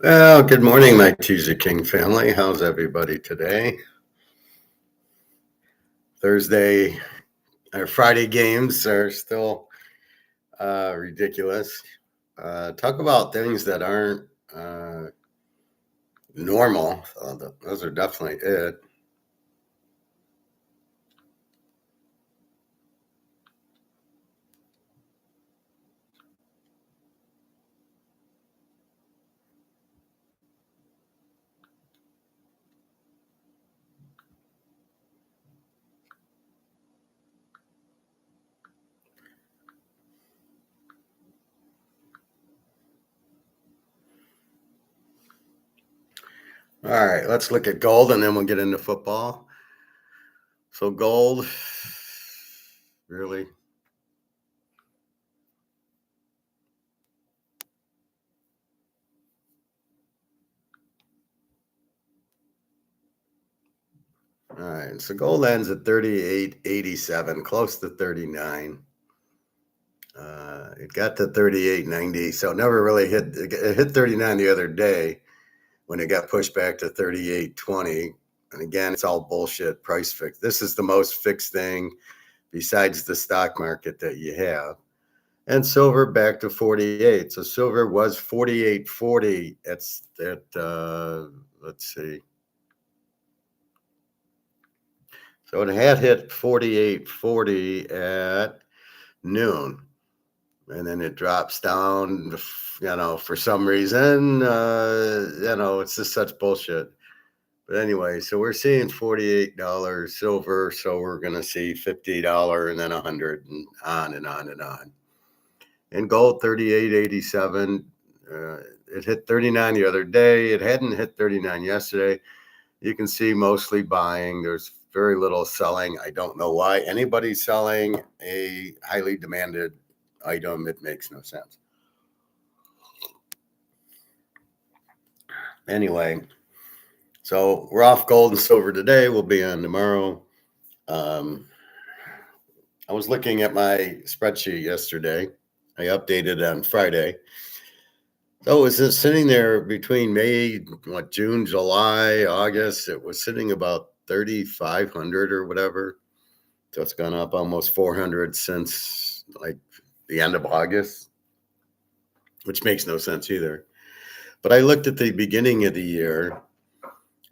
Well, good morning, my Teaserking family. How's everybody today? Thursday or Friday games are still ridiculous. Talk about things that aren't normal. Those are definitely it. All right, let's look at gold and then we'll get into football. So, gold, really? All right, so gold ends at 38.87, close to 39. It got to 38.90, so it never really hit. It hit 39 the other day when it got pushed back to 38.20. And again, it's all bullshit price fix. This is the most fixed thing besides the stock market that you have. And silver back to 48. So silver was 48.40 let's see. So it had hit 48.40 at noon. And then it drops down, for some reason, it's just such bullshit. But anyway, so we're seeing $48 silver, so we're going to see $50 and then 100 and on and on and on. And gold, 38.87. It hit 39 the other day. It hadn't hit 39 yesterday. You can see mostly buying. There's very little selling. I don't know why anybody's selling a highly demanded item. It makes no sense. Anyway, so we're off gold and silver today. We'll be on tomorrow. I was looking at my spreadsheet yesterday. I updated on Friday. So it was sitting there between May, June, July, August. It was sitting about 3,500 or whatever. So it's gone up almost 400 since like the end of August, which makes no sense either. But I looked at the beginning of the year,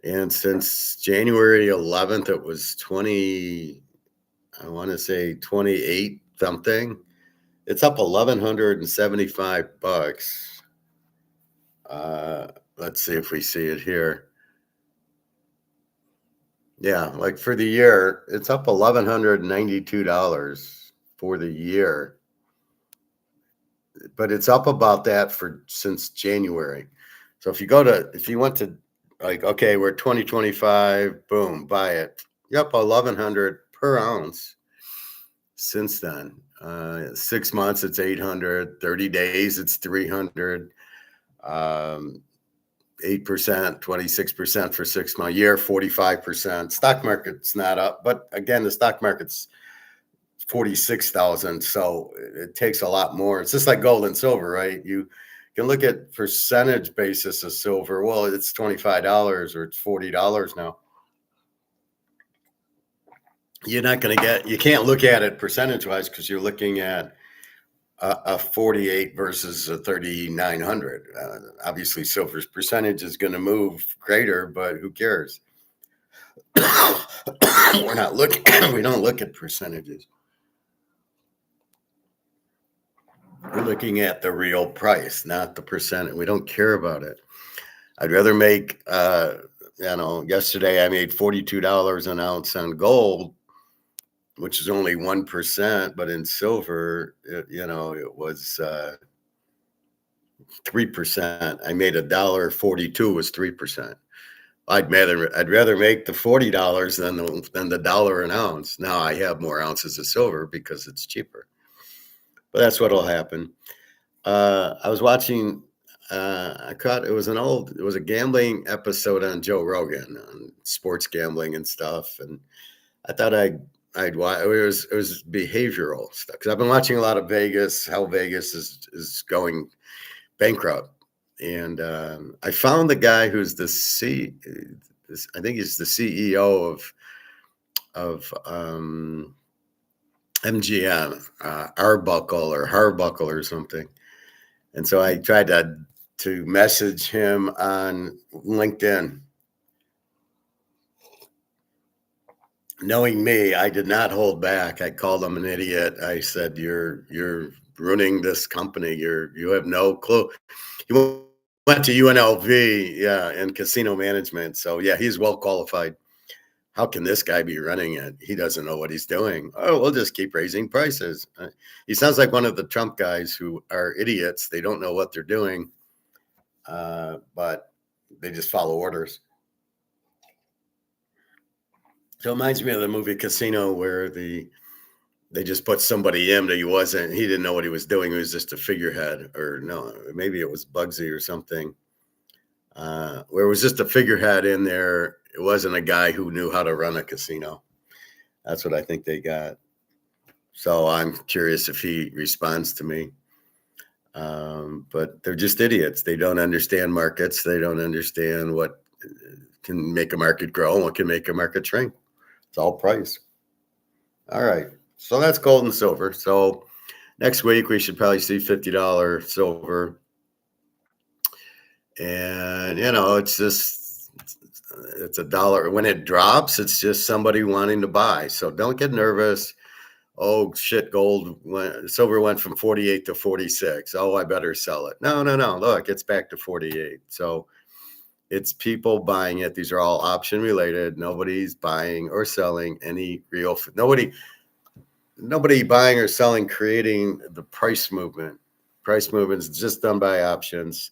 and since January 11th, it was 28 something. It's up $1,175. Let's see if we see it here. Yeah, like for the year, it's up $1,192 for the year. But it's up about that since January. So if you went to like, okay, we're 2025, boom, buy it. Yep, 1,100 per ounce since then. 6 months, it's 800. 30 days, it's 300. 8%, 26% for 6 months. Year, 45%. Stock market's not up, but again, the stock market's 46,000. So it takes a lot more. It's just like gold and silver, right? You can look at percentage basis of silver. Well, it's $25 or it's $40 now. You're not going to you can't look at it percentage wise because you're looking at a 48 versus a 3,900. Obviously, silver's percentage is going to move greater, but who cares? We don't look at percentages. We're looking at the real price, not the percentage. We don't care about it. I'd rather make, yesterday I made $42 an ounce on gold, which is only 1%, but in silver, it was 3%. I made $1.42 was 3%. I'd rather make the $40 than the dollar an ounce. Now I have more ounces of silver because it's cheaper. But that's what'll happen. I was watching. It was a gambling episode on Joe Rogan on sports gambling and stuff, and I thought I'd watch. It was behavioral stuff because I've been watching a lot of Vegas. How Vegas is going bankrupt. And I found the guy who's I think he's the CEO of MGM, Arbuckle or Harbuckle or something. And so I tried to message him on LinkedIn. Knowing me, I did not hold back. I called him an idiot. I said, "You're ruining this company. You have no clue." He went to UNLV, yeah, in casino management. So yeah, he's well qualified. How can this guy be running it? He doesn't know what he's doing. Oh, we'll just keep raising prices. He sounds like one of the Trump guys who are idiots. They don't know what they're doing, but they just follow orders. So it reminds me of the movie Casino, where they just put somebody in that he didn't know what he was doing. He was just a figurehead, or no, maybe it was Bugsy or something, where it was just a figurehead in there. It wasn't a guy who knew how to run a casino. That's what I think they got. So I'm curious if he responds to me. But they're just idiots. They don't understand markets. They don't understand what can make a market grow and what can make a market shrink. It's all price. All right. So that's gold and silver. So next week we should probably see $50 silver. And it's a dollar. When it drops, it's just somebody wanting to buy. So don't get nervous. Oh shit, silver went from 48 to 46. Oh, I better sell it. No. Look, it's back to 48. So it's people buying it. These are all option related. Nobody's buying or selling any real. Nobody buying or selling, creating the price movement. Price movement is just done by options.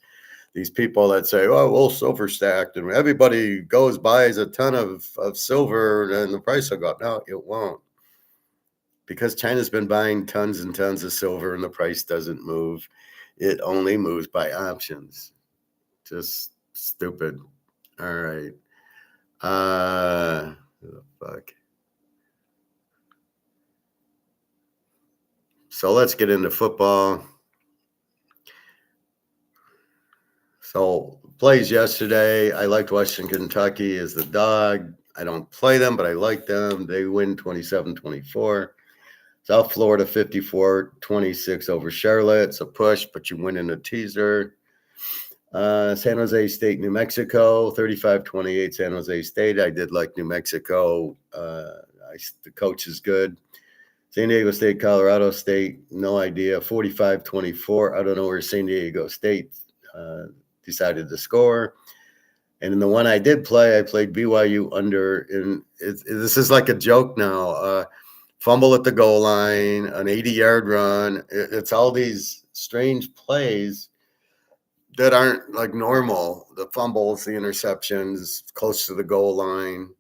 These people that say, "Oh, well, silver stacked," and everybody buys a ton of silver, and the price will go up. No, it won't, because China's been buying tons and tons of silver, and the price doesn't move. It only moves by options. Just stupid. All right. Fuck. So let's get into football. So plays yesterday. I liked Western Kentucky as the dog. I don't play them, but I like them. They win 27-24. South Florida 54-26 over Charlotte. It's a push, but you win in a teaser. San Jose State, New Mexico, 35-28 San Jose State. I did like New Mexico. The coach is good. San Diego State, Colorado State, no idea. 45-24. I don't know where San Diego State decided to score. And in the one I did play, I played BYU under. This is like a joke now. Fumble at the goal line, an 80-yard run. It's all these strange plays that aren't like normal. The fumbles, the interceptions, close to the goal line.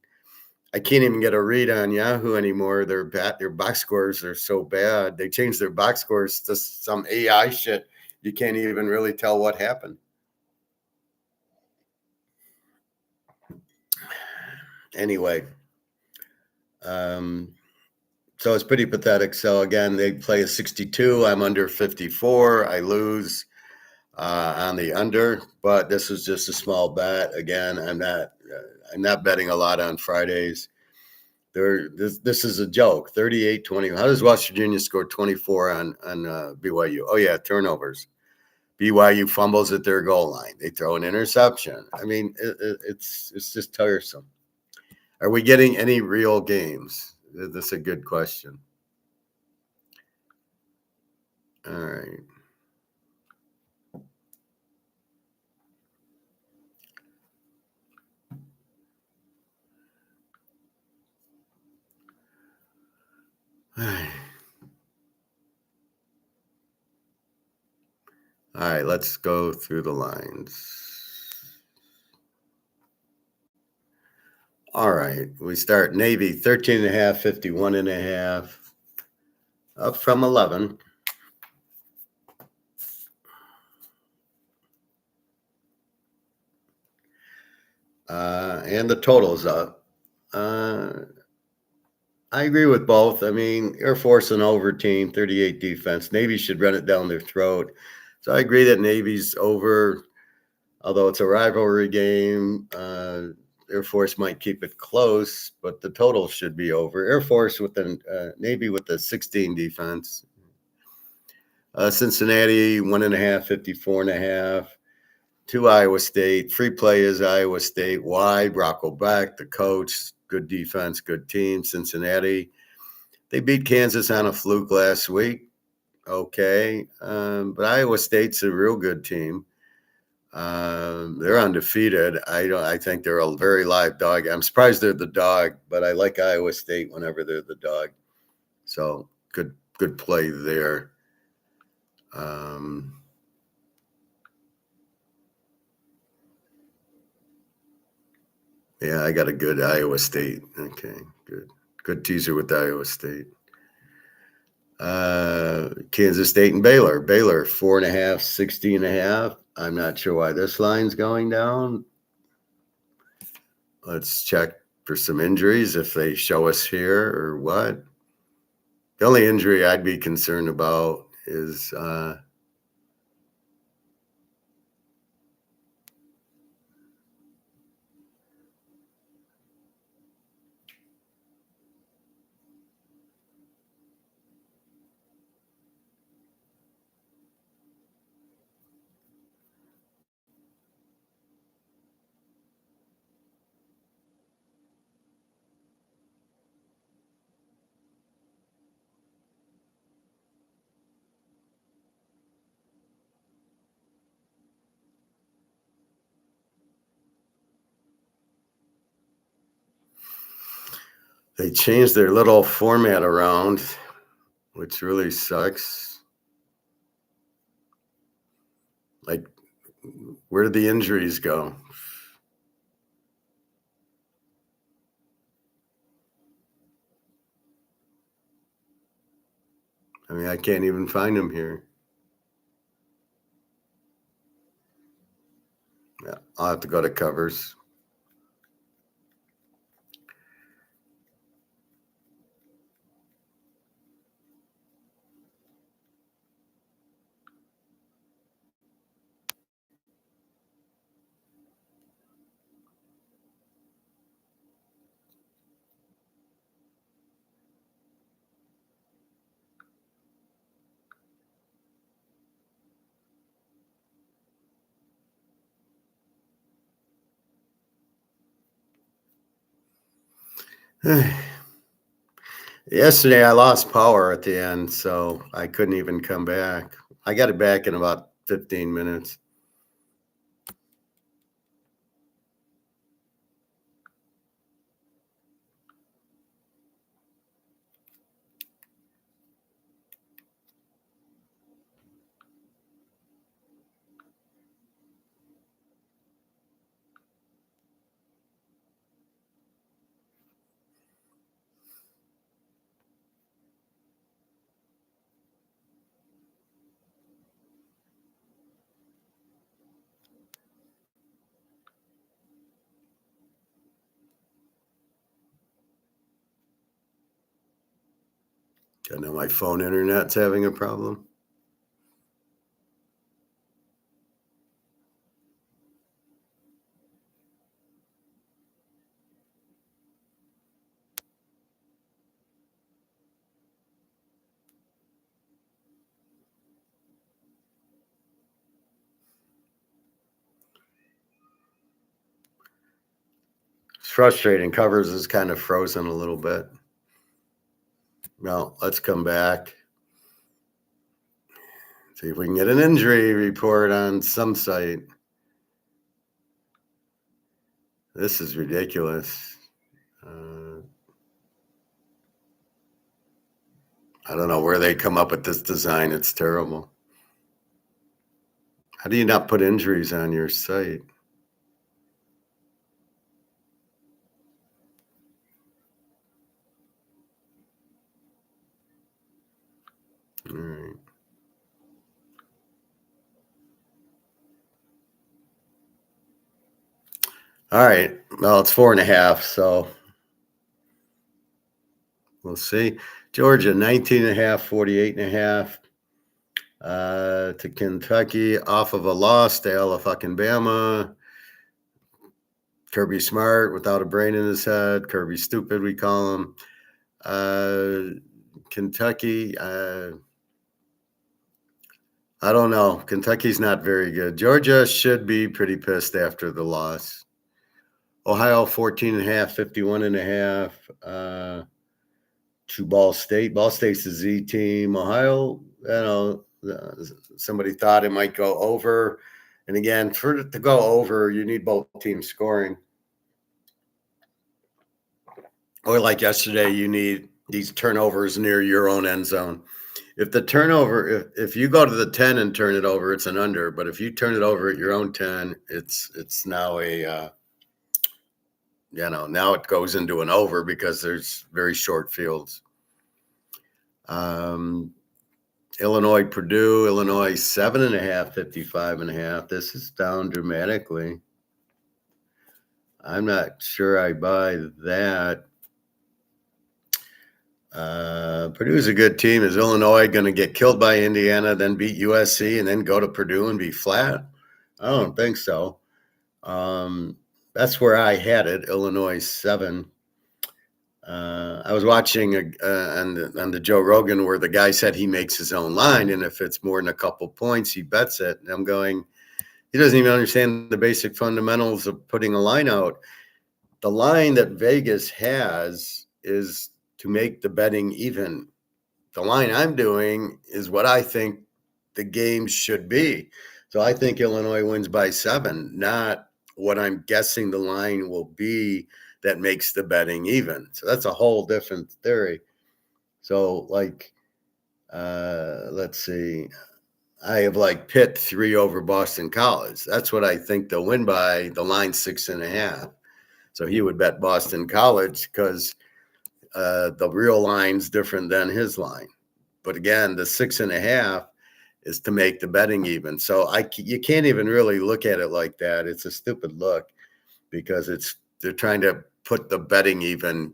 I can't even get a read on Yahoo anymore. Their box scores are so bad. They changed their box scores to some AI shit. You can't even really tell what happened. Anyway, so it's pretty pathetic. So again, they play a 62. I'm under 54. I lose on the under, but this is just a small bet. Again, I'm not betting a lot on Fridays. This is a joke. 38-20. How does West Virginia score 24 on BYU? Oh yeah, turnovers. BYU fumbles at their goal line. They throw an interception. I mean, it's just tiresome. Are we getting any real games? That's a good question. All right. All right, let's go through the lines. All right, we start Navy 13.5, 51.5, up from 11. And the total's up. I agree with both. I mean, Air Force an over team, 38 defense. Navy should run it down their throat. So I agree that Navy's over. although it's a rivalry game. Air Force might keep it close, but the total should be over. Air Force with the Navy with the 16 defense. Cincinnati 1.5, 54.5. To Iowa State. Free play is Iowa State. Wide. Rocco Beck, the coach. Good defense, good team. Cincinnati. They beat Kansas on a fluke last week. Okay. But Iowa State's a real good team. They're undefeated. I think they're a very live dog. I'm surprised they're the dog, but I like Iowa State whenever they're the dog. So good play there. Yeah, I got a good Iowa State. Okay, good teaser with Iowa State. Kansas State and Baylor. Baylor 4.5, 60.5. I'm not sure why this line's going down. Let's check for some injuries if they show us here or what. The only injury I'd be concerned about is they changed their little format around, which really sucks. Like, where did the injuries go? I mean, I can't even find them here. Yeah, I'll have to go to covers. Yesterday, I lost power at the end, so I couldn't even come back. I got it back in about 15 minutes. I know my phone internet's having a problem. It's frustrating. Covers is kind of frozen a little bit. Well, let's come back. See if we can get an injury report on some site. This is ridiculous. I don't know where they come up with this design. It's terrible. How do you not put injuries on your site? All right. All right. Well, it's 4.5, so we'll see. Georgia, 19.5, 48.5. To Kentucky off of a loss to Alabama. Kirby Smart without a brain in his head. Kirby Stupid, we call him. Kentucky, I don't know. Kentucky's not very good. Georgia should be pretty pissed after the loss. Ohio 14.5, 51.5. To Ball State. Ball State's a Z team. Ohio, somebody thought it might go over. And again, for it to go over, you need both teams scoring. Or like yesterday, you need these turnovers near your own end zone. If the turnover, if you go to the 10 and turn it over, it's an under. But if you turn it over at your own 10, it's now now it goes into an over because there's very short fields. Illinois, Purdue, Illinois 7.5, 55.5. This is down dramatically. I'm not sure I buy that. Purdue's a good team. Is Illinois going to get killed by Indiana, then beat USC, and then go to Purdue and be flat? I don't think so. That's where I had it, Illinois 7. I was watching on the Joe Rogan where the guy said he makes his own line, and if it's more than a couple points, he bets it. And I'm going, he doesn't even understand the basic fundamentals of putting a line out. The line that Vegas has is to make the betting even. The line I'm doing is what I think the game should be. So I think Illinois wins by 7, not what I'm guessing the line will be that makes the betting even. So that's a whole different theory. So let's see. I have Pitt 3 over Boston College. That's what I think they'll win by. The line 6.5. So he would bet Boston College because the real line's different than his line. But again, the 6.5 is to make the betting even. So you can't even really look at it like that. It's a stupid look because they're trying to put the betting even,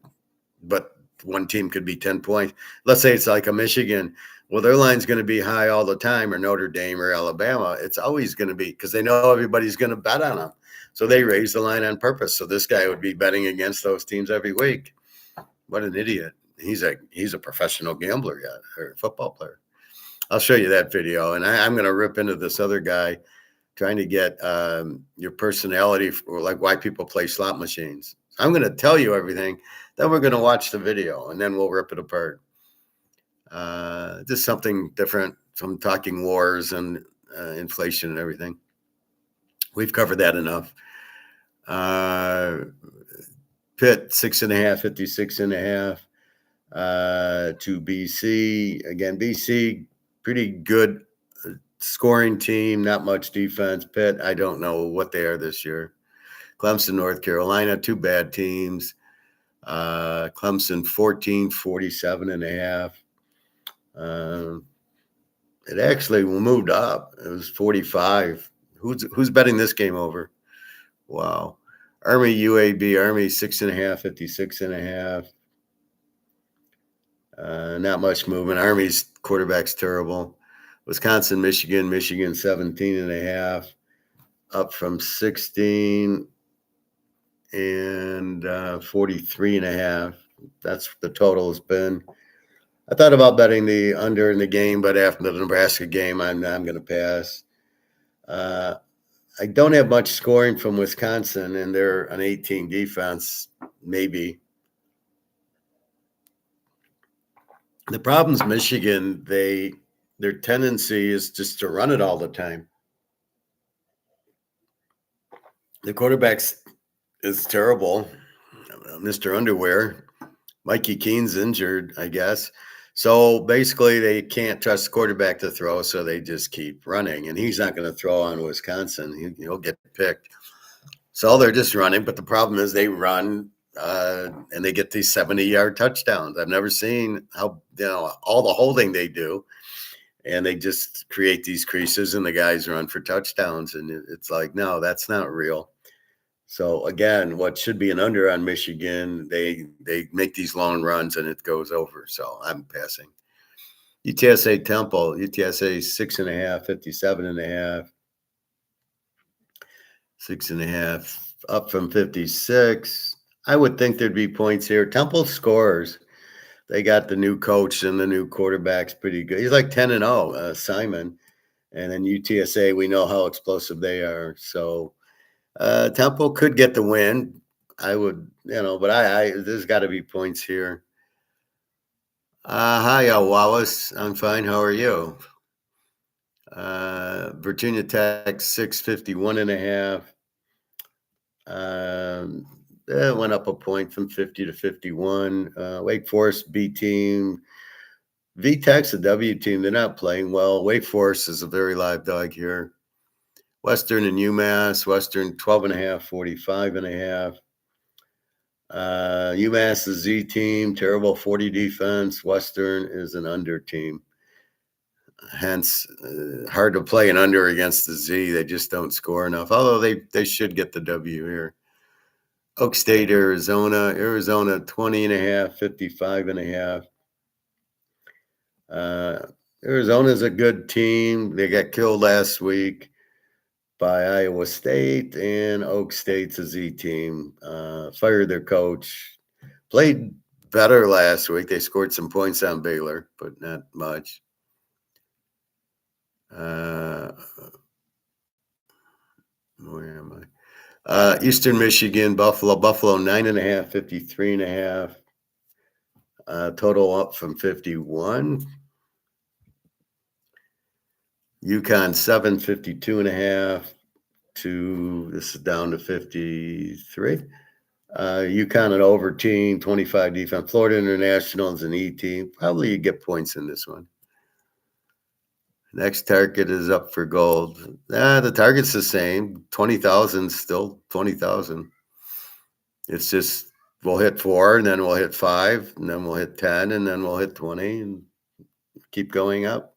but one team could be 10 points. Let's say it's like a Michigan. Well, their line's going to be high all the time, or Notre Dame or Alabama. It's always going to be because they know everybody's going to bet on them. So they raise the line on purpose. So this guy would be betting against those teams every week. What an idiot. He's a professional gambler or football player. I'll show you that video. And I'm going to rip into this other guy trying to get your personality for why people play slot machines. I'm going to tell you everything. Then we're going to watch the video and then we'll rip it apart. Just something different from talking wars and inflation and everything. We've covered that enough. Pitt 6.5, 56.5 to BC. Again, BC, pretty good scoring team, not much defense. Pitt, I don't know what they are this year. Clemson, North Carolina, 2 bad teams. Clemson 14, 47.5. It actually moved up. It was 45. Who's betting this game over? Wow. Army, UAB, Army 6.5, 56.5. Not much movement. Army's quarterback's terrible. Wisconsin, Michigan 17.5, up from 16 and 43.5. That's what the total has been. I thought about betting the under in the game, but after the Nebraska game, I'm going to pass. I don't have much scoring from Wisconsin, and they're an 18 defense, maybe. The problem's Michigan. Their tendency is just to run it all the time. The quarterback is terrible, Mr. Underwear. Mikey Keene's injured, I guess. So basically, they can't trust the quarterback to throw, so they just keep running. And he's not going to throw on Wisconsin. He'll get picked. So they're just running. But the problem is they run and they get these 70-yard touchdowns. I've never seen how all the holding they do. And they just create these creases and the guys run for touchdowns. And it's like, no, that's not real. So again, what should be an under on Michigan, they make these long runs and it goes over. So I'm passing. UTSA Temple, UTSA 6.5, 57.5, 6.5, up from 56. I would think there'd be points here. Temple scores. They got the new coach and the new quarterback's pretty good. He's like 10-0, Simon. And then UTSA, we know how explosive they are. So Temple could get the win. I would, but I there's got to be points here. Hi, Wallace. I'm fine. How are you? Virginia Tech 651.5. It went up a point from 50 to 51. Wake Forest B team. VTech's a W team. They're not playing well. Wake Forest is a very live dog here. Western and UMass. Western 12.5, 45.5. UMass is Z team, terrible 40 defense. Western is an under team. Hence, hard to play an under against the Z. They just don't score enough. Although they should get the W here. Oak State, Arizona. Arizona 20.5, 55.5. Arizona's a good team. They got killed last week by Iowa State, and Oak State's a Z team. Fired their coach. Played better last week. They scored some points on Baylor, but not much. Where am I? Eastern Michigan, Buffalo 9.5, 53.5. Total up from 51. UConn 7, 52.5 to this is down to 53. UConn an over team, 25 defense. Florida International is an E team. Probably you get points in this one. Next target is up for gold. The target's the same. 20,000, still 20,000. It's just we'll hit 4, and then we'll hit 5, and then we'll hit 10, and then we'll hit 20, and keep going up.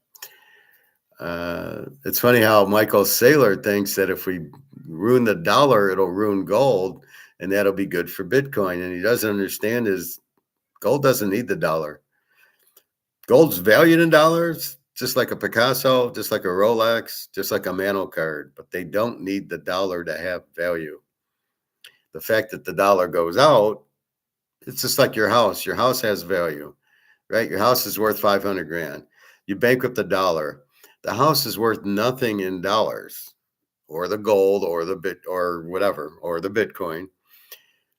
It's funny how Michael Saylor thinks that if we ruin the dollar, it'll ruin gold, and that'll be good for Bitcoin. And he doesn't understand is gold doesn't need the dollar. Gold's valued in dollars, just like a Picasso, just like a Rolex, just like a Mano card, but they don't need the dollar to have value. The fact that the dollar goes out, it's just like your house. Your house has value, right? Your house is worth 500 grand. You bankrupt the dollar. The house is worth nothing in dollars or the gold or the bit or whatever, or the Bitcoin.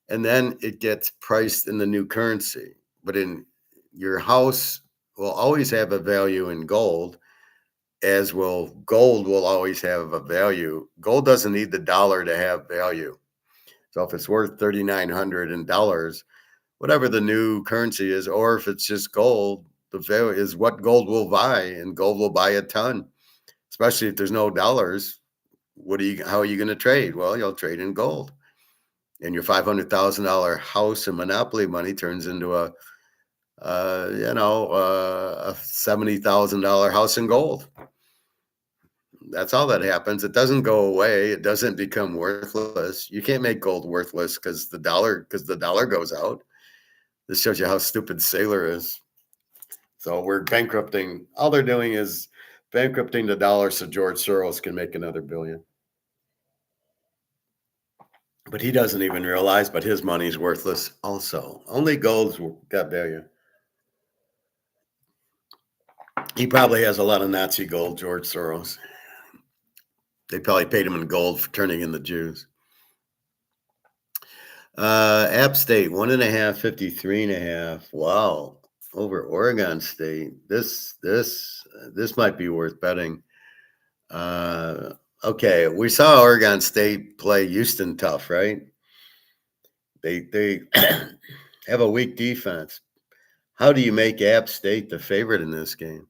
And then it gets priced in the new currency. But in your house will always have a value in gold, as will gold will always have a value. Gold doesn't need the dollar to have value. So if it's worth 3,900 in dollars, whatever the new currency is, or if it's just gold, the value is what gold will buy, and gold will buy a ton, especially if there's no dollars. How are you going to trade? Well, you'll trade in gold, and your $500,000 house and monopoly money turns into a $70,000 house in gold. That's all that happens. It doesn't go away. It doesn't become worthless. You can't make gold worthless because the dollar goes out. This shows you how stupid Saylor is. So we're bankrupting. All they're doing is bankrupting the dollar so George Soros can make another billion. But he doesn't even realize, but his money's worthless also. Only gold's got value. He probably has a lot of Nazi gold, George Soros. They probably paid him in gold for turning in the Jews. App State 1.5, 53.5. Wow, over Oregon State. This might be worth betting. Okay, we saw Oregon State play Houston tough, right? They have a weak defense. How do you make App State the favorite in this game?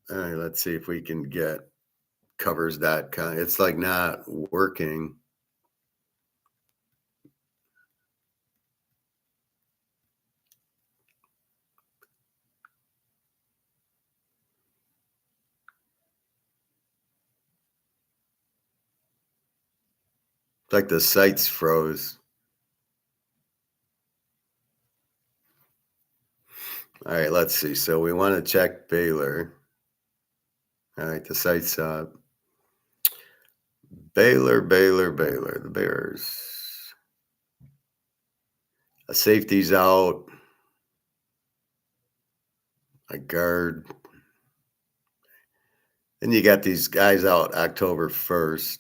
Let's see if we can get covers.com. It's like not working. It's like the sites froze. All right, let's see. So we want to check Baylor. All right, the site's up. Baylor, the Bears. A safety's out. A guard. Then you got these guys out October 1st,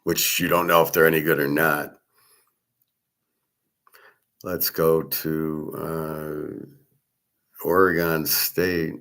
which you don't know if they're any good or not. Let's go to Oregon State.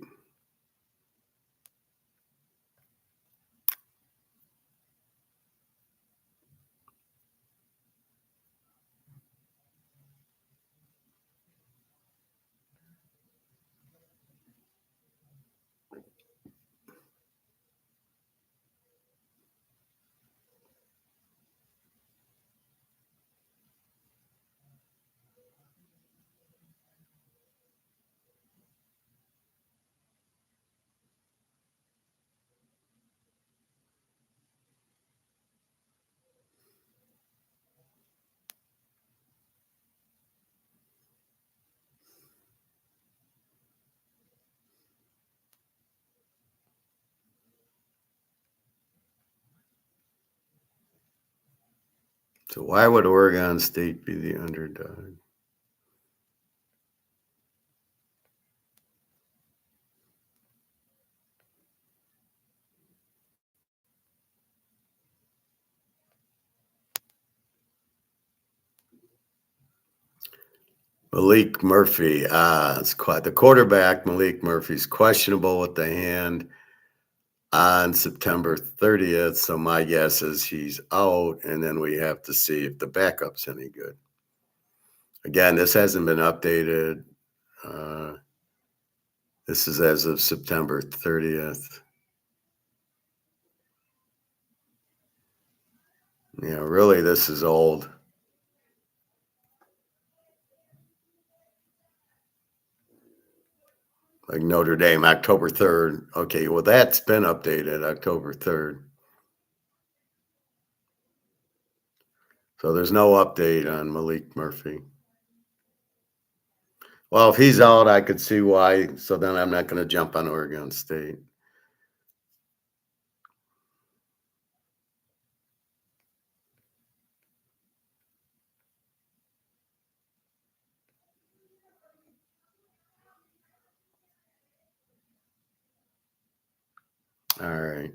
So why would Oregon State be the underdog? Malik Murphy. It's quite the quarterback. Malik Murphy's questionable with the hand on September 30th. So my guess is he's out, and then we have to see if the backup's any good. Again, this hasn't been updated. This is as of September 30th. Yeah, really, this is old. Like Notre Dame, October 3rd. Okay, well, that's been updated, October 3rd. So there's no update on Malik Murphy. Well, if he's out, I could see why. So then I'm not going to jump on Oregon State. All right.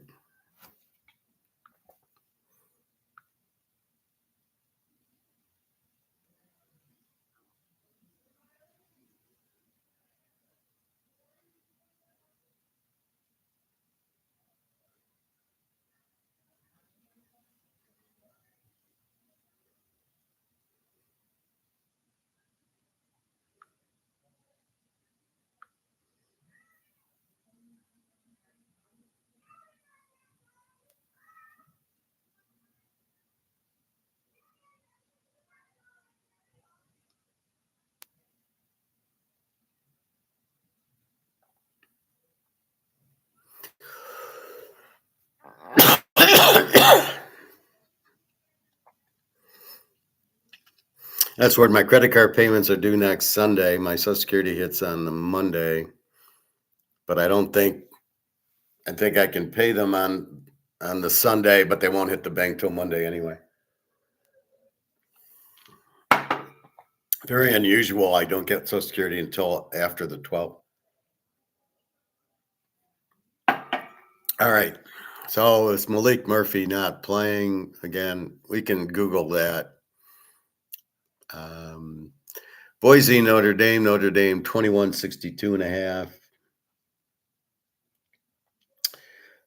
That's where my credit card payments are due next Sunday. My Social Security hits on the Monday, but I think I can pay them on the Sunday, but they won't hit the bank till Monday anyway. Very unusual. I don't get Social Security until after the 12th. All right. So is Malik Murphy not playing again? We can Google that. Boise, Notre Dame, 2162.5.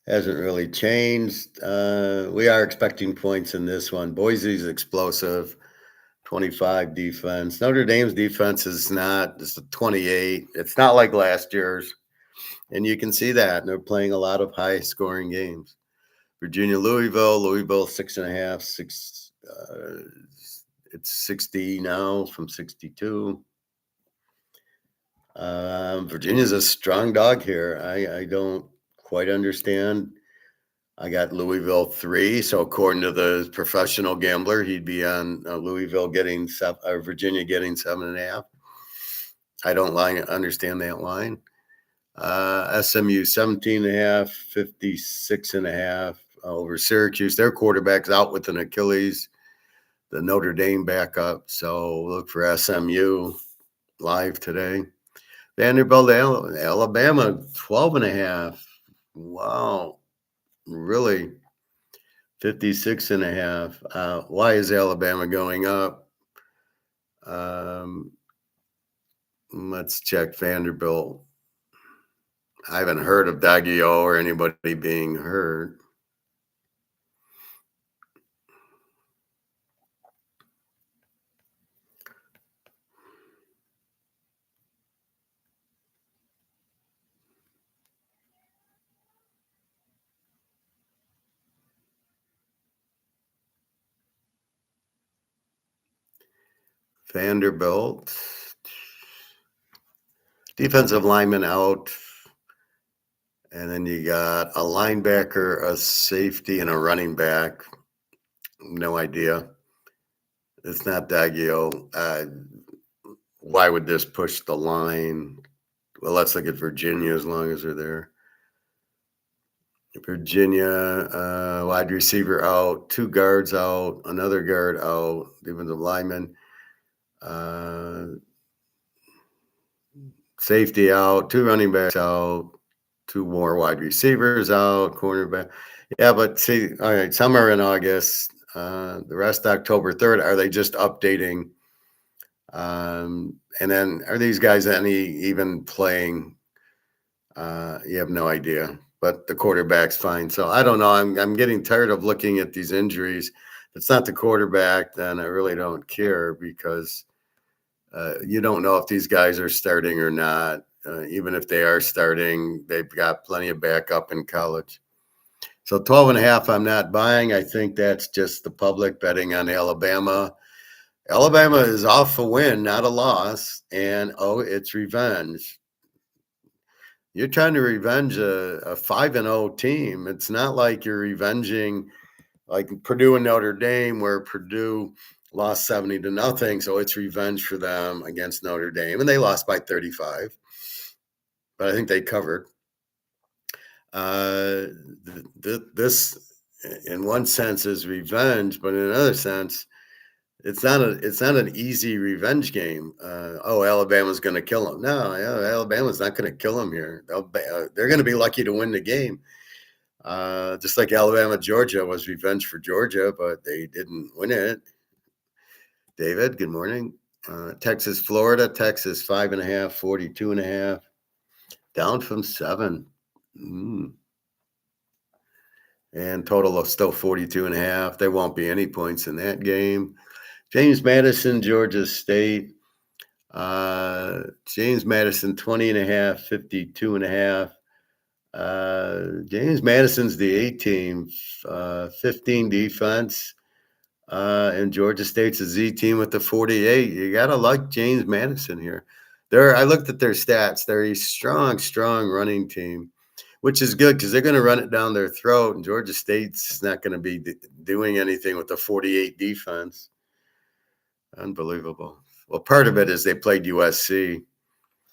Hasn't really changed. We are expecting points in this one. Boise's explosive, 25 defense. Notre Dame's defense is not, it's a 28. It's not like last year's. And you can see that. And they're playing a lot of high scoring games. Virginia, Louisville 6.5, it's 60 now from 62. Virginia's a strong dog here. I don't quite understand I got Louisville 3. So according to the professional gambler, he'd be on Louisville getting Virginia getting 7.5. I don't understand that line. SMU 17.5, 56.5 over Syracuse. Their quarterback's out with an Achilles. The Notre Dame backup. So look for SMU live today. Vanderbilt, Alabama 12.5. Wow. Really? 56.5. Why is Alabama going up? Let's check Vanderbilt. I haven't heard of Daggio or anybody being hurt. Vanderbilt. Defensive lineman out. And then you got a linebacker, a safety, and a running back. No idea. It's not Daggio. Why would this push the line? Well, let's look at Virginia as long as they're there. Virginia, wide receiver out, 2 guards out, another guard out, defensive lineman. Safety out, 2 running backs out, 2 more wide receivers out, cornerback. Yeah, but see, all right, some are in August. The rest October 3rd. Are they just updating? And then are these guys even playing? You have no idea. But the quarterback's fine. So I don't know. I'm getting tired of looking at these injuries. If it's not the quarterback, then I really don't care because you don't know if these guys are starting or not. Even if they are starting, they've got plenty of backup in college. So 12.5, I'm not buying. I think that's just the public betting on Alabama. Alabama is off a win, not a loss. And, it's revenge. You're trying to revenge a 5-0 team. It's not like you're revenging like Purdue and Notre Dame, where Purdue lost 70-0. So it's revenge for them against Notre Dame. And they lost by 35. But I think they covered. This, in one sense, is revenge, but in another sense, it's not an easy revenge game. Alabama's going to kill them. No, Alabama's not going to kill them here. They're going to be lucky to win the game. Just like Alabama, Georgia was revenge for Georgia, but they didn't win it. David, good morning. Texas, Florida, Texas 5.5, 42.5, down from 7. And total of still 42.5. There won't be any points in that game. James Madison, Georgia State. James Madison 20.5, 52.5. James Madison's the A team, 15 defense. And Georgia State's a Z team with the 48. You got to like James Madison here. I looked at their stats. They're a strong running team, which is good because they're going to run it down their throat. And Georgia State's not going to be doing anything with the 48 defense. Unbelievable. Well, part of it is they played USC.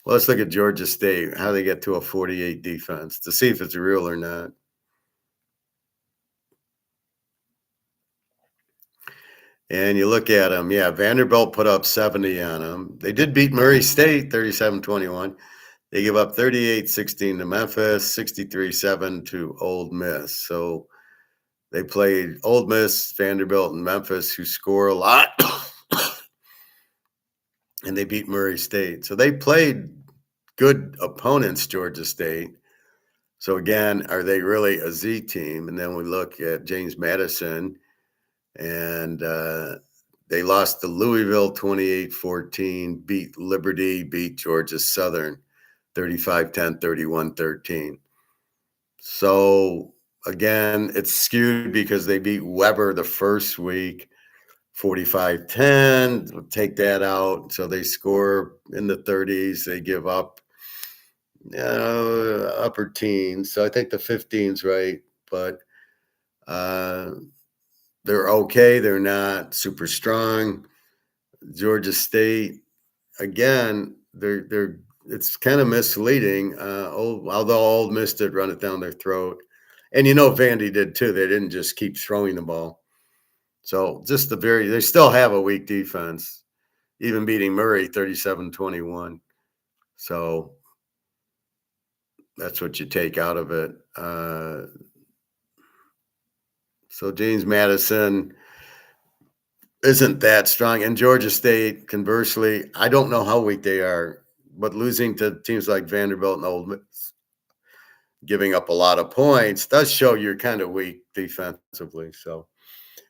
Well, let's look at Georgia State, how they get to a 48 defense to see if it's real or not. And you look at them. Yeah, Vanderbilt put up 70 on them. They did beat Murray State 37-21. They give up 38-16 to Memphis, 63-7 to Ole Miss. So they played Ole Miss, Vanderbilt, and Memphis, who score a lot. And they beat Murray State. So they played good opponents, Georgia State. So again, are they really a Z team? And then we look at James Madison, and they lost to Louisville 28-14, beat Liberty, beat Georgia Southern 35-10, 31-13. So again, it's skewed because they beat Weber the first week 45-10. We'll take that out. So they score in the 30s. They give up upper teens. So I think the 15's right. But They're okay. They're not super strong. Georgia State, again, they're it's kind of misleading. Although Old Miss did run it down their throat, and Vandy did too. They didn't just keep throwing the ball. So just they still have a weak defense, even beating Murray 37-21. So that's what you take out of it. So James Madison isn't that strong. And Georgia State, conversely, I don't know how weak they are, but losing to teams like Vanderbilt and Ole Miss, giving up a lot of points, does show you're kind of weak defensively. So,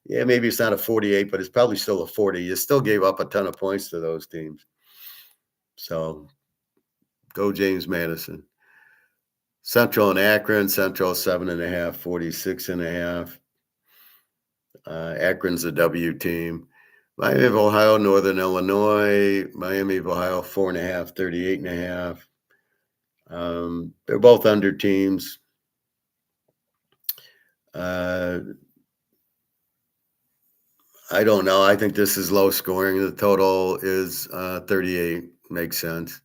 yeah, maybe it's not a 48, but it's probably still a 40. You still gave up a ton of points to those teams. So, go James Madison. Central and Akron, Central 7.5, 46.5. Akron's a W team. Miami of Ohio, Northern Illinois, Miami of Ohio, 4.5, 38.5. They're both under teams. I don't know. I think this is low scoring. The total is 38. Makes sense.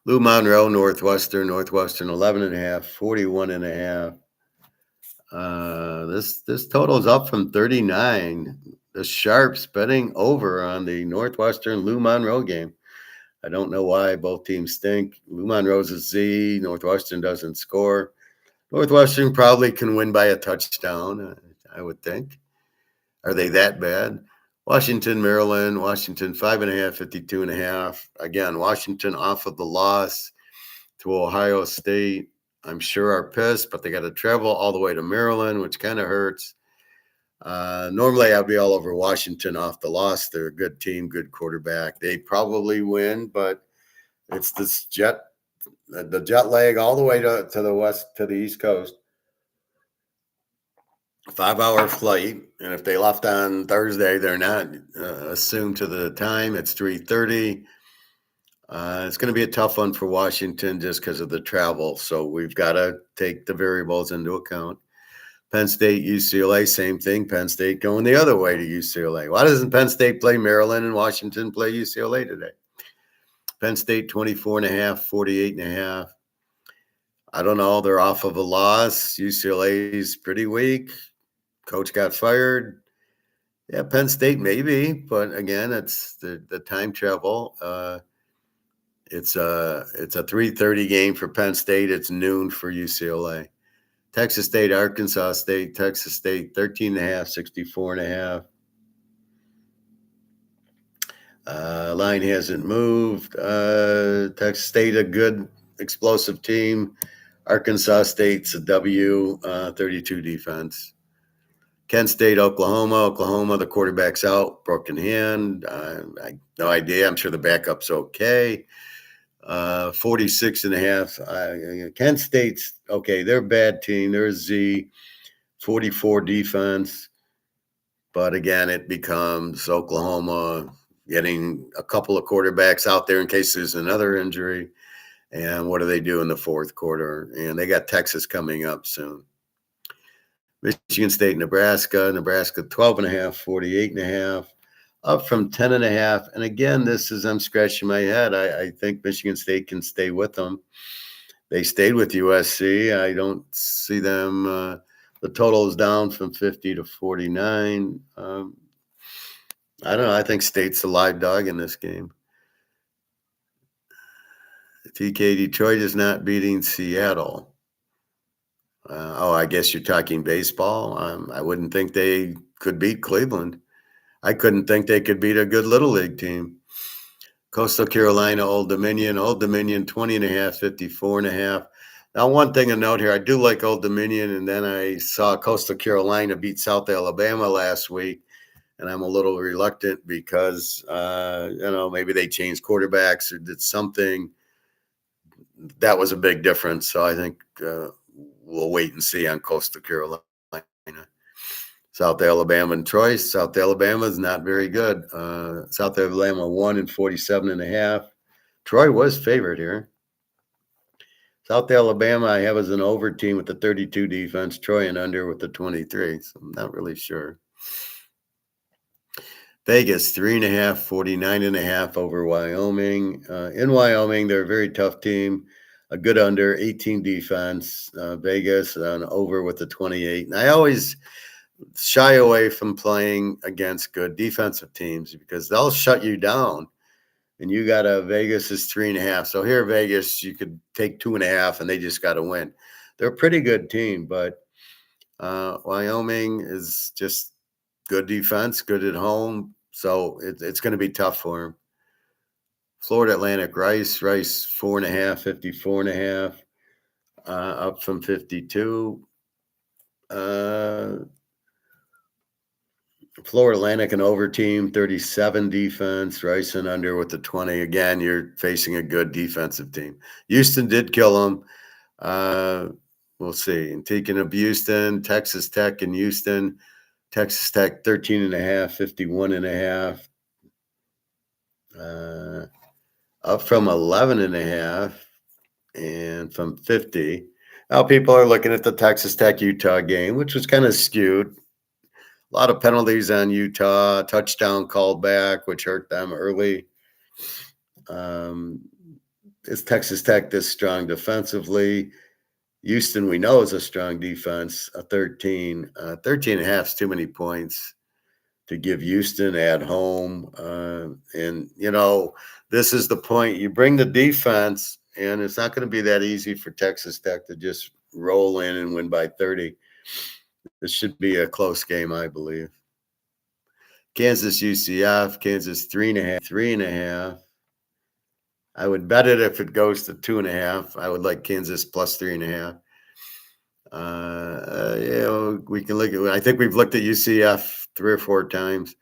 Lou Monroe, Northwestern 11.5, 41.5. This total is up from 39. The Sharps betting over on the Northwestern Lou Monroe game. I don't know why both teams stink. Lou Monroe's a Z. Northwestern doesn't score. Northwestern probably can win by a touchdown, I would think. Are they that bad? Washington, Maryland. Washington 5.5, 52.5. Again, Washington off of the loss to Ohio State. I'm sure are pissed, but they got to travel all the way to Maryland, which kind of hurts. Normally, I'd be all over Washington off the loss. They're a good team, good quarterback. They probably win, but it's this the jet lag all the way to the west, to the East Coast. 5-hour flight, and if they left on Thursday, they're not assumed to the time. It's 3:30. It's going to be a tough one for Washington just because of the travel. So we've got to take the variables into account. Penn State, UCLA, same thing. Penn State going the other way to UCLA. Why doesn't Penn State play Maryland and Washington play UCLA today? Penn State 24.5, 48.5. I don't know. They're off of a loss. UCLA's pretty weak. Coach got fired. Yeah, Penn State maybe, but again, it's the time travel. It's a 3:30 game for Penn State. It's noon for UCLA. Texas State, Arkansas State. Texas State 13.5, 64.5. Line hasn't moved. Texas State, a good explosive team. Arkansas State's a W, 32 defense. Kent State, Oklahoma, the quarterback's out, broken hand. No idea. I'm sure the backup's okay. 46.5. Kent State's okay. They're a bad team. They're a Z. 44 defense. But again, it becomes Oklahoma getting a couple of quarterbacks out there in case there's another injury. And what do they do in the fourth quarter? And they got Texas coming up soon. Michigan State, Nebraska 12.5, 48.5, up from 10.5. And again, I'm scratching my head. I think Michigan State can stay with them. They stayed with USC. I don't see them. The total is down from 50 to 49. I don't know. I think State's a live dog in this game. TK Detroit is not beating Seattle. I guess you're talking baseball. I wouldn't think they could beat Cleveland. I couldn't think they could beat a good Little League team. Coastal Carolina, Old Dominion 20.5, 54.5. Now, one thing to note here, I do like Old Dominion, and then I saw Coastal Carolina beat South Alabama last week, and I'm a little reluctant because, maybe they changed quarterbacks or did something. That was a big difference. So I think we'll wait and see on Coastal Carolina. South Alabama and Troy. South Alabama is not very good. South Alabama won in 47.5. Troy was favored here. South Alabama, I have as an over team with the 32 defense, Troy and under with the 23. So I'm not really sure. Vegas, 3.5, 49.5 over Wyoming. In Wyoming, they're a very tough team. A good under, 18 defense. Vegas, an over with the 28. And I always shy away from playing against good defensive teams because they'll shut you down. And you got a Vegas is 3.5. So here, Vegas, you could take 2.5 and they just got to win. They're a pretty good team, but Wyoming is just good defense, good at home. So it's going to be tough for them. Florida Atlantic, Rice, 4.5, 54.5, up from 52. Florida Atlantic, an over team, 37 defense, Rice and under with the 20. Again, you're facing a good defensive team. Houston did kill them. We'll see. And taking of Houston, Texas Tech and Houston. Texas Tech, 13.5, 51.5. Up from 11.5 and from 50. Now people are looking at the Texas Tech Utah game, which was kind of skewed. A lot of penalties on Utah, touchdown called back, which hurt them early. Is Texas Tech this strong defensively? Houston, we know, is a strong defense, a 13. 13.5 is too many points to give Houston at home. And, this is the point. You bring the defense, and it's not going to be that easy for Texas Tech to just roll in and win by 30. This should be a close game, I believe. Kansas UCF, Kansas 3.5. I would bet it if it goes to 2.5. I would like Kansas plus 3.5. We can look at. I think we've looked at UCF 3 or 4 times.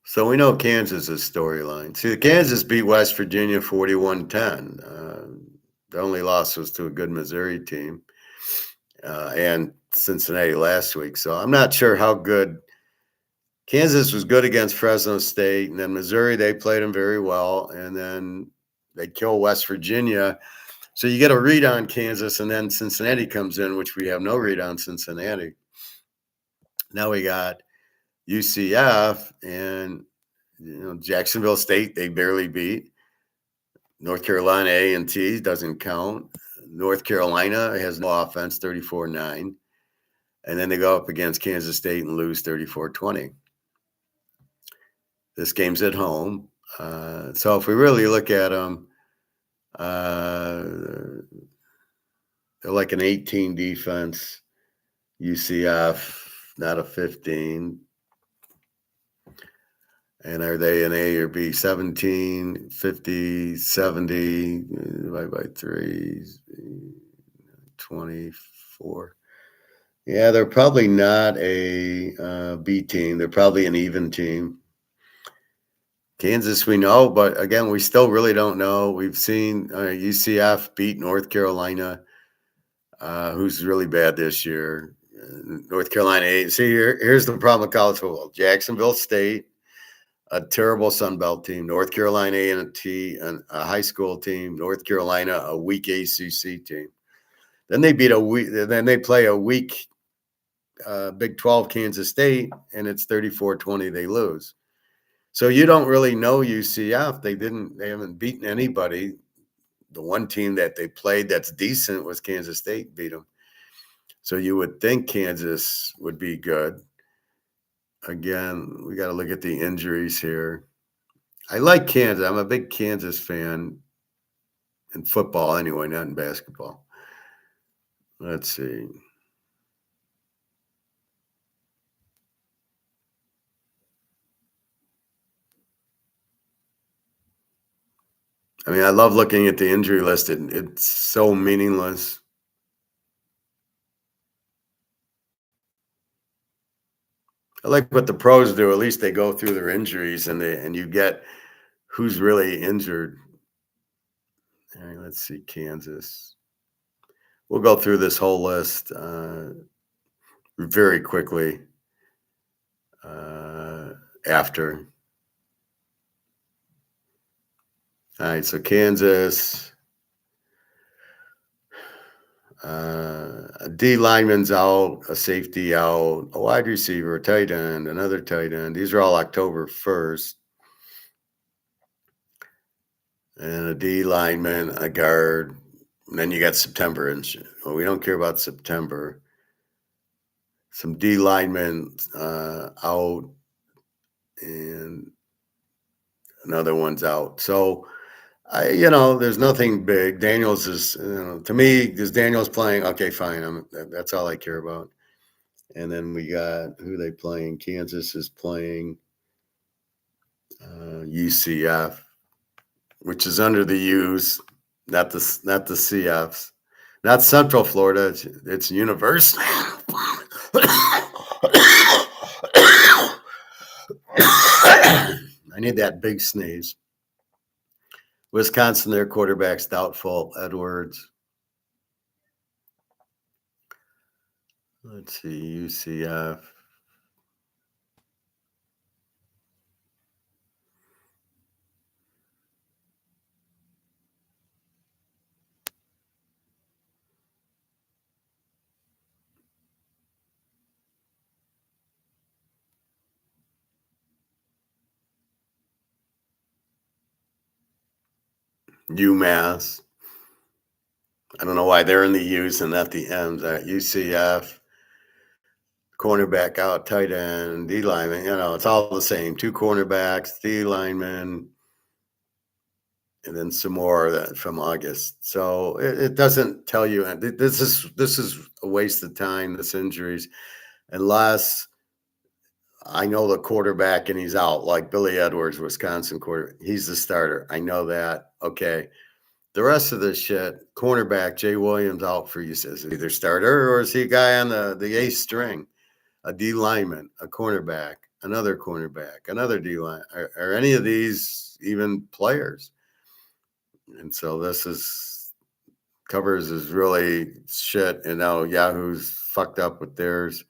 So we know Kansas's storyline. See, Kansas beat West Virginia 41-10. The only loss was to a good Missouri team and Cincinnati last week. So I'm not sure how good. Kansas was good against Fresno State, and then Missouri, they played them very well, and then they kill West Virginia. So you get a read on Kansas, and then Cincinnati comes in, which we have no read on Cincinnati. Now we got UCF and Jacksonville State, they barely beat. North Carolina A&T doesn't count. North Carolina has no offense, 34-9. And then they go up against Kansas State and lose 34-20. This game's at home. So if we really look at them, they're like an 18 defense. UCF, not a 15. And are they an A or B? 17, 50, 70, divided by 3, 24. Yeah, they're probably not a B team. They're probably an even team. Kansas, we know, but again, we still really don't know. We've seen UCF beat North Carolina, who's really bad this year. North Carolina A. See, here's the problem with college football. Jacksonville State, a terrible Sun Belt team. North Carolina A&T, a high school team. North Carolina, a weak ACC team. Then they play a weak Big 12 Kansas State, and it's 34-20. They lose. So you don't really know UCF. They haven't beaten anybody. The one team that they played that's decent was Kansas State, beat them. So you would think Kansas would be good. Again, we got to look at the injuries here. I like Kansas. I'm a big Kansas fan in football anyway, not in basketball. Let's see. I mean, I love looking at the injury list. It's so meaningless. I like what the pros do. At least they go through their injuries and you get who's really injured. All right, let's see, Kansas. we'll go through this whole list very quickly after. All right, so Kansas, a D lineman's out, a safety out, a wide receiver, a tight end, another tight end. These are all October 1st. And a D lineman, a guard. And then you got September. And well, we don't care about September. Some D linemen out, and another one's out. So, there's nothing big. Daniels is, to me, is Daniels playing? Okay, fine. That's all I care about. And then we got who they playing. Kansas is playing UCF, which is under the U's, not the CFs, not Central Florida. It's University. I need that big sneeze. Wisconsin, their quarterback's doubtful. Edwards. Let's see, UCF. UMass. I don't know why they're in the U's and not the M's. UCF, cornerback out, tight end, D lineman. It's all the same. 2 cornerbacks, D lineman, and then some more from August. So it doesn't tell you. This is a waste of time. This injuries, unless I know the quarterback and he's out, like Billy Edwards, Wisconsin quarterback. He's the starter. I know that. Okay. The rest of this shit, cornerback Jay Williams out for you, says either starter or is he a guy on the eighth string, a D lineman, a cornerback, another D line. Are any of these even players? And so this covers is really shit. And now Yahoo's fucked up with theirs.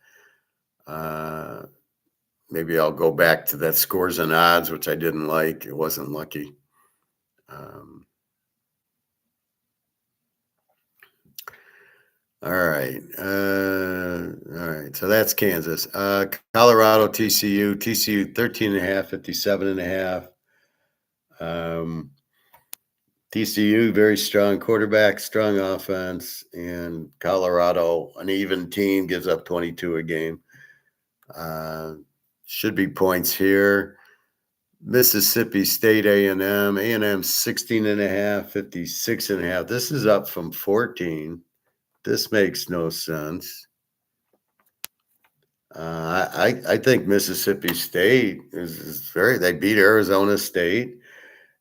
Maybe I'll go back to that scores and odds, which I didn't like. It wasn't lucky. All right. So that's Kansas. Colorado, TCU 13.5, 57.5. TCU, very strong quarterback, strong offense, and Colorado, an even team, gives up 22 a game. Should be points here. Mississippi State A&M 16.5, 56.5. This is up from 14. This makes no sense. I think Mississippi State is very. They beat Arizona State,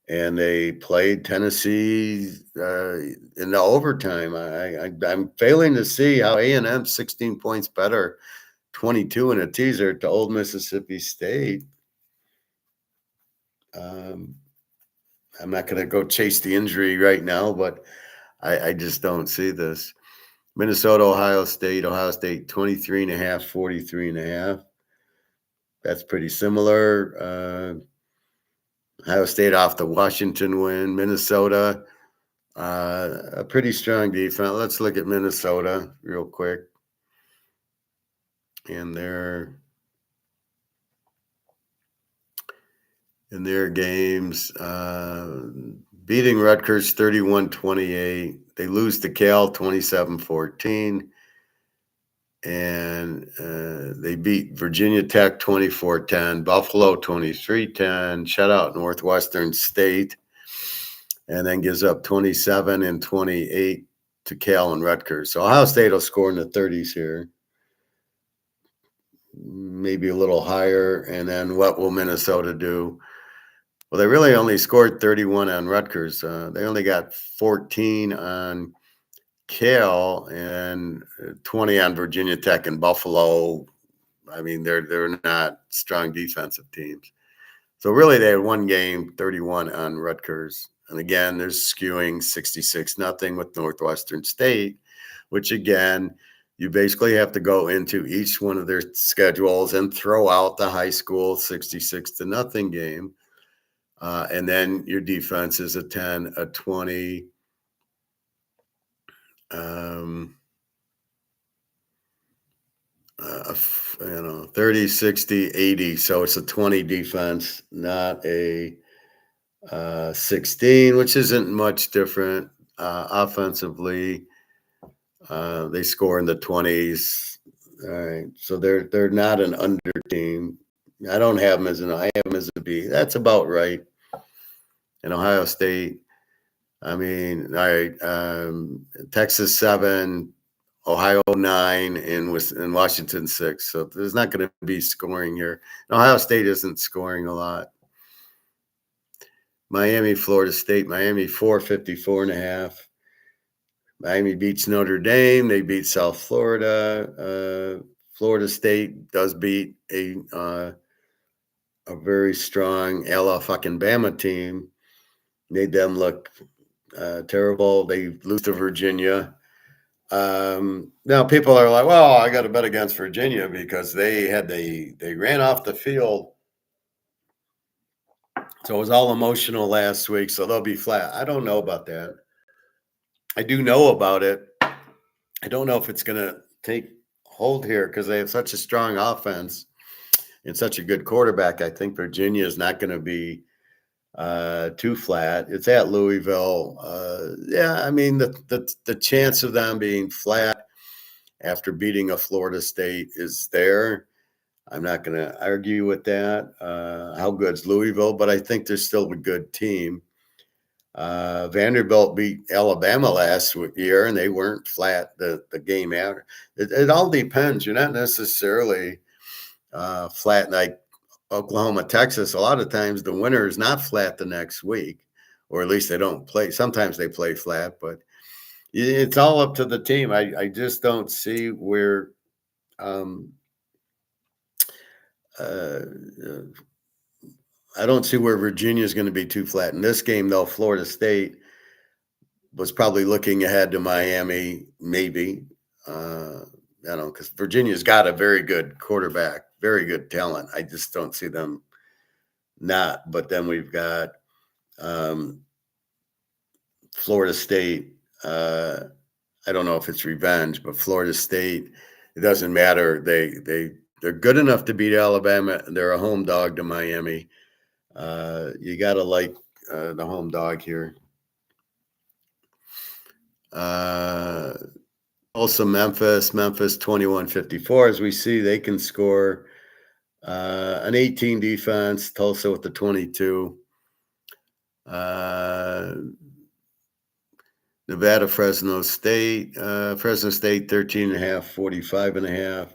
and they played Tennessee in the overtime. I'm failing to see how A&M 16 points better, 22 in a teaser to Old Mississippi State. I'm not going to go chase the injury right now, but I just don't see this. Minnesota, Ohio State 23.5, 43.5. That's pretty similar. Ohio State off the Washington win. Minnesota, a pretty strong defense. Let's look at Minnesota real quick. And in their games, beating Rutgers 31-28. They lose to Cal 27-14. And they beat Virginia Tech 24-10, Buffalo 23-10, shut out Northwestern State, and then gives up 27 and 28 to Cal and Rutgers. So Ohio State will score in the 30s here, maybe a little higher. And then what will Minnesota do? Well, they really only scored 31 on Rutgers. They only got 14 on Cal and 20 on Virginia Tech and Buffalo. I mean, they're not strong defensive teams. So really, they had one game, 31 on Rutgers. And again, there's skewing 66-0 with Northwestern State. which again, you basically have to go into each one of their schedules and throw out the high school 66-0 game. And then your defense is a 10, a 20, 30, 60, 80. So it's a 20 defense, not a 16, which isn't much different. Offensively, they score in the 20s. All right. So they're not an under team. I don't have them as an I have them as a B. That's about right. And Ohio State, I mean, all right, Texas 7, Ohio 9, and Washington 6. So there's not going to be scoring here. Ohio State isn't scoring a lot. Miami, Florida State, Miami 454.5. Miami beats Notre Dame. They beat South Florida. Florida State does beat a very strong Bama team. Made them look terrible. They lose to Virginia. Now people are like, well, I got to bet against Virginia because they ran off the field. So it was all emotional last week. So they'll be flat. I don't know about that. I do know about it. I don't know if it's going to take hold here because they have such a strong offense and such a good quarterback. I think Virginia is not going to be too flat. It's at Louisville. Yeah, I mean the chance of them being flat after beating a Florida State is there. I'm not going to argue with that. How good's Louisville? But I think they're still a good team. Vanderbilt beat Alabama last year, and they weren't flat the game after. It all depends. You're not necessarily flat like Oklahoma, Texas. A lot of times the winner is not flat the next week, or at least they don't play. Sometimes they play flat, but it's all up to the team. I just don't see where I don't see where Virginia is going to be too flat in this game, though. Florida State was probably looking ahead to Miami, maybe. Because Virginia's got a very good quarterback, very good talent. I just don't see them not. But then we've got Florida State. I don't know if it's revenge, but Florida State, it doesn't matter. They're good enough to beat Alabama. They're a home dog to Miami. You got to like the home dog here. Also Memphis 2154. As we see, they can score an 18 defense. Tulsa with the 22. Nevada, Fresno State 13.5,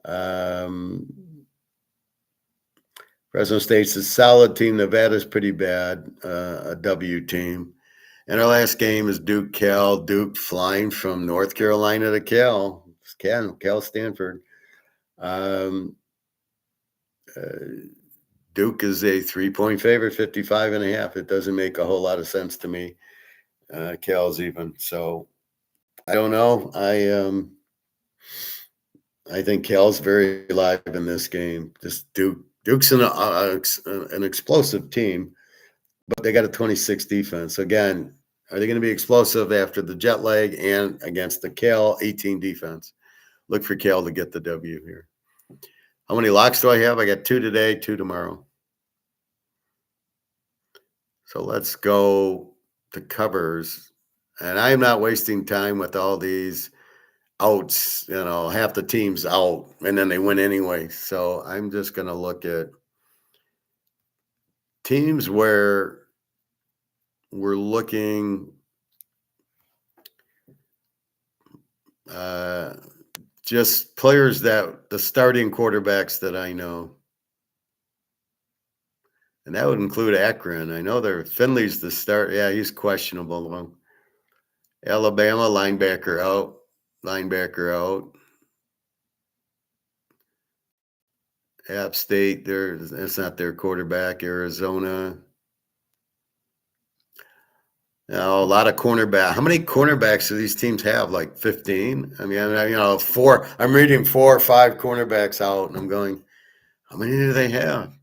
45.5. Fresno State's a solid team. Nevada's pretty bad, a W team. And our last game is Duke-Cal. Duke flying from North Carolina to Cal. Cal Stanford. Duke is a 3-point favorite, 55.5. It doesn't make a whole lot of sense to me. Cal's even. So I don't know. I think Cal's very live in this game. Just Duke's an explosive team, but they got a 26 defense. Again, are they going to be explosive after the jet lag and against the Cal 18 defense? Look for Cal to get the W here. How many locks do I have? I got 2 today, 2 tomorrow. So let's go to covers. And I'm not wasting time with all these outs. Half the team's out, and then they win anyway. So I'm just going to look at teams where we're looking just players that the starting quarterbacks that I know. And that would include Akron. I know Finley's the start. Yeah, he's questionable. Though. Alabama, linebacker out. App State, that's not their quarterback. Arizona. A lot of cornerback. How many cornerbacks do these teams have? Like 15? I mean, four. I'm reading 4 or 5 cornerbacks out, and I'm going, how many do they have?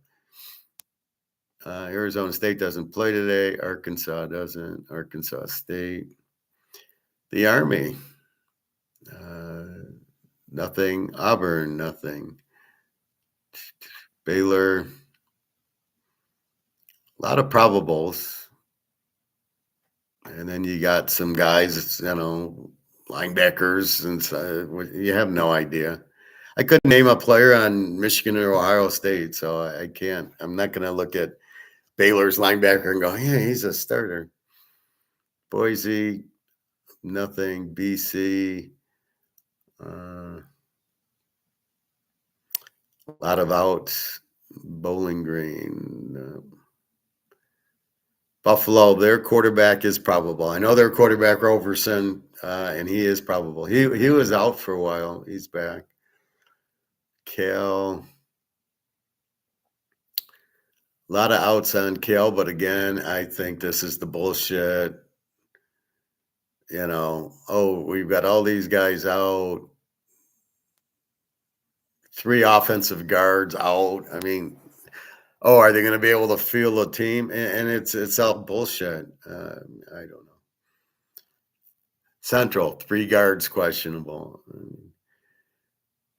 Arizona State doesn't play today. Arkansas doesn't. Arkansas State. The Army. Nothing. Auburn, nothing. Baylor. A lot of probables. And then you got some guys, linebackers, and so you have no idea. I couldn't name a player on Michigan or Ohio State, so I can't. I'm not going to look at Baylor's linebacker and go, yeah, he's a starter. Boise, nothing. BC, a lot of outs. Bowling Green. Buffalo, their quarterback is probable. I know their quarterback Roberson, and he is probable. He was out for a while. He's back. Cal. A lot of outs on Cal, but again, I think this is the bullshit. We've got all these guys out. 3 offensive guards out. I mean, are they going to be able to field a team? And it's all bullshit. I don't know. Central, 3 guards questionable.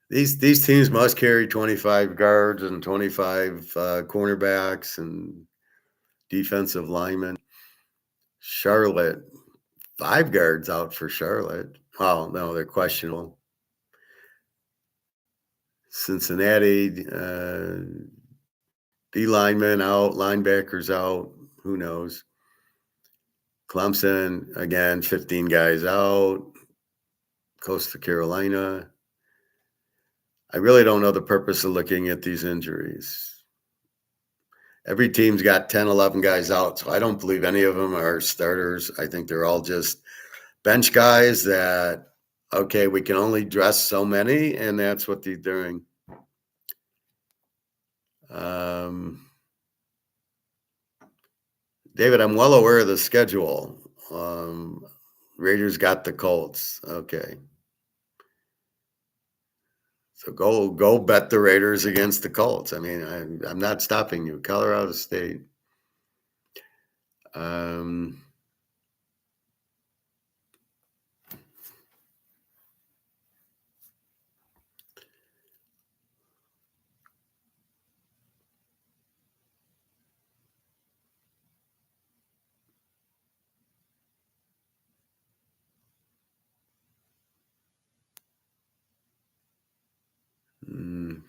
These teams must carry 25 guards and 25 cornerbacks and defensive linemen. Charlotte, 5 guards out for Charlotte. Oh, no, they're questionable. Cincinnati, D linemen out, linebackers out. Who knows? Clemson, again, 15 guys out. Coastal Carolina. I really don't know the purpose of looking at these injuries. Every team's got 10, 11 guys out, so I don't believe any of them are starters. I think they're all just bench guys that, okay, we can only dress so many, and that's what they're doing. David, I'm well aware of the schedule. Raiders got the Colts. Okay. So go bet the Raiders against the Colts. I mean, I'm not stopping you. Colorado State.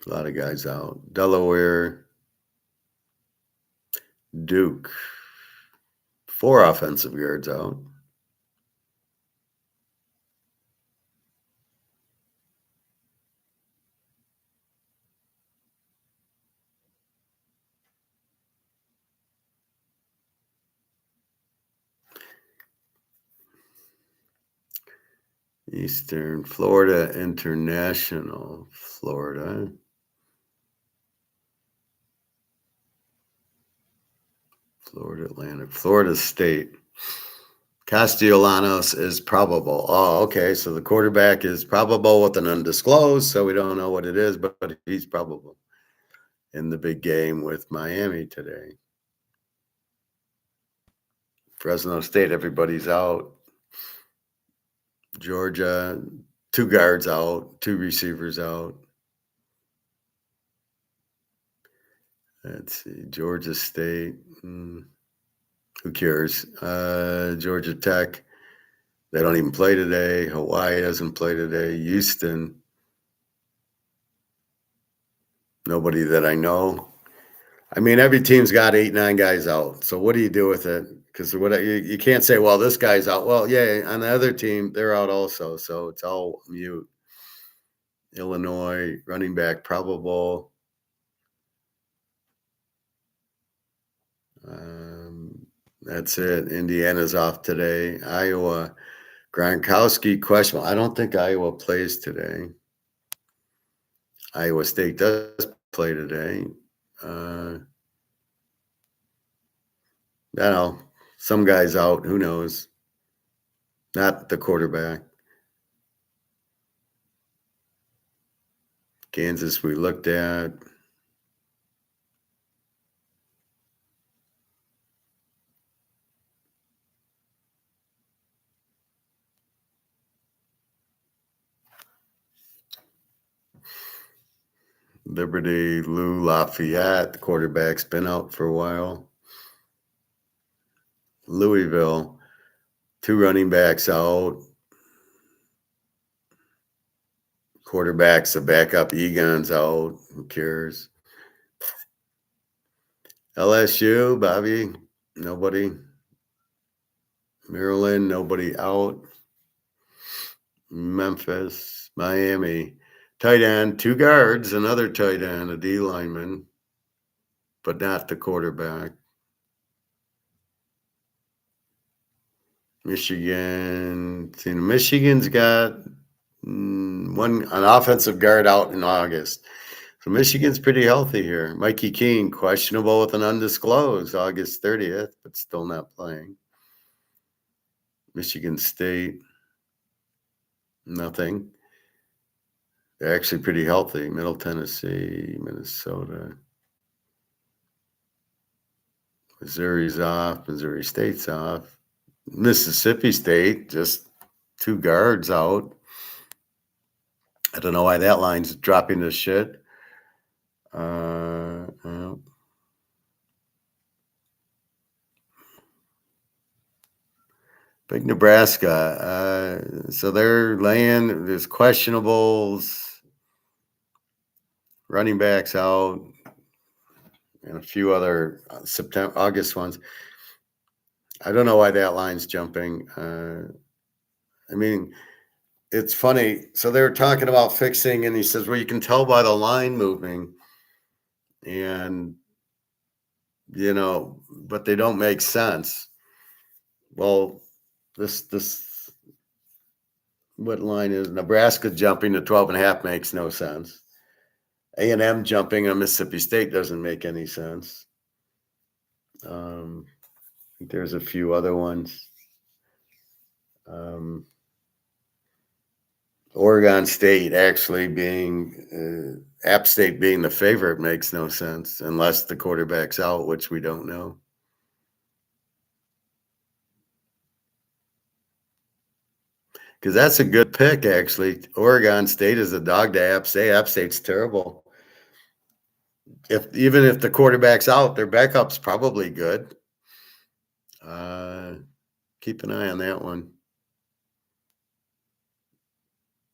A lot of guys out. Delaware, Duke, 4 offensive guards out. Eastern Florida International, Florida. Florida Atlantic, Florida State. Castellanos is probable. Oh, okay. So the quarterback is probable with an undisclosed, so we don't know what it is, but he's probable in the big game with Miami today. Fresno State, everybody's out. Georgia, 2 guards out, 2 receivers out. Let's see. Georgia State. Who cares? Georgia Tech. They don't even play today. Hawaii doesn't play today. Houston. Nobody that I know. I mean, every team's got 8, 9 guys out. So what do you do with it? Because you can't say, well, this guy's out. Well, yeah, on the other team, they're out also. So it's all mute. Illinois, running back probable. That's it. Indiana's off today. Iowa, Gronkowski questionable. I don't think Iowa plays today. Iowa State does play today. Some guy's out. Who knows? Not the quarterback. Kansas we looked at. Liberty, Lou Lafayette, the quarterback's been out for a while. Louisville, 2 running backs out. Quarterback's a backup. Egon's out. Who cares? LSU, Bobby, nobody. Maryland, nobody out. Memphis, Miami, tight end, 2 guards, another tight end, a D lineman, but not the quarterback. Michigan, see, Michigan's got an offensive guard out in August. So Michigan's pretty healthy here. Mikey Keene, questionable with an undisclosed August 30th, but still not playing. Michigan State, nothing. They're actually pretty healthy. Middle Tennessee, Minnesota. Missouri's off. Missouri State's off. Mississippi State, just 2 guards out. I don't know why that line's dropping to shit. Big Nebraska. So they're laying, there's questionables, running backs out, and a few other August ones. I don't know why that line's jumping. I mean, it's funny. So they were talking about fixing, and he says, well, you can tell by the line moving. And, but they don't make sense. Well, this what line is Nebraska jumping to 12.5 makes no sense. A&M jumping on Mississippi State doesn't make any sense. I think there's a few other ones. Oregon State actually being App State being the favorite makes no sense unless the quarterback's out, which we don't know. Because that's a good pick, actually. Oregon State is a dog to App State. App State's terrible. Even if the quarterback's out, their backup's probably good. Keep an eye on that one.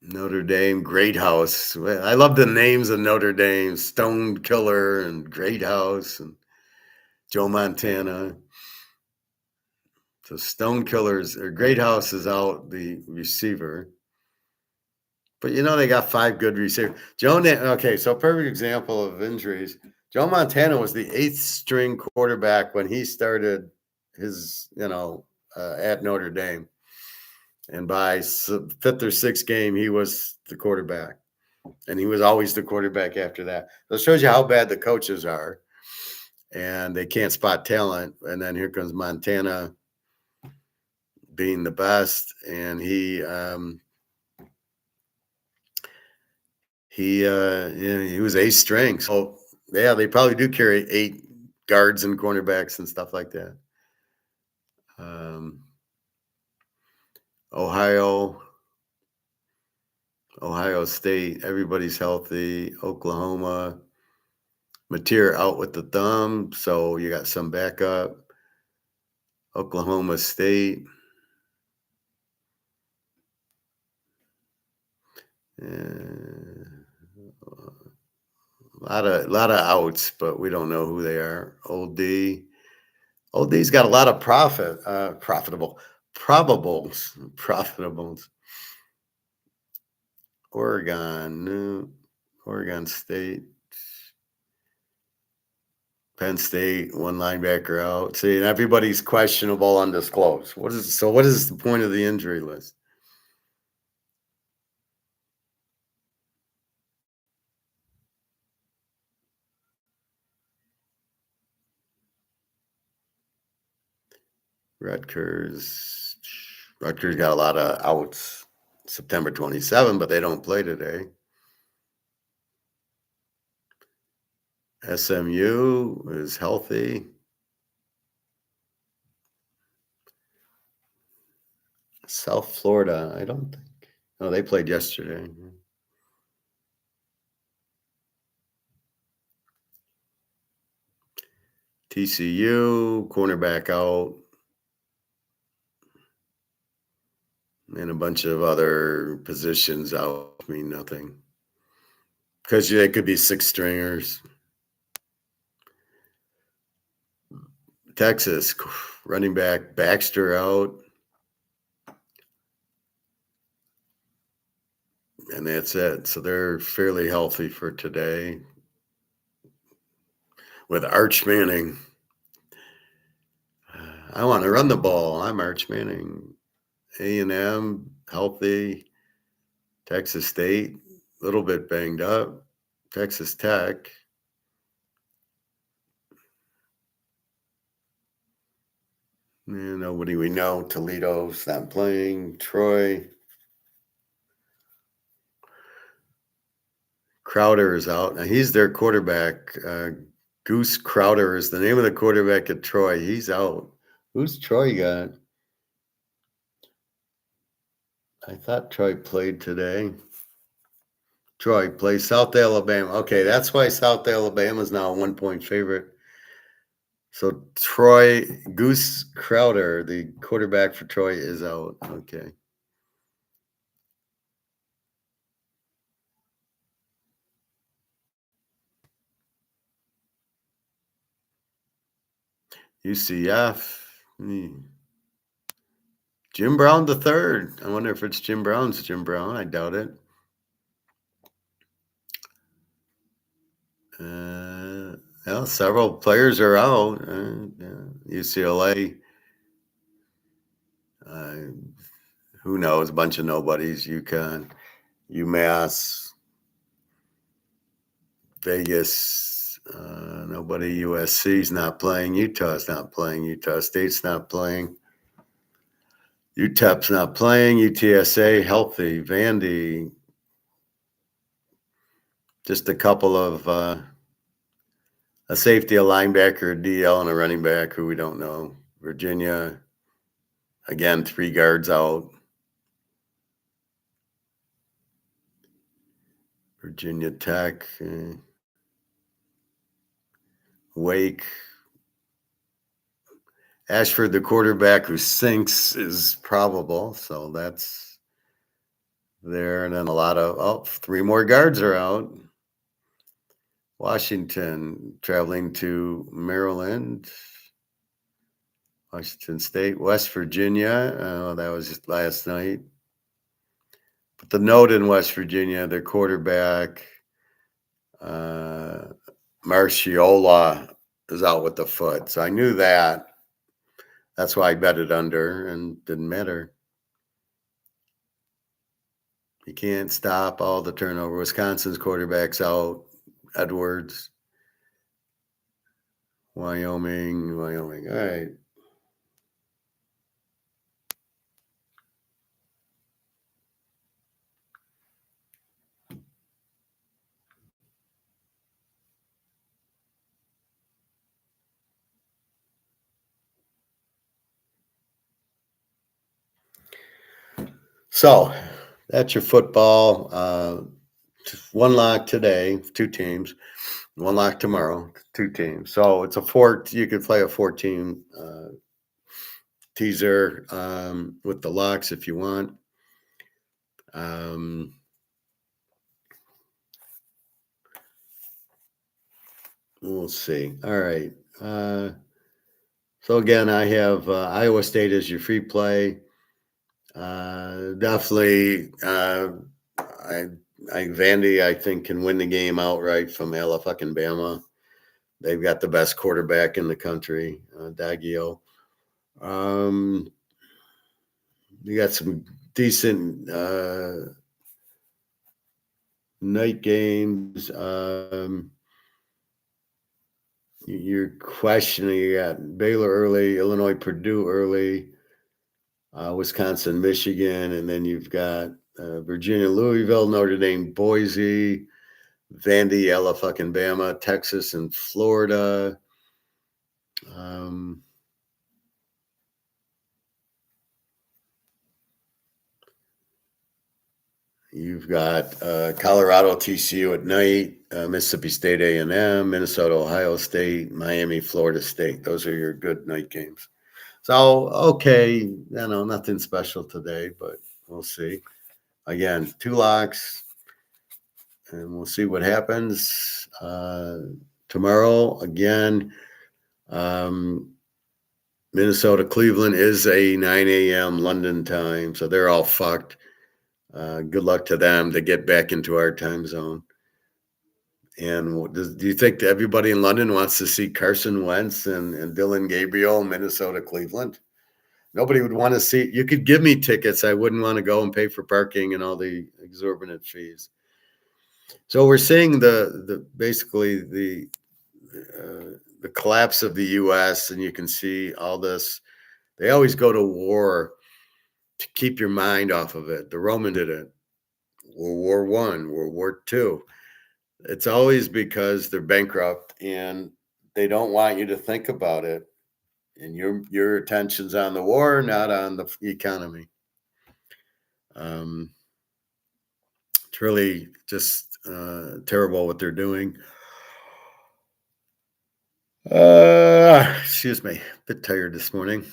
Notre Dame, Great House. I love the names of Notre Dame: Stone Killer and Great House and Joe Montana. So Stone Killers or Great House is out, the receiver. But they got 5 good receivers. Okay, so perfect example of injuries. Joe Montana was the 8th string quarterback when he started his, at Notre Dame. And by 5th or 6th game, he was the quarterback. And he was always the quarterback after that. So it shows you how bad the coaches are. And they can't spot talent. And then here comes Montana being the best. And he was 8th string. So, yeah, they probably do carry 8 guards and cornerbacks and stuff like that. Ohio State, everybody's healthy. Oklahoma, Mateer out with the thumb, so you got some backup. Oklahoma State. A lot of outs, but we don't know who they are. Old D's got a lot of profitables. Oregon State. Penn State, 1 linebacker out. See, everybody's questionable, undisclosed. What is the point of the injury list? Rutgers got a lot of outs September 27, but they don't play today. SMU is healthy. South Florida, I don't think. Oh, they played yesterday. TCU, cornerback out. And a bunch of other positions out mean nothing. Because they could be six stringers. Texas, running back Baxter out. And that's it. So they're fairly healthy for today. With Arch Manning. I want to run the ball. I'm Arch Manning. A&M, healthy. Texas State, a little bit banged up. Texas Tech. Nobody we know. Toledo's not playing. Troy. Crowder is out. Now he's their quarterback. Goose Crowder is the name of the quarterback at Troy. He's out. Who's Troy got? I thought Troy played today. Troy plays South Alabama. Okay, that's why South Alabama is now a 1-point favorite. So Troy, Goose Crowder, the quarterback for Troy, is out. Okay. UCF. Jim Brown the third. I wonder if it's Jim Brown's Jim Brown. I doubt it. Several players are out. UCLA. Who knows? A bunch of nobodies. UConn, UMass, Vegas. Nobody. USC's not playing. Utah's not playing. Utah State's not playing. UTEP's not playing. UTSA healthy. Vandy. Just a couple of a safety, a linebacker, a DL, and a running back who we don't know. Virginia, again, 3 guards out. Virginia Tech, Wake. Ashford, the quarterback who sinks, is probable, so that's there. And then a lot of 3 more guards are out. Washington traveling to Maryland. Washington State, West Virginia. That was just last night. But the note in West Virginia, their quarterback, Marciola, is out with the foot. So I knew that. That's why I bet it under, and didn't matter. You can't stop all the turnover. Wisconsin's quarterback's out. Edwards. Wyoming. All right. So that's your football. 1 lock today, 2 teams. 1 lock tomorrow, 2 teams. So it's you could play a 4-team teaser with the locks if you want. We'll see. All right. So again, I have Iowa State as your free play. Definitely, Vandy, I think, can win the game outright from Alabama. They've got the best quarterback in the country, Daggio. You got some decent night games. You're questioning. You got Baylor early, Illinois, Purdue early, Wisconsin, Michigan, and then you've got Virginia, Louisville, Notre Dame, Boise, Vandy, fucking Bama, Texas, and Florida. Um, You've got Colorado, TCU at night, Mississippi State, A&M, Minnesota, Ohio State, Miami, Florida State. Those are your good night games. So, okay, nothing special today, but we'll see. Again, 2 locks, and we'll see what happens. Tomorrow, again, Minnesota, Cleveland is a 9 a.m. London time, so they're all fucked. Good luck to them to get back into our time zone. And do you think everybody in London wants to see Carson Wentz and Dylan Gabriel, Minnesota, Cleveland? Nobody would want to see. You could give me tickets. I wouldn't want to go and pay for parking and all the exorbitant fees. So we're seeing basically the collapse of the U.S. and you can see all this. They always go to war to keep your mind off of it. The Roman did it. World War One, World War Two. It's always because they're bankrupt and they don't want you to think about it. And your attention's on the war, not on the economy. It's really just terrible what they're doing. Excuse me, a bit tired this morning.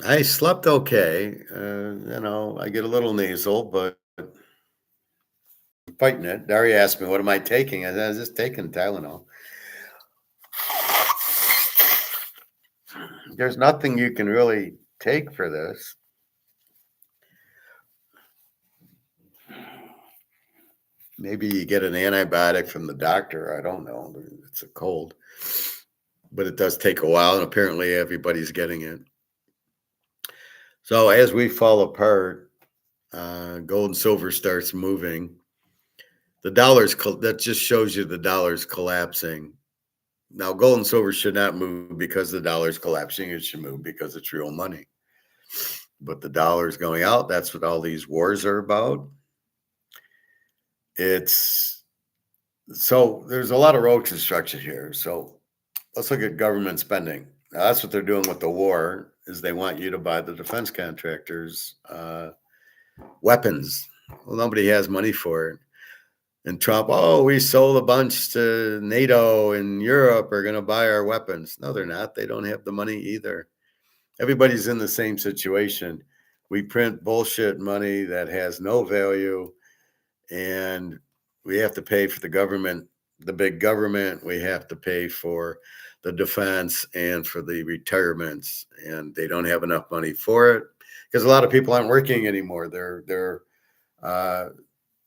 I slept okay. I get a little nasal, but I'm fighting it. Dari asked me, "What am I taking?" I was just taking Tylenol. There's nothing you can really take for this. Maybe you get an antibiotic from the doctor. I don't know. It's a cold, but it does take a while, and apparently everybody's getting it. So as we fall apart, gold and silver starts moving. The dollar's that just shows you the dollar's collapsing. Now, gold and silver should not move because the dollar's collapsing. It should move because it's real money. But the dollar's going out. That's what all these wars are about. So there's a lot of road construction here. So let's look at government spending. Now, that's what they're doing with the war is they want you to buy the defense contractors weapons. Well, nobody has money for it. And Trump, we sold a bunch to NATO and Europe are going to buy our weapons. No, they're not. They don't have the money either. Everybody's in the same situation. We print bullshit money that has no value, and we have to pay for the government, the big government. We have to pay for the defense and for the retirements, and they don't have enough money for it because a lot of people aren't working anymore. They're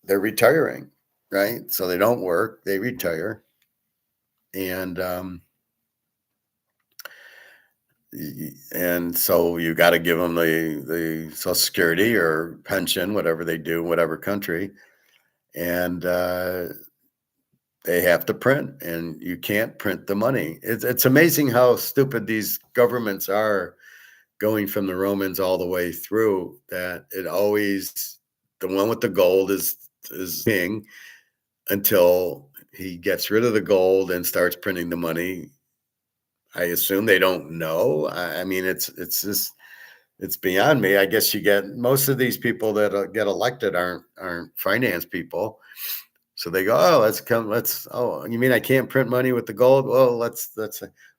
retiring, right? So they don't work, they retire, and so you got to give them the Social Security or pension, whatever they do, whatever country, and they have to print, and you can't print the money. It's amazing how stupid these governments are, going from the Romans all the way through. That it always the one with the gold is king until he gets rid of the gold and starts printing the money. I assume they don't know. I mean, it's just it's beyond me. I guess you get most of these people that get elected aren't finance people, so they go, you mean I can't print money with the gold? Well, let's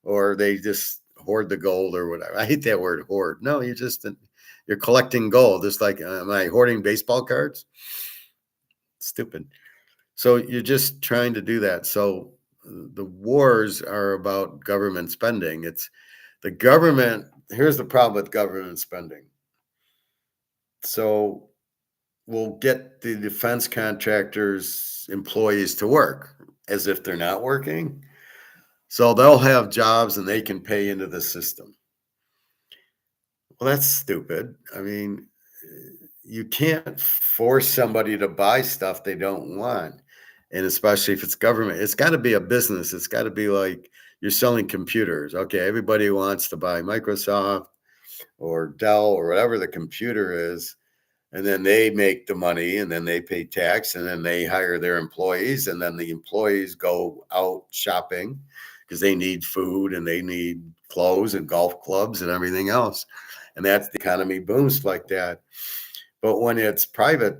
or they just hoard the gold or whatever. I hate that word hoard. No, you're collecting gold. It's like, am I hoarding baseball cards? Stupid. So you're just trying to do that. So the wars are about government spending. It's the government. Here's the problem with government spending. So we'll get the defense contractors' employees to work as if they're not working. So they'll have jobs and they can pay into the system. Well, that's stupid. I mean, you can't force somebody to buy stuff they don't want. And especially if it's government, it's got to be a business. It's got to be like you're selling computers. Okay, everybody wants to buy Microsoft or Dell or whatever the computer is, and then they make the money, and then they pay tax, and then they hire their employees, and then the employees go out shopping because they need food and they need clothes and golf clubs and everything else. And that's the economy booms like that. But when it's private,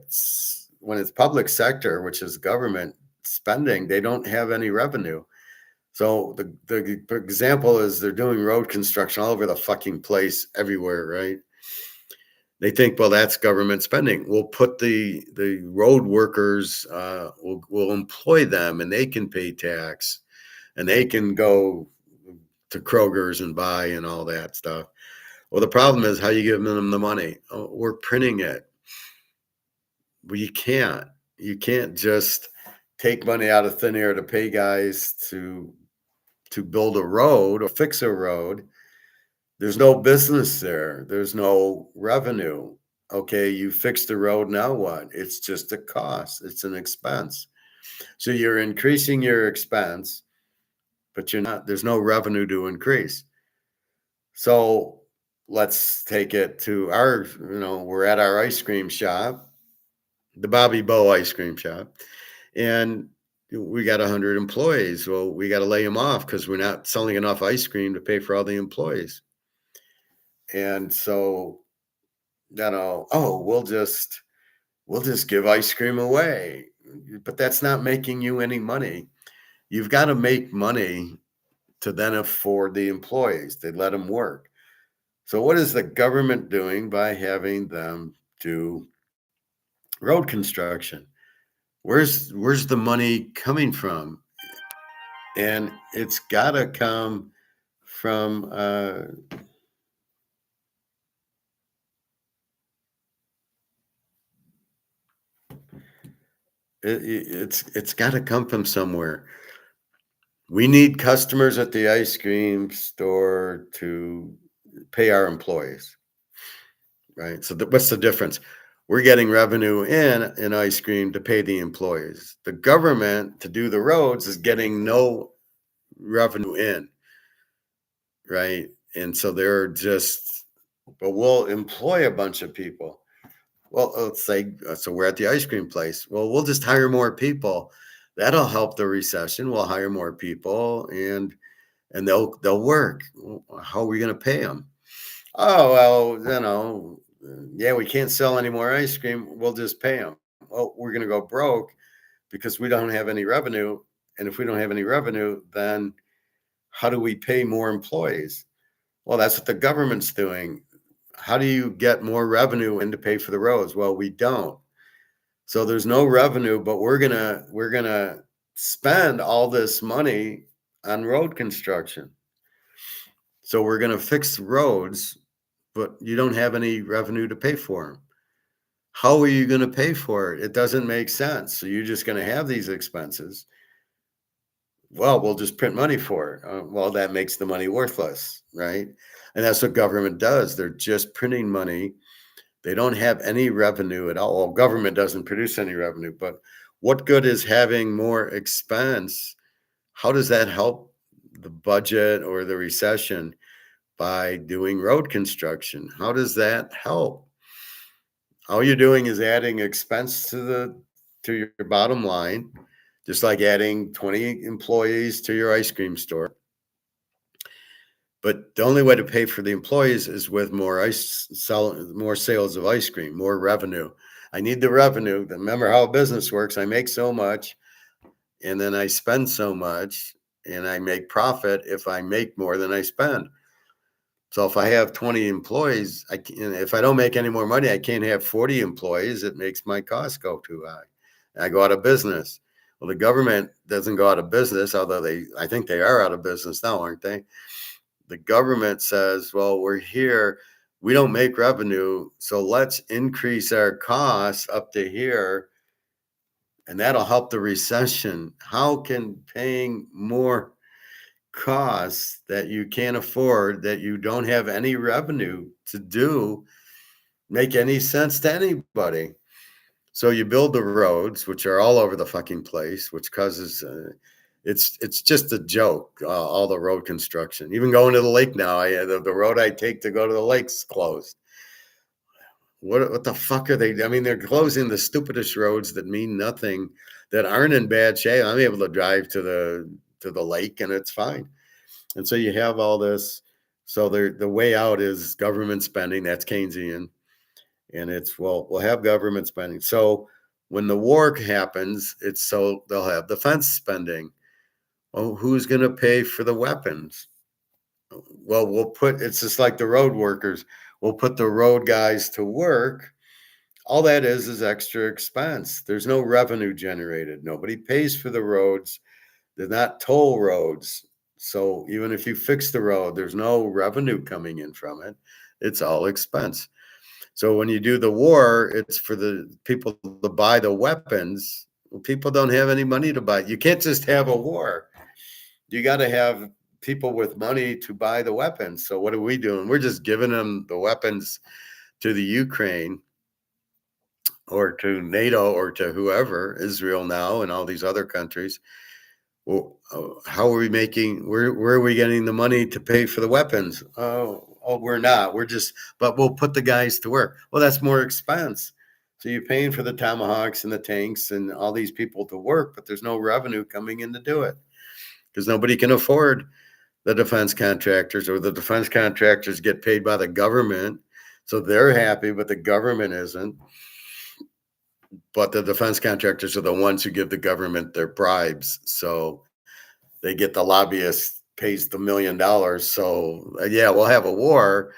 when it's public sector, which is government spending, they don't have any revenue. So the example is they're doing road construction all over the fucking place everywhere, right? They think, well, that's government spending. We'll put the road workers, we'll employ them, and they can pay tax, and they can go to Kroger's and buy and all that stuff. Well, the problem is how you give them the money. Oh, we're printing it. Well, you can't just take money out of thin air to pay guys to build a road or fix a road. There's no business there. There's no revenue. Okay, you fix the road, now what? It's just a cost. It's an expense. So you're increasing your expense, but you're not, there's no revenue to increase. So let's take it to our, we're at our ice cream shop, the Bobby Bow ice cream shop, and we got 100 employees. Well, we got to lay them off because we're not selling enough ice cream to pay for all the employees. And so, oh, we'll just give ice cream away. But that's not making you any money. You've got to make money to then afford the employees. They let them work. So what is the government doing by having them do road construction? Where's the money coming from? And it's got to come from it's got to come from somewhere. We need customers at the ice cream store to pay our employees, right? So what's the difference? We're getting revenue in ice cream to pay the employees. The government to do the roads is getting no revenue in, right? And so they're just, but we'll employ a bunch of people. Well, let's say, so we're at the ice cream place. Well, we'll just hire more people. That'll help the recession. We'll hire more people and they'll work. How are we going to pay them? Oh, well, yeah, we can't sell any more ice cream. We'll just pay them. Well, we're going to go broke because we don't have any revenue. And if we don't have any revenue, then how do we pay more employees? Well, that's what the government's doing. How do you get more revenue in to pay for the roads? Well, we don't. So there's no revenue, but we're gonna spend all this money on road construction. So we're gonna fix roads, but you don't have any revenue to pay for them. How are you gonna pay for it? It doesn't make sense. So you're just gonna have these expenses. Well, we'll just print money for it. Well, that makes the money worthless, right? And that's what government does. They're just printing money. They don't have any revenue at all. Well, government doesn't produce any revenue, but what good is having more expense? How does that help the budget or the recession by doing road construction? How does that help? All you're doing is adding expense to your bottom line, just like adding 20 employees to your ice cream store. But the only way to pay for the employees is with more sales of ice cream, more revenue. I need the revenue. Remember how business works. I make so much and then I spend so much and I make profit if I make more than I spend. So if I have 20 employees, if I don't make any more money, I can't have 40 employees. It makes my costs go too high. I go out of business. Well, the government doesn't go out of business, although I think they are out of business now, aren't they? The government says, well, we're here. We don't make revenue. So let's increase our costs up to here. And that'll help the recession. How can paying more costs that you can't afford, that you don't have any revenue to do, make any sense to anybody? So you build the roads, which are all over the fucking place, which causes it's just a joke. All the road construction, even going to the lake now. The road I take to go to the lake's closed. What the fuck are they? I mean, they're closing the stupidest roads that mean nothing, that aren't in bad shape. I'm able to drive to the lake and it's fine. And so you have all this. So the way out is government spending. That's Keynesian, and it's we'll have government spending. So when the war happens, it's so they'll have defense spending. Well, who's going to pay for the weapons? Well, it's just like the road workers. We'll put the road guys to work. All that is extra expense. There's no revenue generated. Nobody pays for the roads. They're not toll roads. So even if you fix the road, there's no revenue coming in from it. It's all expense. So when you do the war, it's for the people to buy the weapons. People don't have any money to buy. You can't just have a war. You got to have people with money to buy the weapons. So what are we doing? We're just giving them the weapons to the Ukraine or to NATO or to whoever, Israel now and all these other countries. Well, how are we making? Where are we getting the money to pay for the weapons? Oh, we're not. But we'll put the guys to work. Well, that's more expense. So you're paying for the tomahawks and the tanks and all these people to work, but there's no revenue coming in to do it because nobody can afford the defense contractors, or the defense contractors get paid by the government. So they're happy, but the government isn't. But the defense contractors are the ones who give the government their bribes. So they get the lobbyist pays the $1 million. So yeah, we'll have a war.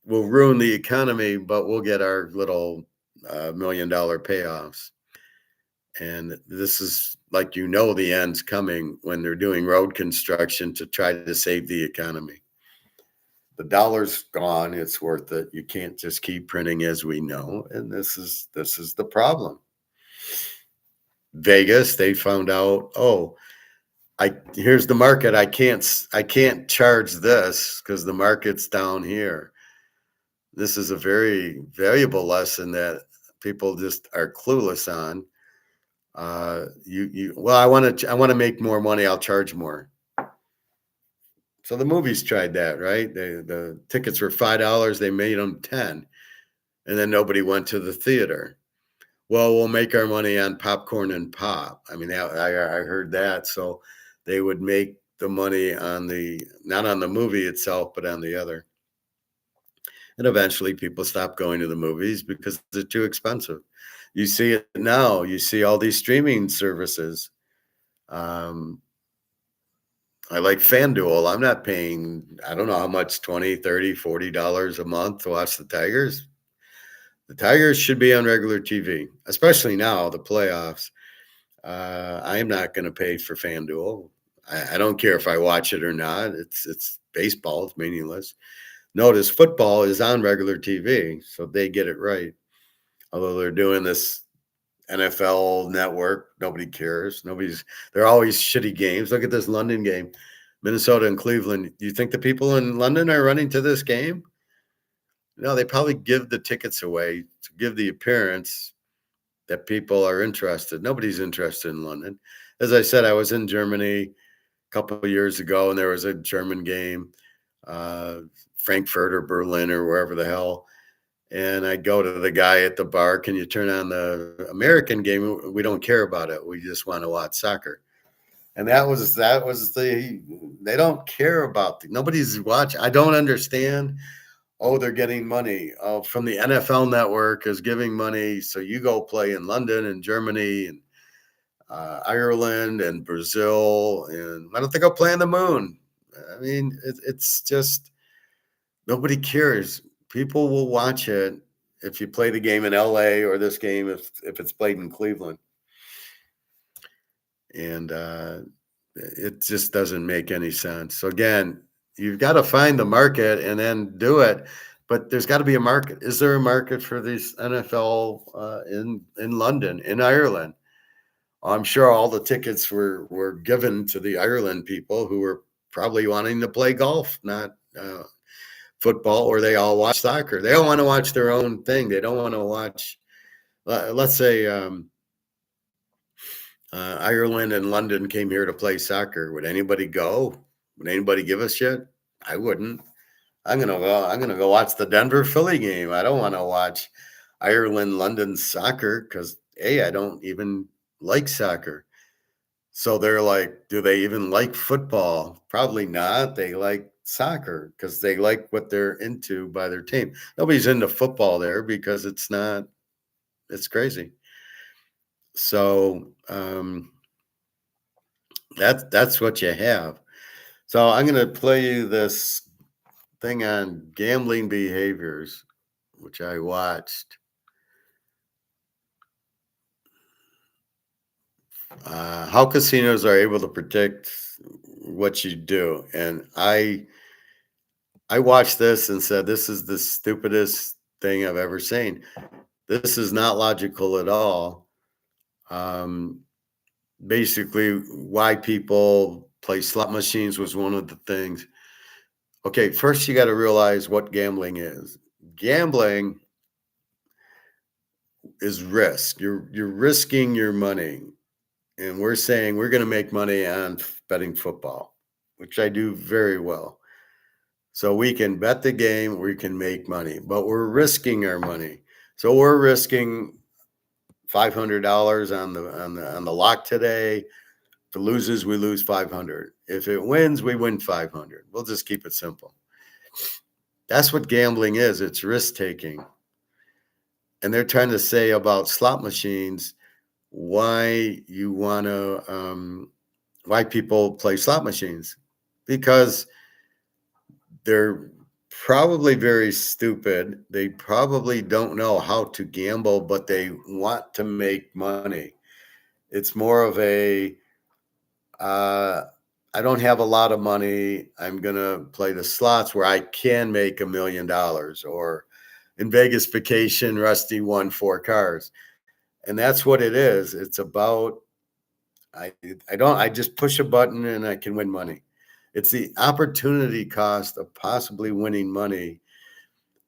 We'll ruin the economy, but we'll get our little $1 million payoffs. And this is like, the end's coming when they're doing road construction to try to save the economy. The dollar's gone. It's worth it. You can't just keep printing, as we know. And this is the problem. Vegas, they found out, here's the market. I can't charge this because the market's down here. This is a very valuable lesson that people just are clueless on. Well, I want to make more money. I'll charge more. So the movies tried that, right? The tickets were $5. They made them 10, and then nobody went to the theater. Well, we'll make our money on popcorn and pop. I mean, I heard that. So they would make the money not on the movie itself, but on the other. And eventually people stopped going to the movies because they're too expensive. You see it now. You see all these streaming services. I like FanDuel. I'm not paying, I don't know how much, $20, $30, $40 a month to watch the Tigers. The Tigers should be on regular TV, especially now, the playoffs. I'm not going to pay for FanDuel. I don't care if I watch it or not. It's baseball. It's meaningless. Notice football is on regular TV, so they get it right. Although they're doing this NFL network, nobody cares. They're always shitty games. Look at this London game, Minnesota and Cleveland. Do you think the people in London are running to this game? No, they probably give the tickets away to give the appearance that people are interested. Nobody's interested in London. As I said, I was in Germany a couple of years ago, and there was a German game, Frankfurt or Berlin or wherever the hell. And I go to the guy at the bar, can you turn on the American game? We don't care about it. We just want to watch soccer. And they don't care about nobody's watching. I don't understand. Oh, they're getting money from the NFL network is giving money. So you go play in London and Germany and Ireland and Brazil. And why don't they go play on the moon? I mean, it's just, nobody cares. People will watch it if you play the game in LA or this game if it's played in Cleveland. And it just doesn't make any sense. So again, you've got to find the market and then do it. But there's got to be a market. Is there a market for these NFL in London, in Ireland? I'm sure all the tickets were given to the Ireland people who were probably wanting to play golf, not football, or they all watch soccer. They don't want to watch their own thing. They don't want to watch let's say Ireland and London came here to play soccer. Would anybody go? Would anybody give a shit? I wouldn't. I'm gonna go. I'm gonna go watch the Denver Philly game. I don't want to watch Ireland London soccer because I don't even like soccer. So they're like, do they even like football? Probably not. They like soccer because they like what they're into by their team. Nobody's into football there because it's not. It's crazy. So that's what you have. So I'm going to play you this thing on gambling behaviors, which I watched. How casinos are able to predict what you do, and I watched this and said, this is the stupidest thing I've ever seen. This is not logical at all. Basically, why people play slot machines was one of the things. Okay, first you got to realize what gambling is. Gambling is risk. You're risking your money, and we're saying we're going to make money on betting football, which I do very well. So we can bet the game, we can make money, but we're risking our money. So we're risking $500 on the lock today. If it loses, we lose 500. If it wins, we win 500. We'll just keep it simple. That's what gambling is. It's risk taking. And they're trying to say about slot machines why you want to why people play slot machines, because they're probably very stupid. They probably don't know how to gamble, but they want to make money. It's more of a I don't have a lot of money. I'm going to play the slots where I can make $1 million. Or in Vegas vacation, Rusty won 4 cars. And that's what it is. It's about, I just push a button and I can win money. It's the opportunity cost of possibly winning money.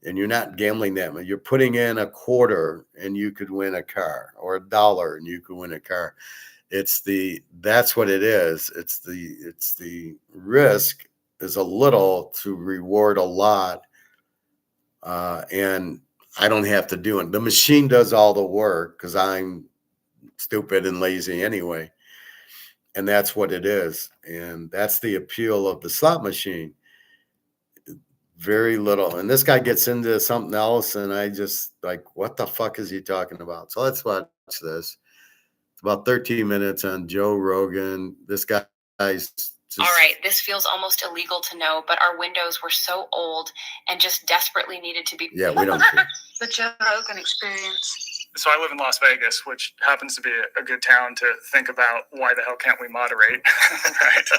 And you're not gambling that much. You're putting in a quarter and you could win a car, or $1 and you could win a car. That's what it is. It's the risk is a little to reward a lot. And I don't have to do it. The machine does all the work because I'm stupid and lazy anyway. And that's what it is. And that's the appeal of the slot machine. Very little. And this guy gets into something else, and I just like, what the fuck is he talking about? So let's watch this. It's about 13 minutes on Joe Rogan. This guy's just, all right, this feels almost illegal to know, but our windows were so old and just desperately needed to be. Yeah, we don't care. The Joe Rogan experience. So I live in Las Vegas, which happens to be a good town to think about why the hell can't we moderate, right?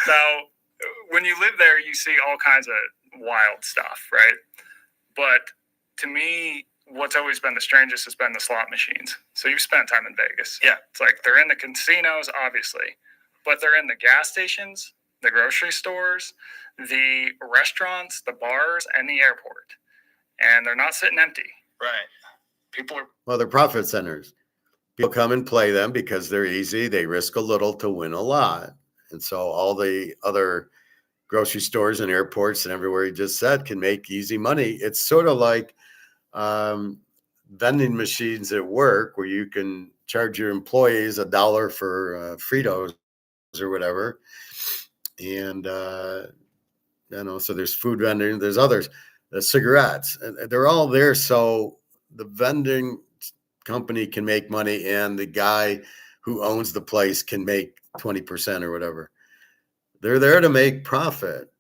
Now, when you live there, you see all kinds of wild stuff, right? But to me, what's always been the strangest has been the slot machines. So you've spent time in Vegas. Yeah. It's like they're in the casinos, obviously, but they're in the gas stations, the grocery stores, the restaurants, the bars, and the airport. And they're not sitting empty. Right. Well, they're profit centers. People come and play them because they're easy. They risk a little to win a lot. And so all the other grocery stores and airports and everywhere you just said can make easy money. It's sort of like vending machines at work where you can charge your employees $1 for Fritos or whatever. And, so there's food vending, there's others, cigarettes, and they're all there. So the vending company can make money and the guy who owns the place can make 20% or whatever. They're there to make profit.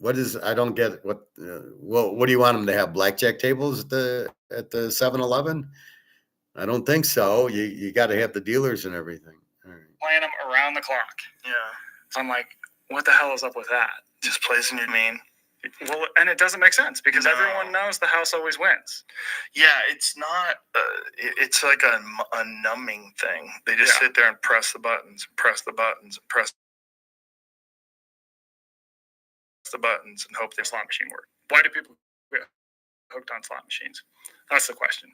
I don't get it. What do you want them to have? Blackjack tables at the 7-Eleven? I don't think so. You got to have the dealers and everything. All right. Playing them around the clock. Yeah. So I'm like, what the hell is up with that? Just placing your mean. Well, and it doesn't make sense because everyone knows the house always wins. Yeah, it's not. It's like a numbing thing. They just sit there and press the buttons, press the buttons, press the buttons, and hope their slot machine works. Why do people hooked on slot machines? That's the question.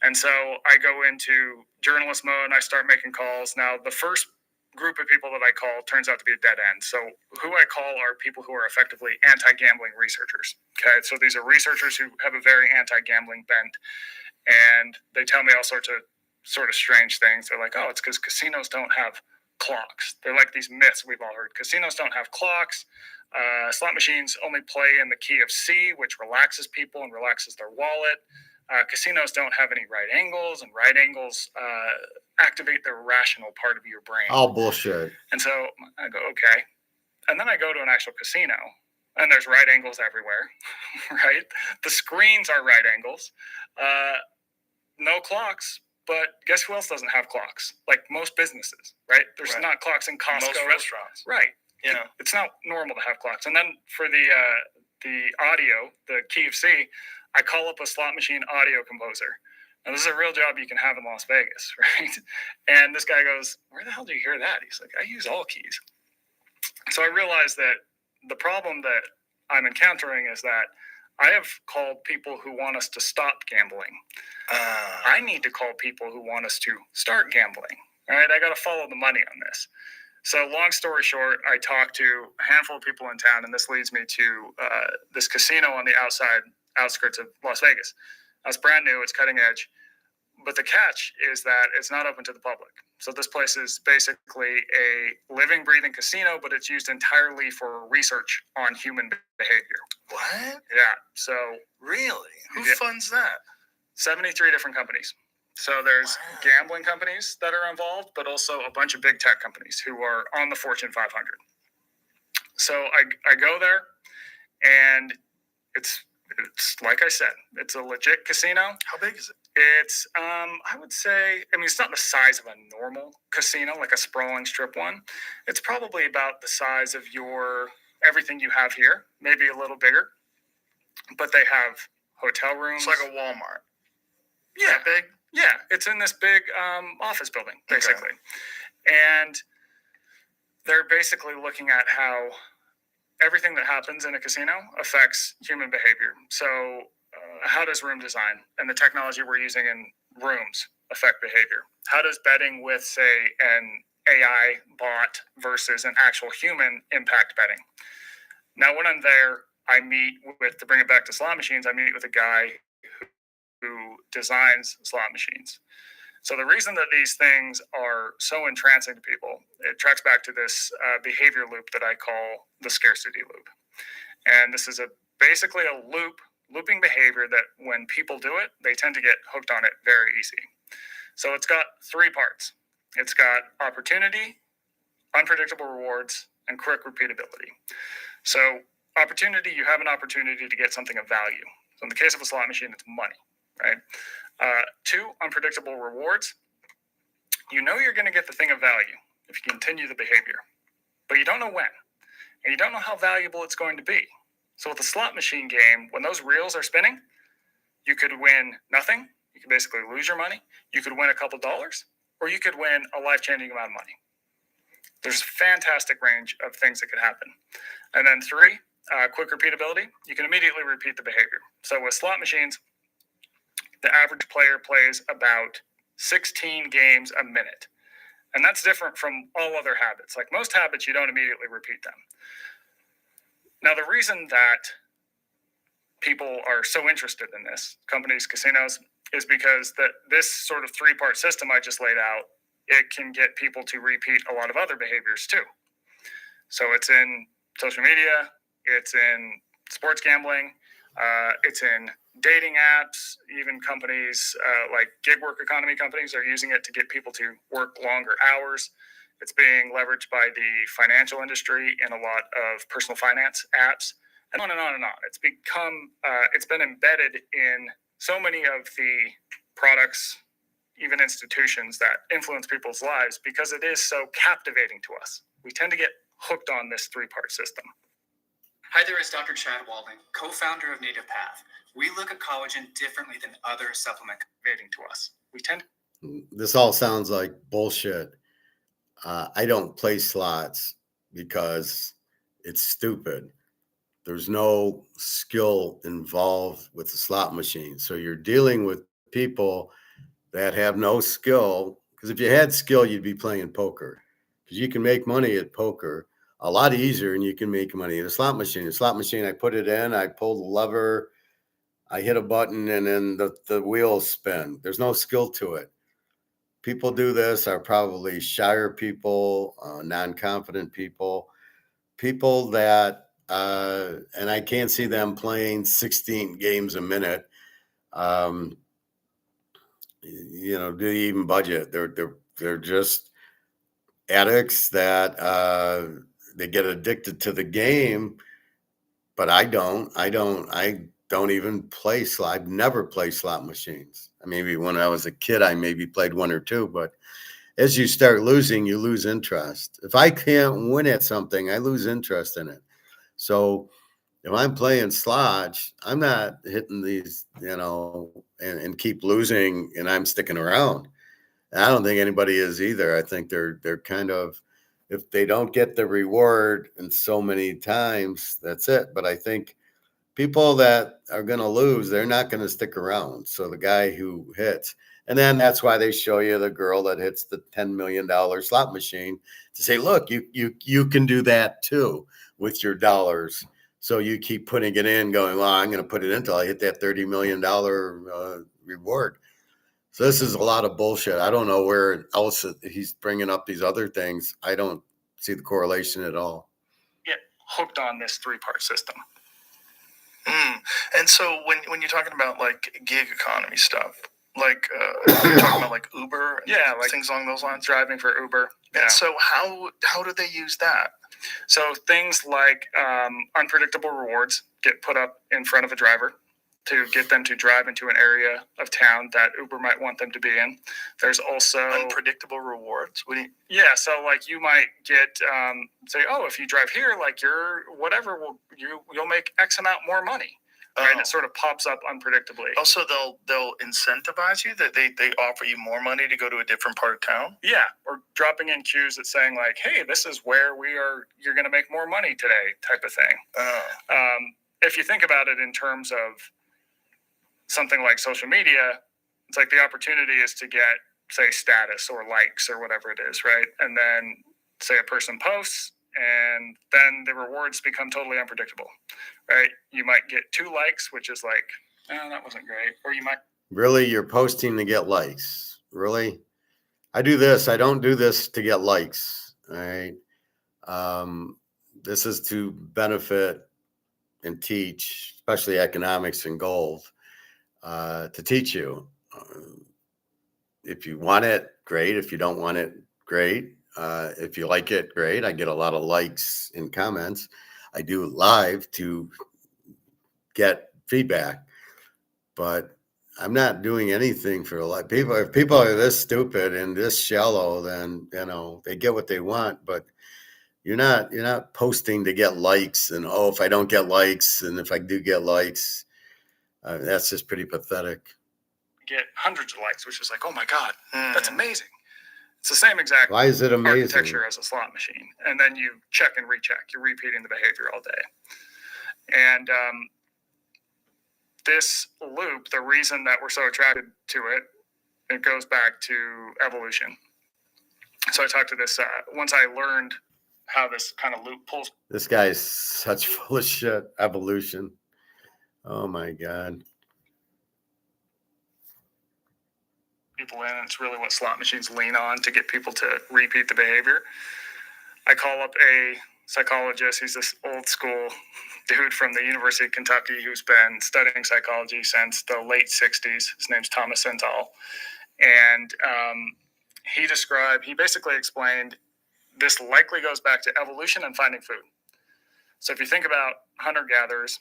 And so I go into journalist mode and I start making calls. Now, the first group of people that I call turns out to be a dead end. So who I call are people who are effectively anti-gambling researchers. Okay, so these are researchers who have a very anti-gambling bent, and they tell me all sorts of sort of strange things. They're like, oh, it's because casinos don't have clocks. They're like these myths we've all heard. Casinos don't have clocks. Slot machines only play in the key of C, which relaxes people and relaxes their wallet. Casinos don't have any right angles, and right angles activate the rational part of your brain. All bullshit. And so I go, okay. And then I go to an actual casino, and there's right angles everywhere, right? The screens are right angles. No clocks, but guess who else doesn't have clocks? Like most businesses, right? There's not clocks in Costco. Most restaurants. Right. You know, It's not normal to have clocks. And then for the audio, the key of C, I call up a slot machine audio composer. Now, this is a real job you can have in Las Vegas, right? And this guy goes, where the hell do you hear that? He's like, I use all keys. So I realized that the problem that I'm encountering is that I have called people who want us to stop gambling. I need to call people who want us to start gambling. All right, I got to follow the money on this. So long story short, I talked to a handful of people in town, and this leads me to this casino on the outskirts of Las Vegas. It's brand new, it's cutting edge. But the catch is that it's not open to the public. So this place is basically a living, breathing casino, but it's used entirely for research on human behavior. what? Yeah, so Really? Who Yeah. funds that? 73 different companies. So there's Wow. gambling companies that are involved, but also a bunch of big tech companies who are on the Fortune 500. So I go there, and it's like I said, it's a legit casino. How big is it? It's I would say, I mean, it's not the size of a normal casino, like a sprawling strip one. It's probably about the size of your everything you have here, maybe a little bigger. But they have hotel rooms. It's like a Walmart. yeah, That big? yeah, it's in this big office building, basically. And they're basically looking at how everything that happens in a casino affects human behavior. So, how does room design and the technology we're using in rooms affect behavior? How does betting with, say, an AI bot versus an actual human impact betting? Now, when I'm there, I meet with, to bring it back to slot machines, I meet with a guy who designs slot machines. So the reason that these things are so entrancing to people, it tracks back to this behavior loop that I call the scarcity loop. And this is basically a looping behavior that when people do it, they tend to get hooked on it very easy. So it's got three parts. It's got opportunity, unpredictable rewards, and quick repeatability. So opportunity, you have an opportunity to get something of value. So in the case of a slot machine, it's money, right? Two, unpredictable rewards. You know you're going to get the thing of value if you continue the behavior, but you don't know when, and you don't know how valuable it's going to be. So with a slot machine game, when those reels are spinning, you could win nothing. You could basically lose your money. You could win a couple dollars, or you could win a life-changing amount of money. There's a fantastic range of things that could happen. And then three, quick repeatability. You can immediately repeat the behavior. So with slot machines, the average player plays about 16 games a minute. And that's different from all other habits. Like most habits, you don't immediately repeat them. Now, the reason that people are so interested in this, companies, casinos, is because this sort of three-part system I just laid out, it can get people to repeat a lot of other behaviors too. So it's in social media, it's in sports gambling, it's in dating apps, even companies like gig work economy companies are using it to get people to work longer hours. It's being leveraged by the financial industry in a lot of personal finance apps, and on and on and on. It's been embedded in so many of the products, even institutions that influence people's lives because it is so captivating to us. We tend to get hooked on this three-part system. Hi there, it's Dr. Chad Walding, co-founder of Native Path. We look at collagen differently than other supplement Captivating to us. We tend This all sounds like bullshit. I don't play slots because it's stupid. There's no skill involved with the slot machine. So you're dealing with people that have no skill. Because if you had skill, you'd be playing poker. Because you can make money at poker a lot easier than you can make money in a slot machine. A slot machine, I put it in, I pull the lever, I hit a button, and then the wheels spin. There's no skill to it. People do this are probably shyer people, non-confident people, people that, and I can't see them playing 16 games a minute. Do they even budget? They're just addicts that they get addicted to the game. But I don't even play slot. I've never played slot machines. Maybe when I was a kid, I maybe played one or two, but as you start losing, you lose interest. If I can't win at something, I lose interest in it. So if I'm playing slots, I'm not hitting these, and keep losing, and I'm sticking around. And I don't think anybody is either. I think they're kind of, if they don't get the reward in so many times, that's it. But I think people that are going to lose, they're not going to stick around. So the guy who hits, and then that's why they show you the girl that hits the $10 million slot machine to say, look, you can do that too with your dollars. So you keep putting it in going, well, I'm going to put it in until I hit that $30 million reward. So this is a lot of bullshit. I don't know where else he's bringing up these other things. I don't see the correlation at all. Get hooked on this 3-part system. And so when you're talking about like gig economy stuff, like you're talking about like Uber, and like things along those lines. driving for Uber. And so how do they use that? So things like unpredictable rewards get put up in front of a driver to get them to drive into an area of town that Uber might want them to be in. There's also Unpredictable rewards. What do you? Yeah, so like you might get say, oh, if you drive here, like your whatever you'll make X amount more money. Right? It sort of pops up unpredictably. Also, they'll incentivize you, that they offer you more money to go to a different part of town. Yeah, or dropping in cues that saying like, hey, this is where you're going to make more money today, type of thing. If you think about it in terms of something like social media, it's like the opportunity is to get, say, status or likes or whatever it is, right? And then say a person posts, and then the rewards become totally unpredictable, right? You might get 2 likes, which is like, oh, that wasn't great. Or you might. Really? You're posting to get likes? Really? I do this. I don't do this to get likes. All right. This is to benefit and teach, especially economics and gold, to teach you. If you want it, great. If you don't want it, great. If you like it, great. I get a lot of likes and comments. I do it live to get feedback, but I'm not doing anything for a lot of people. If people are this stupid and this shallow, then they get what they want. But you're not posting to get likes. And if I don't get likes, and if I do get likes, that's just pretty pathetic. Get hundreds of likes, which is like, oh my god, that's amazing. It's the same exact Why is it amazing? architecture as a slot machine. And then you check and recheck. You're repeating the behavior all day. And this loop, the reason that we're so attracted to it, it goes back to evolution. So I talked to this, once I learned how this kind of loop pulls. This guy's such full of shit. Evolution. Oh my God. People in, and it's really what slot machines lean on to get people to repeat the behavior. I call up a psychologist. He's this old school dude from the University of Kentucky who's been studying psychology since the late 60s. His name's Thomas Senthal. And he basically explained this likely goes back to evolution and finding food. So if you think about hunter-gatherers,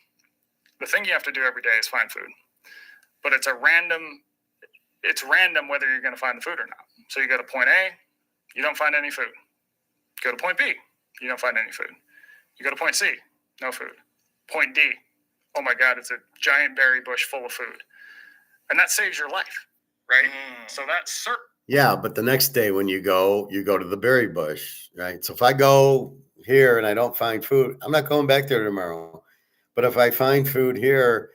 the thing you have to do every day is find food. But it's random whether you're going to find the food or not. So you go to point A, you don't find any food. Go to point B, you don't find any food. You go to point C, no food. Point D, oh my God, it's a giant berry bush full of food. And that saves your life, right? So that's certain. Yeah, but the next day when you go to the berry bush, right? So if I go here and I don't find food, I'm not going back there tomorrow. But if I find food here,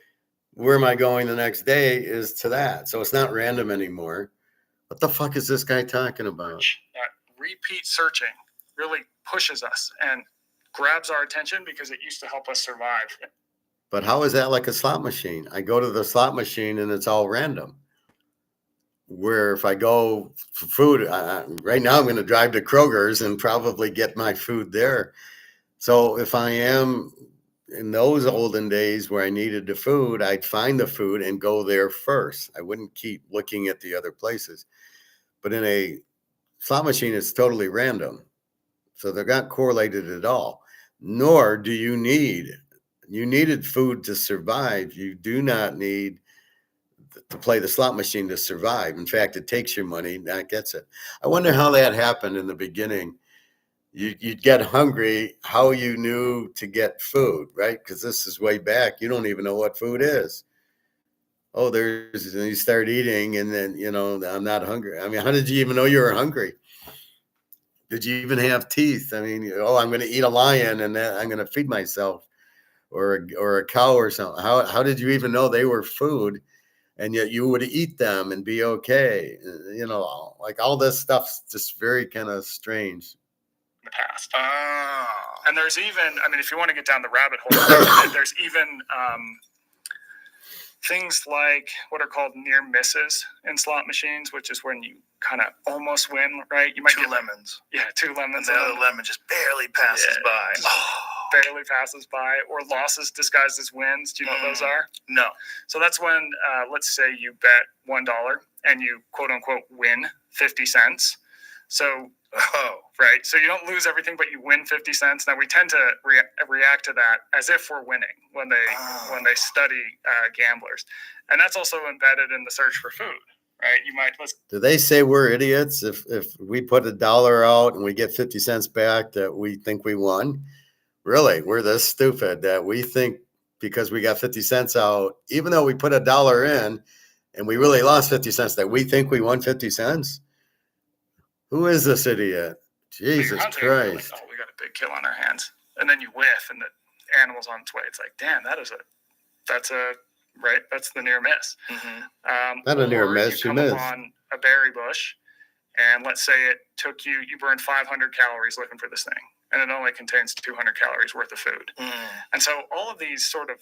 where am I going the next day is to that. So it's not random anymore. What the fuck is this guy talking about? Repeat searching really pushes us and grabs our attention because it used to help us survive. But how is that like a slot machine? I go to the slot machine and it's all random. Where if I go for food, right now I'm going to drive to Kroger's and probably get my food there. So if I am in those olden days where I needed the food, I'd find the food and go there first. I wouldn't keep looking at the other places. But in a slot machine, it's totally random. So they're not correlated at all. Nor do you needed food to survive. You do not need to play the slot machine to survive. In fact, it takes your money, that gets it. I wonder how that happened in the beginning. You'd get hungry, how you knew to get food, right? Because this is way back. You don't even know what food is. Oh, you start eating and then, I'm not hungry. I mean, how did you even know you were hungry? Did you even have teeth? I mean, I'm going to eat a lion and then I'm going to feed myself or a cow or something. How did you even know they were food? And yet you would eat them and be okay. Like all this stuff's just very kind of strange. In the past. And there's even, if you want to get down the rabbit hole, there's even things like what are called near misses in slot machines, which is when you kind of almost win, right? You might Two lemons. Yeah, 2 lemons. And the other lemon just barely passes by. Barely passes by, or losses disguised as wins. Do you know what those are? No. So that's when, let's say you bet $1 and you quote unquote win 50 cents. So, right. So you don't lose everything, but you win 50 cents. Now we tend to react to that as if we're winning when they study gamblers, and that's also embedded in the search for food. Right? Do they say we're idiots if we put $1 out and we get 50 cents back that we think we won? Really, we're this stupid that we think because we got 50 cents out, even though we put $1 in and we really lost 50 cents, that we think we won 50 cents? Who is this idiot? Jesus Christ. Like, we got a big kill on our hands. And then you whiff and the animal's on its way. It's like, damn, that's the near miss. Mm-hmm. Not a near miss, you come upon a berry bush and let's say it took you burned 500 calories looking for this thing. And it only contains 200 calories worth of food. And so all of these sort of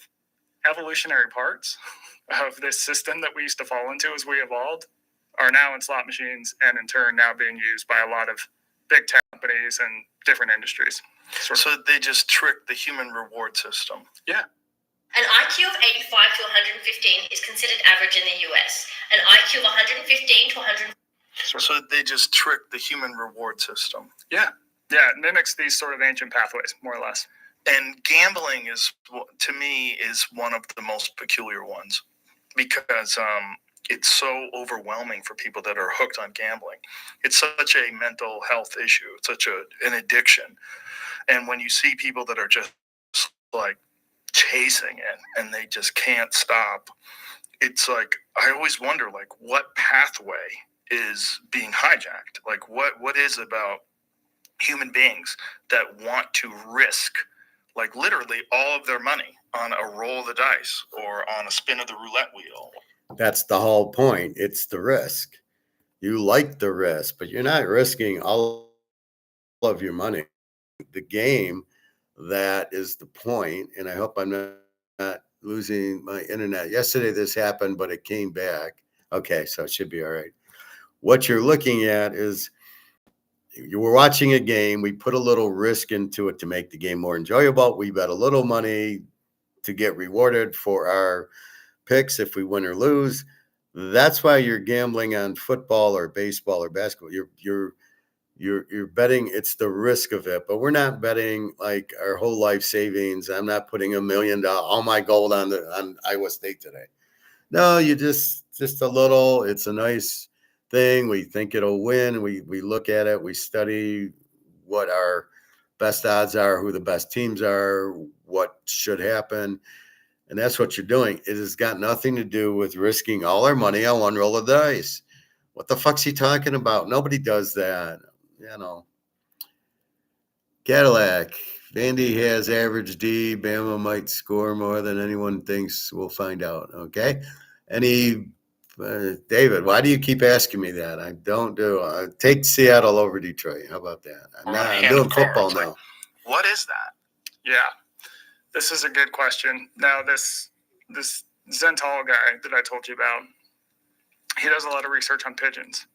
evolutionary parts of this system that we used to fall into as we evolved are now in slot machines and in turn now being used by a lot of big tech companies and different industries. So they just trick the human reward system. Yeah. An IQ of 85 to 115 is considered average in the US. An IQ of 115 to 100. So they just trick the human reward system. Yeah. Yeah, it mimics these sort of ancient pathways, more or less. And gambling to me, is one of the most peculiar ones because it's so overwhelming for people that are hooked on gambling. It's such a mental health issue. It's such an addiction. And when you see people that are just like chasing it and they just can't stop, it's like, I always wonder, like, what pathway is being hijacked? Like, what is about human beings that want to risk, like, literally all of their money on a roll of the dice or on a spin of the roulette wheel? That's the whole point. It's the risk. You like the risk, but you're not risking all of your money. The game, that is the point. And I hope I'm not losing my internet. Yesterday this happened, but it came back. Okay, so it should be all right. What you're looking at is you were watching a game. We put a little risk into it to make the game more enjoyable. We bet a little money to get rewarded for our picks if we win or lose. That's why you're gambling on football or baseball or basketball. You're betting. It's the risk of it, but we're not betting like our whole life savings. I'm not putting $1 million, all my gold on Iowa State today. No, you just a little. It's a nice thing. We think it'll win. We look at it. We study what our best odds are, who the best teams are, what should happen. And that's what you're doing. It has got nothing to do with risking all our money on one roll of dice. What the fuck's he talking about? Nobody does that. Cadillac, Vandy has average D. Bama might score more than anyone thinks. We'll find out. Okay. David, why do you keep asking me that? I don't do. Take Seattle over Detroit. How about that? I'm doing football now. What is that? Yeah, this is a good question. Now, this Zental guy that I told you about, he does a lot of research on pigeons.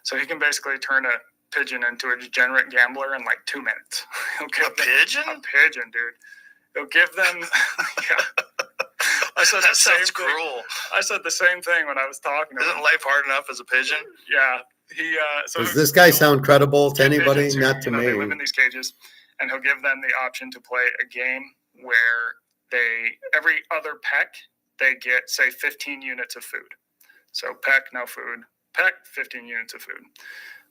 So he can basically turn a pigeon into a degenerate gambler in like 2 minutes. Pigeon? A pigeon, dude. He'll give them. Yeah. I said That sounds cruel. I said the same thing when I was talking to him. Isn't life hard enough as a pigeon? Yeah. Does this guy sound credible to anybody? Not to me. They live in these cages, and he'll give them the option to play a game where every other peck, they get, say, 15 units of food. So peck, no food. Peck, 15 units of food.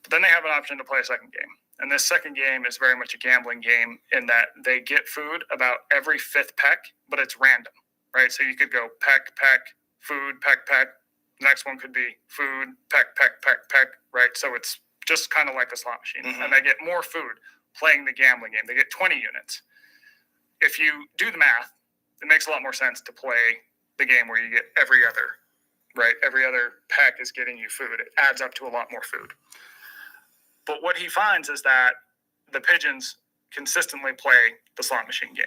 But then they have an option to play a second game. And this second game is very much a gambling game in that they get food about every fifth peck, but it's random, right? So you could go peck, peck, food, peck, peck. The next one could be food, peck, peck, peck, peck, right? So it's just kind of like a slot machine. Mm-hmm. And they get more food playing the gambling game. They get 20 units. If you do the math, it makes a lot more sense to play the game where you get every other, right? Every other peck is getting you food. It adds up to a lot more food. But what he finds is that the pigeons consistently play the slot machine game.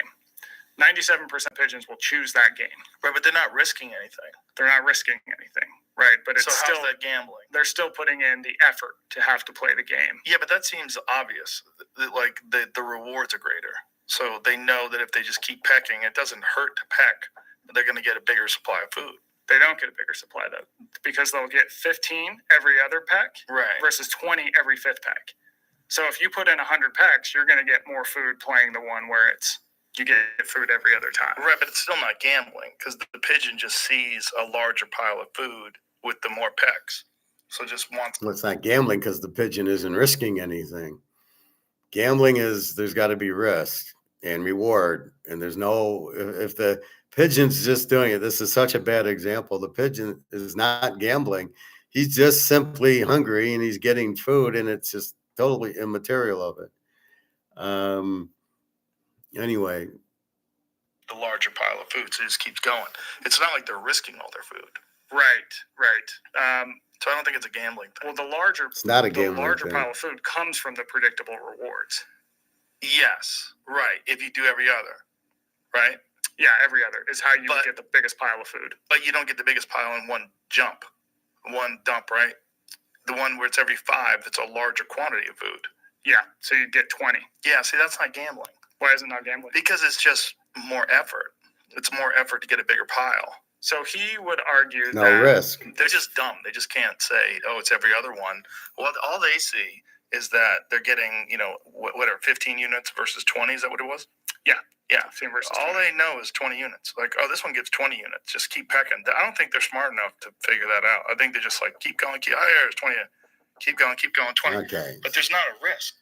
97% of pigeons will choose that game. Right, but they're not risking anything. They're not risking anything, right? But it's so still how's that gambling? They're still putting in the effort to have to play the game. Yeah, but that seems obvious. Like the rewards are greater. So they know that if they just keep pecking, it doesn't hurt to peck. They're going to get a bigger supply of food. They don't get a bigger supply, though, because they'll get 15 every other peck versus 20 every fifth peck. So if you put in 100 pecks, you're going to get more food playing the one where you get food every other time. Right, but it's still not gambling because the pigeon just sees a larger pile of food with the more pecks. So just wants. Well, it's not gambling because the pigeon isn't risking anything. Gambling is there's got to be risk and reward. And there's no, if the pigeon's just doing it, this is such a bad example. The pigeon is not gambling. He's just simply hungry and he's getting food and it's just totally immaterial of it. Anyway. The larger pile of food, so it just keeps going. It's not like they're risking all their food. Right. So I don't think it's a gambling thing. Well, it's not a gambling the larger thing. Pile of food comes from the predictable rewards. Yes, right. If you do every other, right? Yeah, every other is how you get the biggest pile of food. But you don't get the biggest pile in one dump, right? The one where it's every 5, that's a larger quantity of food. Yeah, so you get 20. Yeah, see, that's not gambling. Why is it not gambling? Because it's just more effort. It's more effort to get a bigger pile. So he would argue no risk. They're just dumb. They just can't say, oh, it's every other one. Well, all they see is that they're getting, 15 units versus 20. Is that what it was? Yeah. 15 versus 20. All they know is 20 units. Like, oh, this one gives 20 units. Just keep pecking. I don't think they're smart enough to figure that out. I think they're just like, keep going. There's 20. Keep going, 20. Okay. But there's not a risk.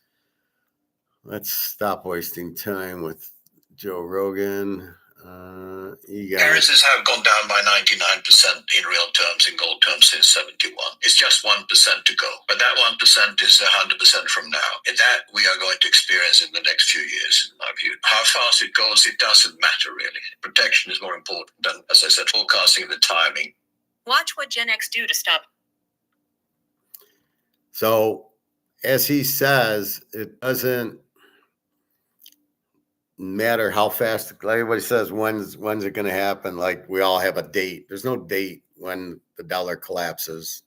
Let's stop wasting time with Joe Rogan. Currencies have gone down by 99% in real terms, in gold terms, since 71. It's just 1% to go. But that 1% is 100% from now. And that we are going to experience in the next few years, in my view. How fast it goes, it doesn't matter, really. Protection is more important than, as I said, forecasting the timing. Watch what Gen X do to stop. So, as he says, it doesn't matter how fast. Like everybody says, when's it going to happen? Like we all have a date. There's no date when the dollar collapses.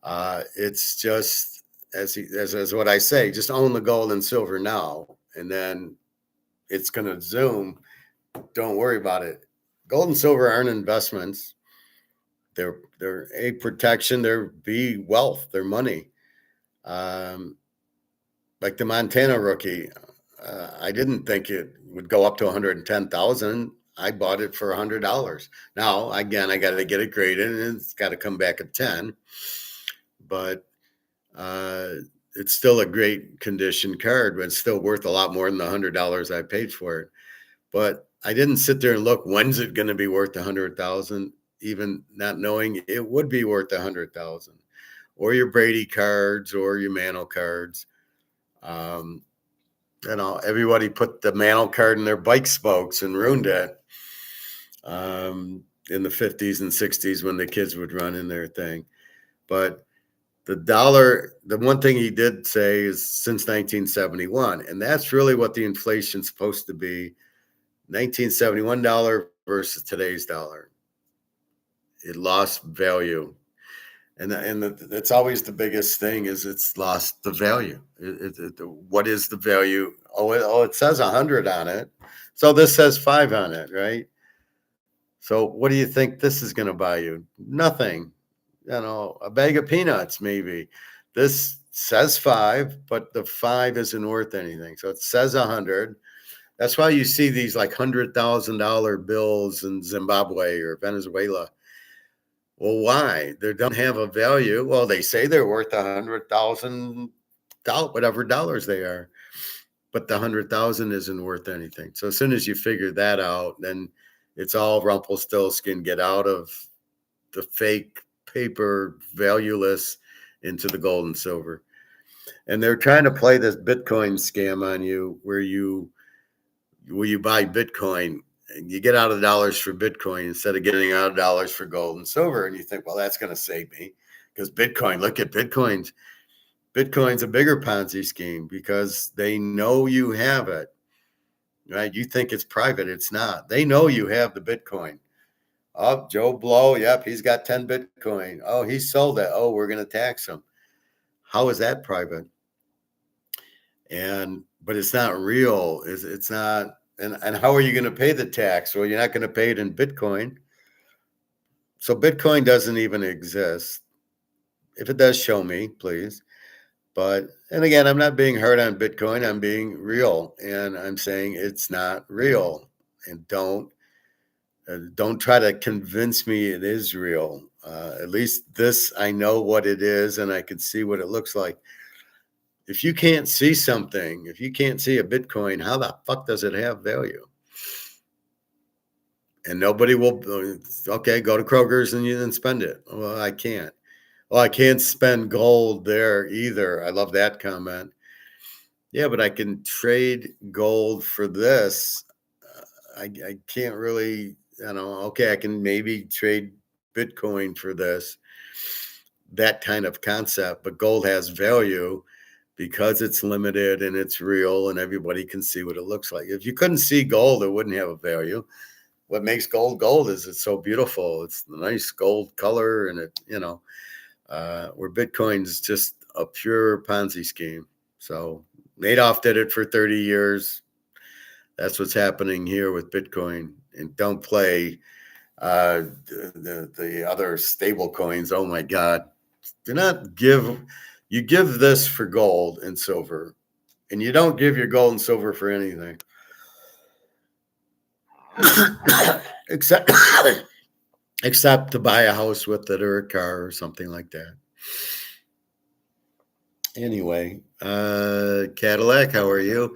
It's just as what I say. Just own the gold and silver now, and then it's going to zoom. Don't worry about it. Gold and silver aren't investments. They're A, protection. They're B, wealth. They're money. Like the Montana rookie. I didn't think it would go up to 110,000. I bought it for $100. Now, again, I got to get it graded, and it's got to come back at 10. But it's still a great condition card, but it's still worth a lot more than the $100 I paid for it. But I didn't sit there and look, when's it going to be worth 100,000, even not knowing it would be worth 100,000, or your Brady cards or your Mantle cards. everybody put the mantle card in their bike spokes and ruined it. In the 50s and 60s when the kids would run in their thing. But the dollar, the one thing he did say is since 1971, and that's really what the inflation's supposed to be. 1971 dollar versus today's dollar. It lost value. And it's always the biggest thing is it's lost the value. What is the value? It says 100 on it. So this says 5 on it, right? So what do you think this is going to buy you? Nothing. A bag of peanuts maybe. This says 5, but the 5 isn't worth anything. So it says 100. That's why you see these like $100,000 bills in Zimbabwe or Venezuela. Well, why? They don't have a value. Well, they say they're worth $100,000, whatever dollars they are, but the 100,000 isn't worth anything. So as soon as you figure that out, then it's all Rumpelstiltskin. Get out of the fake paper, valueless, into the gold and silver. And they're trying to play this Bitcoin scam on you, where you buy Bitcoin and you get out of dollars for Bitcoin instead of getting out of dollars for gold and silver. And you think, well, that's going to save me because Bitcoin, look at Bitcoin's a bigger Ponzi scheme because they know you have it, right? You think it's private. It's not. They know you have the Bitcoin. Oh, Joe Blow. Yep. He's got 10 Bitcoin. Oh, he sold it. Oh, we're going to tax him. How is that private? But it's not real. It's not. And how are you going to pay the tax? Well, you're not going to pay it in Bitcoin. So Bitcoin doesn't even exist. If it does, show me, please. And again, I'm not being hard on Bitcoin. I'm being real. And I'm saying it's not real. And don't try to convince me it is real. At least this, I know what it is and I can see what it looks like. If you can't see something, if you can't see a Bitcoin, how the fuck does it have value? And nobody will, okay, go to Kroger's and you then spend it. Well, I can't. Well, I can't spend gold there either. I love that comment. Yeah, but I can trade gold for this. I can't really, okay, I can maybe trade Bitcoin for this, that kind of concept. But gold has value because it's limited and it's real and everybody can see what it looks like. If you couldn't see gold, it wouldn't have a value. What makes gold gold is it's so beautiful. It's the nice gold color and it, where Bitcoin's just a pure Ponzi scheme. So Madoff did it for 30 years. That's what's happening here with Bitcoin. And don't play the other stable coins. Oh my God. You give this for gold and silver, and you don't give your gold and silver for anything. except to buy a house with it or a car or something like that. Anyway, Cadillac, how are you?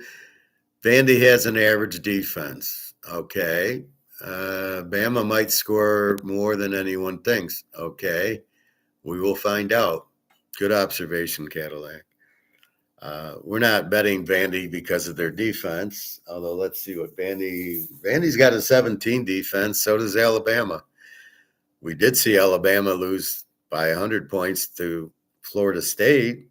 Vandy has an average defense. Okay. Bama might score more than anyone thinks. Okay. We will find out. Good observation, Cadillac. We're not betting Vandy because of their defense, although let's see what Vandy's got a 17 defense. So does Alabama. We did see Alabama lose by 100 points to Florida State.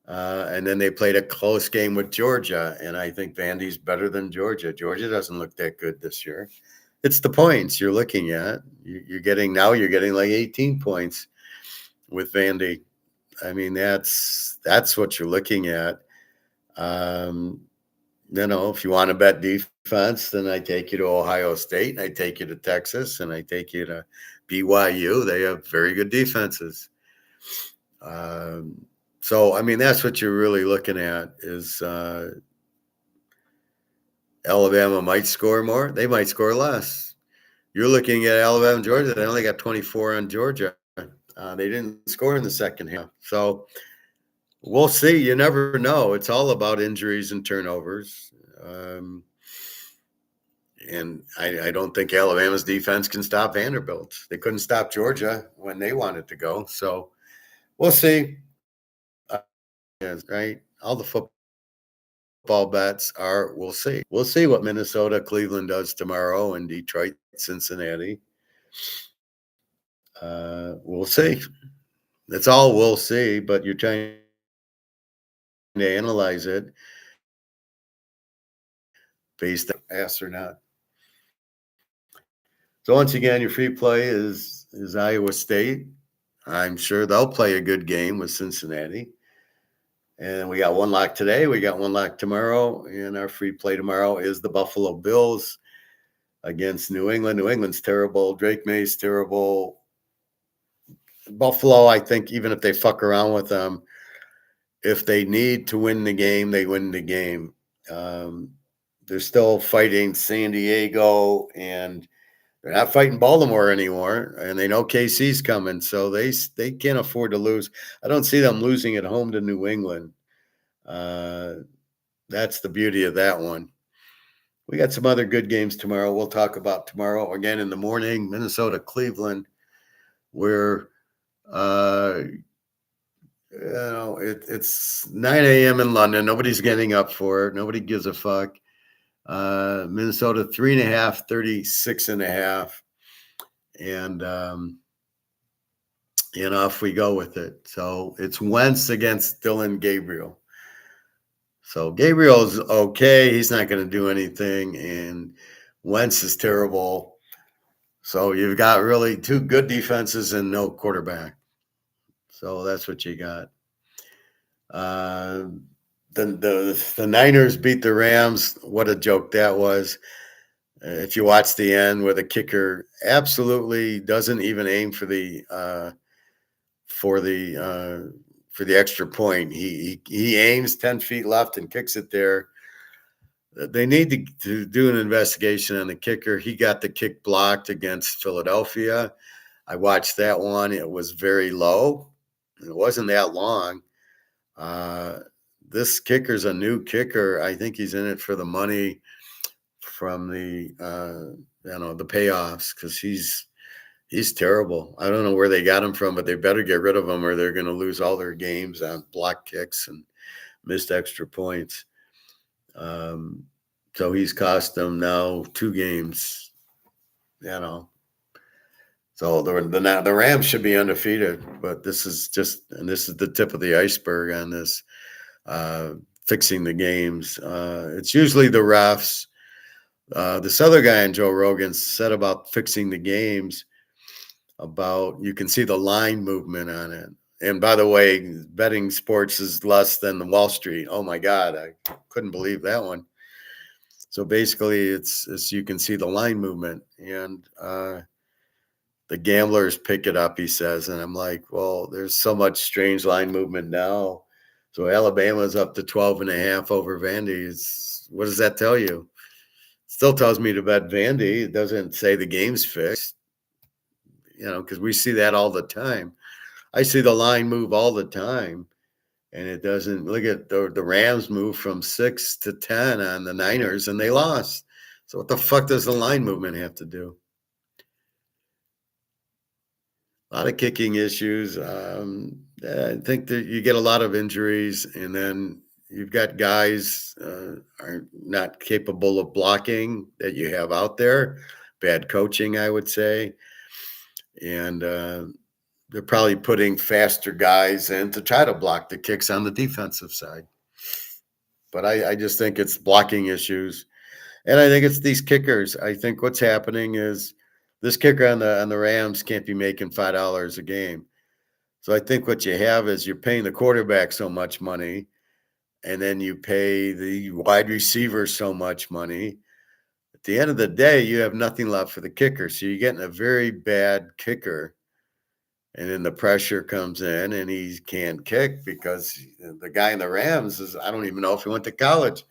And then they played a close game with Georgia. And I think Vandy's better than Georgia. Georgia doesn't look that good this year. It's the points you're looking at. You're getting like 18 points with Vandy. I mean, that's what you're looking at. If you want to bet defense, then I take you to Ohio State, and I take you to Texas, and I take you to BYU. They have very good defenses. So, I mean, that's what you're really looking at is Alabama might score more. They might score less. You're looking at Alabama and Georgia. They only got 24 on Georgia. They didn't score in the second half. So we'll see. You never know. It's all about injuries and turnovers. And I don't think Alabama's defense can stop Vanderbilt. They couldn't stop Georgia when they wanted to go. So we'll see. Right? All the football football bets are we'll see. We'll see what Minnesota, Cleveland does tomorrow, and Detroit, Cincinnati. We'll see. That's all we'll see, but you're trying to analyze it based on pass or not. So once again, your free play is Iowa State. I'm sure they'll play a good game with Cincinnati. And we got one lock today. We got one lock tomorrow. And our free play tomorrow is the Buffalo Bills against New England. New England's terrible. Drake May's terrible. Buffalo, I think, even if they fuck around with them, if they need to win the game, they win the game. They're still fighting San Diego, and they're not fighting Baltimore anymore, and they know KC's coming, so they can't afford to lose. I don't see them losing at home to New England. That's the beauty of that one. We got some other good games tomorrow. We'll talk about tomorrow again in the morning. Minnesota, Cleveland, where it's 9 a.m. in London. Nobody's getting up for it. Nobody gives a fuck. Minnesota 3.5, 36.5. And, off we go with it. So it's Wentz against Dylan Gabriel. So Gabriel's okay. He's not going to do anything. And Wentz is terrible. So you've got really two good defenses and no quarterback. So that's what you got. The Niners beat the Rams. What a joke that was. If you watch the end where the kicker absolutely doesn't even aim for the extra point. He aims 10 feet left and kicks it there. They need to do an investigation on the kicker. He got the kick blocked against Philadelphia. I watched that one. It was very low. It wasn't that long. This kicker's a new kicker. I think he's in it for the money from the payoffs, because he's terrible. I don't know where they got him from, but they better get rid of him or they're going to lose all their games on block kicks and missed extra points. So he's cost them now 2 games, So the Rams should be undefeated, but this is the tip of the iceberg on this fixing the games. It's usually the refs. This other guy on Joe Rogan said about fixing the games, about you can see the line movement on it. And by the way, betting sports is less than the Wall Street. Oh my God, I couldn't believe that one. So basically, it's you can see the line movement, and the gamblers pick it up, he says. And I'm like, well, there's so much strange line movement now. So Alabama's up to 12.5 over Vandy. What does that tell you? Still tells me to bet Vandy. It doesn't say the game's fixed, because we see that all the time. I see the line move all the time, and it doesn't. Look at the Rams move from 6 to 10 on the Niners, and they lost. So what the fuck does the line movement have to do? A lot of kicking issues. I think that you get a lot of injuries, and then you've got guys are not capable of blocking that you have out there. Bad coaching, I would say. And they're probably putting faster guys in to try to block the kicks on the defensive side. But I just think it's blocking issues. And I think it's these kickers. I think what's happening is this kicker on the Rams can't be making $5 a game. So I think what you have is you're paying the quarterback so much money, and then you pay the wide receiver so much money. At the end of the day, you have nothing left for the kicker. So you're getting a very bad kicker. And then the pressure comes in, and he can't kick because the guy in the Rams I don't even know if he went to college.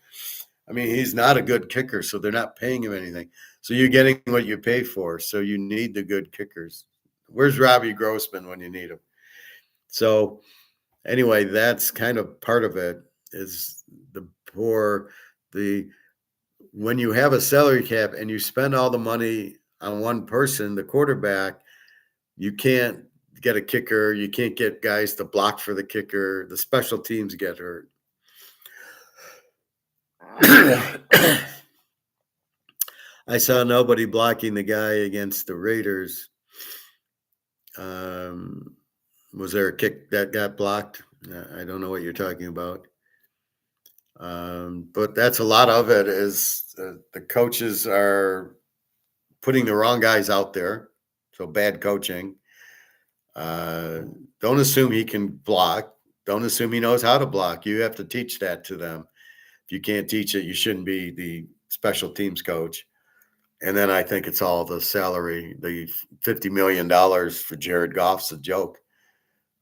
I mean, he's not a good kicker, so they're not paying him anything. So you're getting what you pay for. So you need the good kickers. Where's Robbie Grossman when you need him? So anyway, that's kind of part of it, is when you have a salary cap and you spend all the money on one person, the quarterback, you can't get a kicker. You can't get guys to block for the kicker. The special teams get hurt. I saw nobody blocking the guy against the Raiders. Was there a kick that got blocked? I don't know what you're talking about. But that's a lot of it is the coaches are putting the wrong guys out there. So bad coaching. Don't assume he can block. Don't assume he knows how to block. You have to teach that to them. If you can't teach it, you shouldn't be the special teams coach. And then I think it's all the salary. The $50 million for Jared Goff's a joke.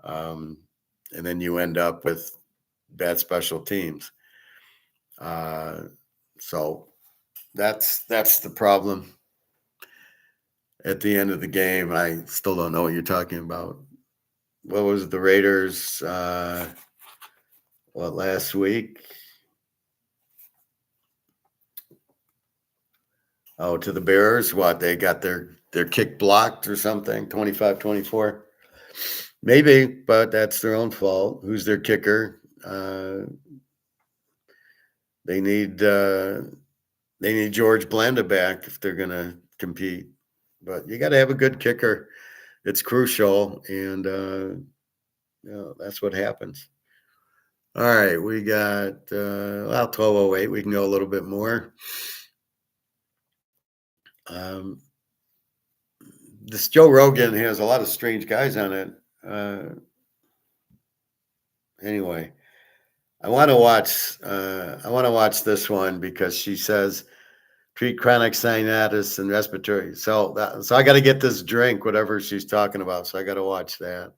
And then you end up with bad special teams. So that's the problem. At the end of the game, I still don't know what you're talking about. What was the Raiders? Last week? Oh, to the Bears. What, they got their kick blocked or something? 25-24. Maybe, but that's their own fault. Who's their kicker? They need George Blanda back if they're gonna compete. But you got to have a good kicker. It's crucial, and that's what happens. All right, we got 12:08. We can go a little bit more. This Joe Rogan has a lot of strange guys on it. Anyway, I want to watch this one because she says treat chronic sinusitis and respiratory. So I got to get this drink, whatever she's talking about. So I got to watch that.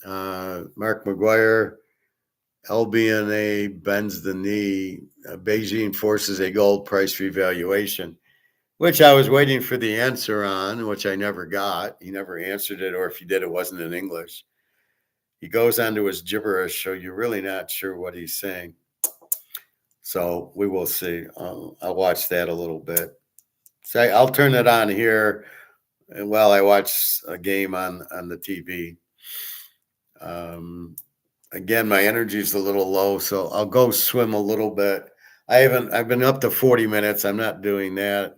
Mark McGuire, LBNA bends the knee. Beijing forces a gold price revaluation, which I was waiting for the answer on, which I never got. He never answered it, or if he did, it wasn't in English. He goes on to his gibberish, so you're really not sure what he's saying. So we will see. I'll watch that a little bit. So I'll turn it on here while I watch a game on the TV. Again, my energy is a little low, so I'll go swim a little bit. I've been up to 40 minutes. I'm not doing that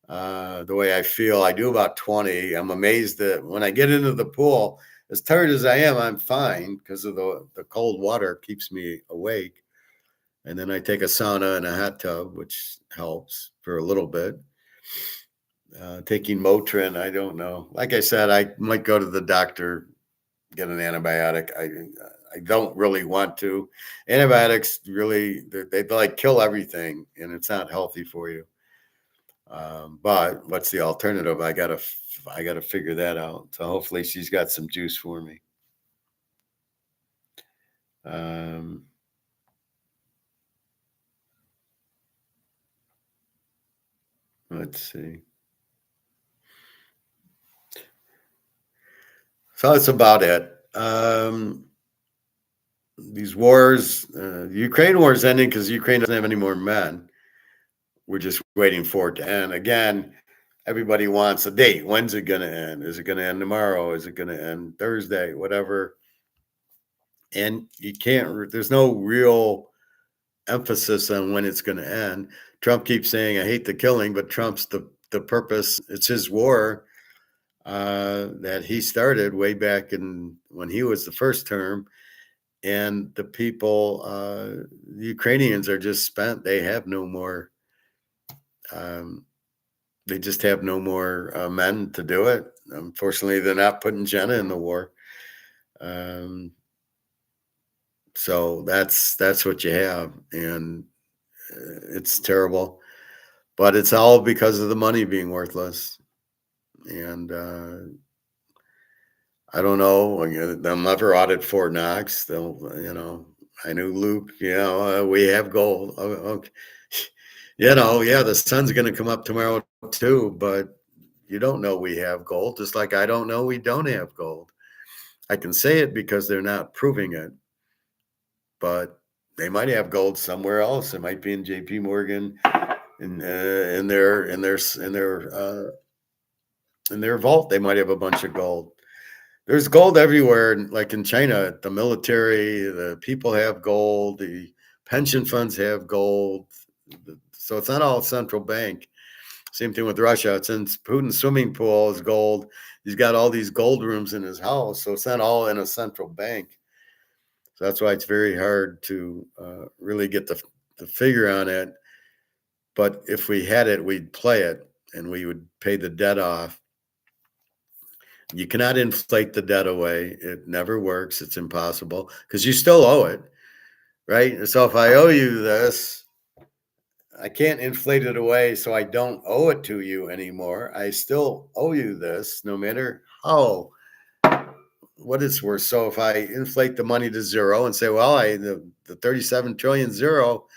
the way I feel. I do about 20. I'm amazed that when I get into the pool, as tired as I am, I'm fine because of the cold water keeps me awake. And then I take a sauna and a hot tub, which helps for a little bit. Taking Motrin, I don't know. Like I said, I might go to the doctor, get an antibiotic. I don't really want to. Antibiotics really, they like kill everything, and it's not healthy for you. But what's the alternative? I gotta figure that out. So hopefully she's got some juice for me. Let's see. So that's about it. These wars, the Ukraine war is ending because Ukraine doesn't have any more men. We're just waiting for it to end. Again, everybody wants a date. When's it going to end? Is it going to end tomorrow? Is it going to end Thursday? Whatever. And you can't, there's no real emphasis on when it's going to end. Trump keeps saying, I hate the killing, but Trump's the purpose. It's his war that he started way back when he was the first term. And the people, the Ukrainians are just spent. They have no more. They just have no more men to do it. Unfortunately, they're not putting Jenna in the war. So that's what you have, and it's terrible. But it's all because of the money being worthless. And I don't know. They'll never audit Fort Knox. I knew Luke. We have gold. Okay. The sun's going to come up tomorrow too, but you don't know we have gold, just like I don't know we don't have gold. I can say it because they're not proving it, but they might have gold somewhere else. It might be in J.P. Morgan, in their vault. They might have a bunch of gold. There's gold everywhere, like in China. The military, the people have gold. The Pension funds have gold. So it's not all central bank. Same thing with Russia. It's in Putin's swimming pool is gold. He's got all these gold rooms in his house. So it's not all in a central bank. So that's why it's very hard to really get the figure on it. But if we had it, we'd play it and we would pay the debt off. You cannot inflate the debt away. It never works. It's impossible because you still owe it, right? So if I owe you this, I can't inflate it away so I don't owe it to you anymore. I still owe you this no matter how, what it's worth. So if I inflate the money to zero and say, well, the 37 trillion zero,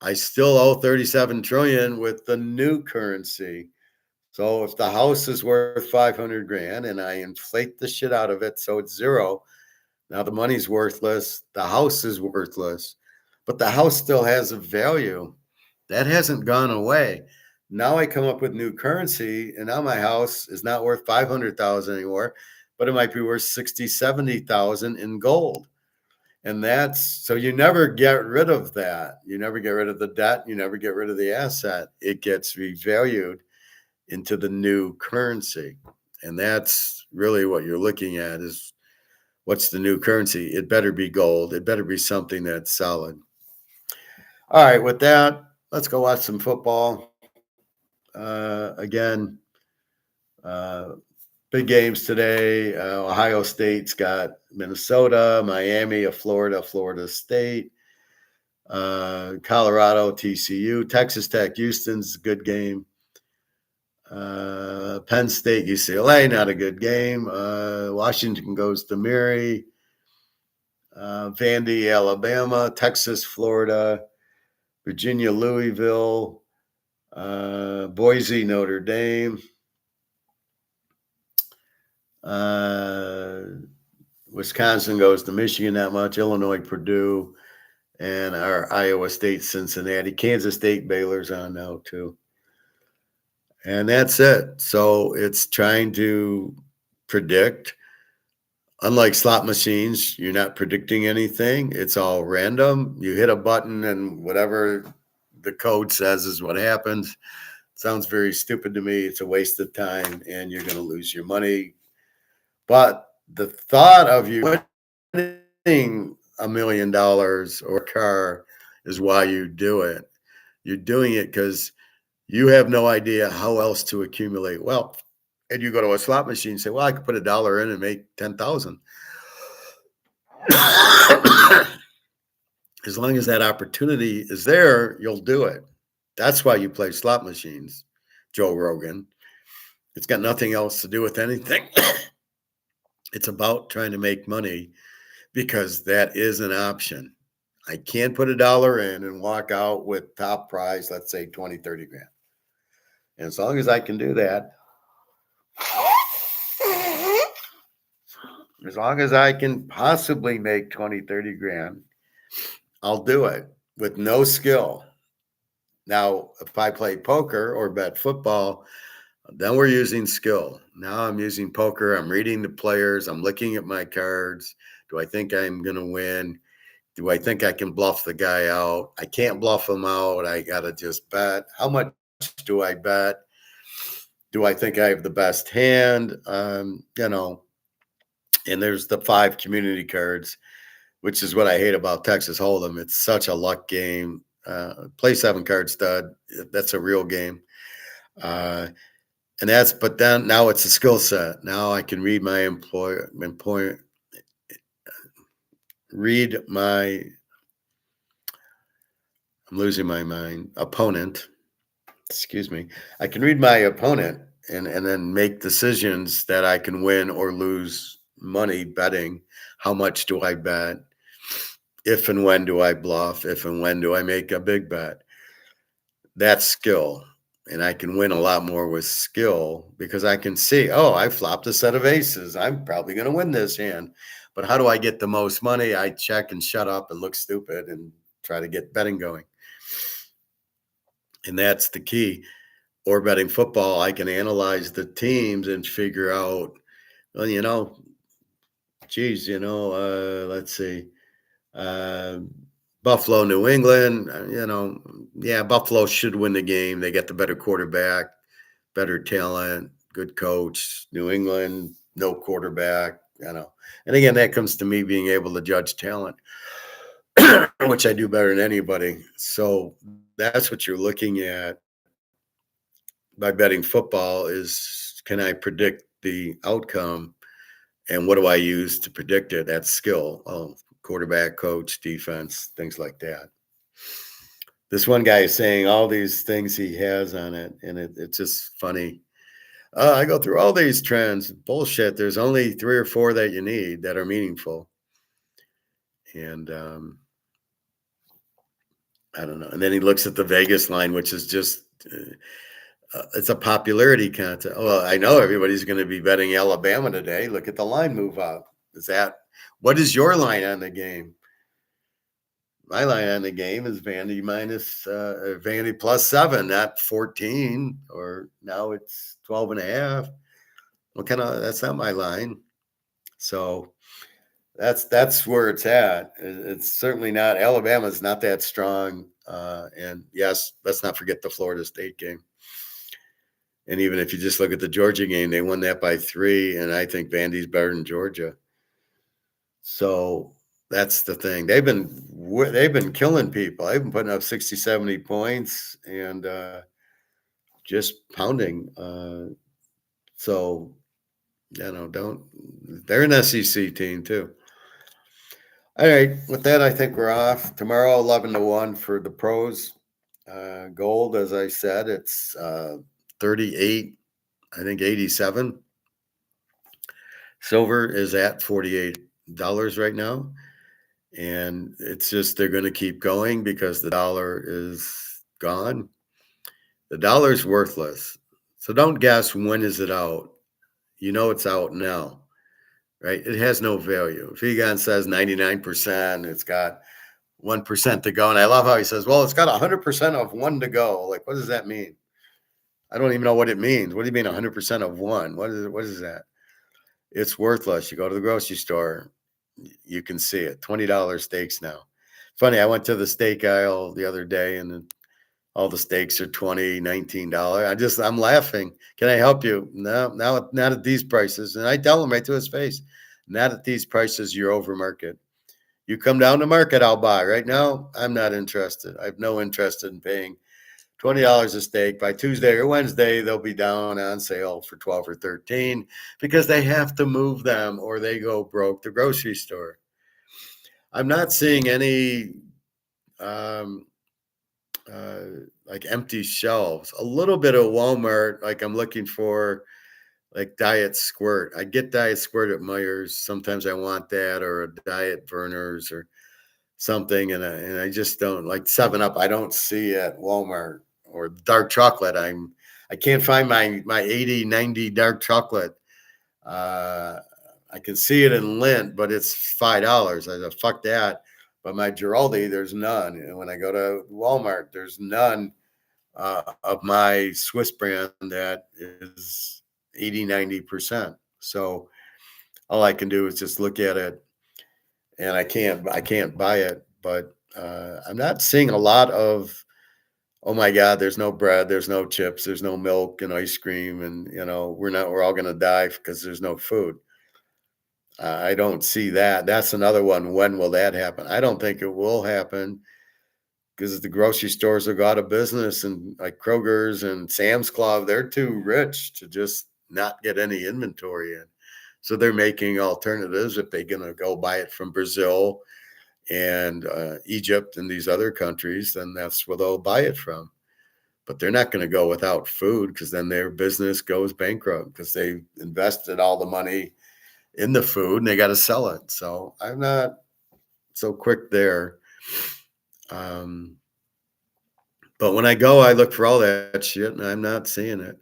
I still owe 37 trillion with the new currency. So if the house is worth 500 grand and I inflate the shit out of it so it's zero, now the money's worthless, the house is worthless, but the house still has a value. That hasn't gone away. Now I come up with new currency and now my house is not worth 500,000 anymore, but it might be worth 60, 70,000 in gold. And that's, so you never get rid of that. You never get rid of the debt. You never get rid of the asset. It gets revalued into the new currency. And that's really what you're looking at is what's the new currency? It better be gold. It better be something that's solid. All right, with that, let's go watch some football. Again, big games today. Ohio State's got Minnesota, Miami, Florida State, Colorado, TCU, Texas Tech, Houston's a good game. Penn State, UCLA, not a good game. Washington goes to Mary. Vandy, Alabama, Texas, Florida, Virginia, Louisville, Boise, Notre Dame, Wisconsin goes to Michigan, not much. Illinois, Purdue, and our Iowa State, Cincinnati. Kansas State, Baylor's on now too. And that's it. So it's trying to predict. Unlike slot machines, you're not predicting anything. It's all random. You hit a button and whatever the code says is what happens. Sounds very stupid to me. It's a waste of time and you're going to lose your money. But the thought of you winning $1 million or a car is why you do it. You're doing it because you have no idea how else to accumulate wealth. And you go to a slot machine and say, well, I could put $1 in and make 10,000. As long as that opportunity is there, you'll do it. That's why you play slot machines, Joe Rogan. It's got nothing else to do with anything. It's about trying to make money because that is an option. I can't put $1 in and walk out with top prize, let's say 20, 30 grand. And as long as I can do that, as long as I can possibly make 20, 30 grand, I'll do it with no skill. Now, if I play poker or bet football, then we're using skill. Now I'm using poker. I'm reading the players. I'm looking at my cards. Do I think I'm going to win? Do I think I can bluff the guy out? I can't bluff him out. I got to just bet. How much do I bet? Do I think I have the best hand? And there's the 5 community cards, which is what I hate about Texas Hold'em. It's such a luck game. Play 7 card stud. That's a real game. But then now it's a skill set. Now I can read my I'm losing my mind, opponent. Excuse me. I can read my opponent and then make decisions that I can win or lose money betting. How much do I bet? If and when do I bluff? If and when do I make a big bet? That's skill. And I can win a lot more with skill because I can see, oh, I flopped a set of aces. I'm probably going to win this hand. But how do I get the most money? I check and shut up and look stupid and try to get betting going. And that's the key. Or betting football, I can analyze the teams and figure out, well, let's see. Buffalo, New England, Buffalo should win the game. They get the better quarterback, better talent, good coach. New England, no quarterback, And again, that comes to me being able to judge talent, which I do better than anybody. So that's what you're looking at by betting football is, can I predict the outcome? And what do I use to predict it? That's skill. Quarterback, coach, defense, things like that. This one guy is saying all these things he has on it, and it's just funny. I go through all these trends. Bullshit. There's only 3 or 4 that you need that are meaningful. And I don't know. And then he looks at the Vegas line, which is just it's a popularity contest. Well, I know everybody's going to be betting Alabama today. Look at the line move up. What is your line on the game? My line on the game is Vandy Vandy +7, not 14, or now it's 12.5. That's not my line. So that's where it's at. It's certainly not. Alabama's not that strong. And yes, let's not forget the Florida State game. And even if you just look at the Georgia game, they won that by 3, and I think Vandy's better than Georgia. So that's the thing. They've been killing people. They've been putting up 60, 70 points and just pounding. So, they're an SEC team too. All right. With that, I think we're off. Tomorrow, 11-1 for the pros. Gold, as I said, it's 38, I think 87. Silver is at $48 right now. And it's just, they're going to keep going because the dollar is gone. The dollar's worthless. So don't guess when is it out. It's out now, right? It has no value. If Egon says 99%, it's got 1% to go. And I love how he says, well, it's got 100% of 1 to go. Like, what does that mean? I don't even know what it means. What do you mean 100% of 1? What is that? It's worthless. You go to the grocery store, you can see it. $20 steaks now. Funny, I went to the steak aisle the other day and all the steaks are $20, $19. I'm laughing. Can I help you? No, not at these prices. And I tell him right to his face, not at these prices, you're over market. You come down to market, I'll buy. Right now, I'm not interested. I have no interest in paying $20 a steak. By Tuesday or Wednesday, they'll be down on sale for 12 or 13 because they have to move them or they go broke, the grocery store. I'm not seeing any like empty shelves. A little bit of Walmart, like I'm looking for like Diet Squirt. I get Diet Squirt at Meijer's. Sometimes I want that, or a Diet Verner's or something. And I just don't like 7-Up. I don't see at Walmart. Or dark chocolate. I can't find my 80, 90 dark chocolate. I can see it in Lindt, but it's $5. I said, fuck that. But my Giraldi, there's none. And when I go to Walmart, there's none of my Swiss brand that is 80, 90%. So all I can do is just look at it, and I can't buy it. But I'm not seeing a lot of, oh my God, there's no bread, there's no chips, there's no milk and ice cream. And, we're all going to die because there's no food. I don't see that. That's another one. When will that happen? I don't think it will happen because the grocery stores will go out of business, and like Kroger's and Sam's Club, they're too rich to just not get any inventory in. So they're making alternatives. If they're going to go buy it from Brazil and Egypt and these other countries, then that's where they'll buy it from. But they're not going to go without food because then their business goes bankrupt because they invested all the money in the food and they got to sell it. So I'm not so quick there. But when I go, I look for all that shit and I'm not seeing it.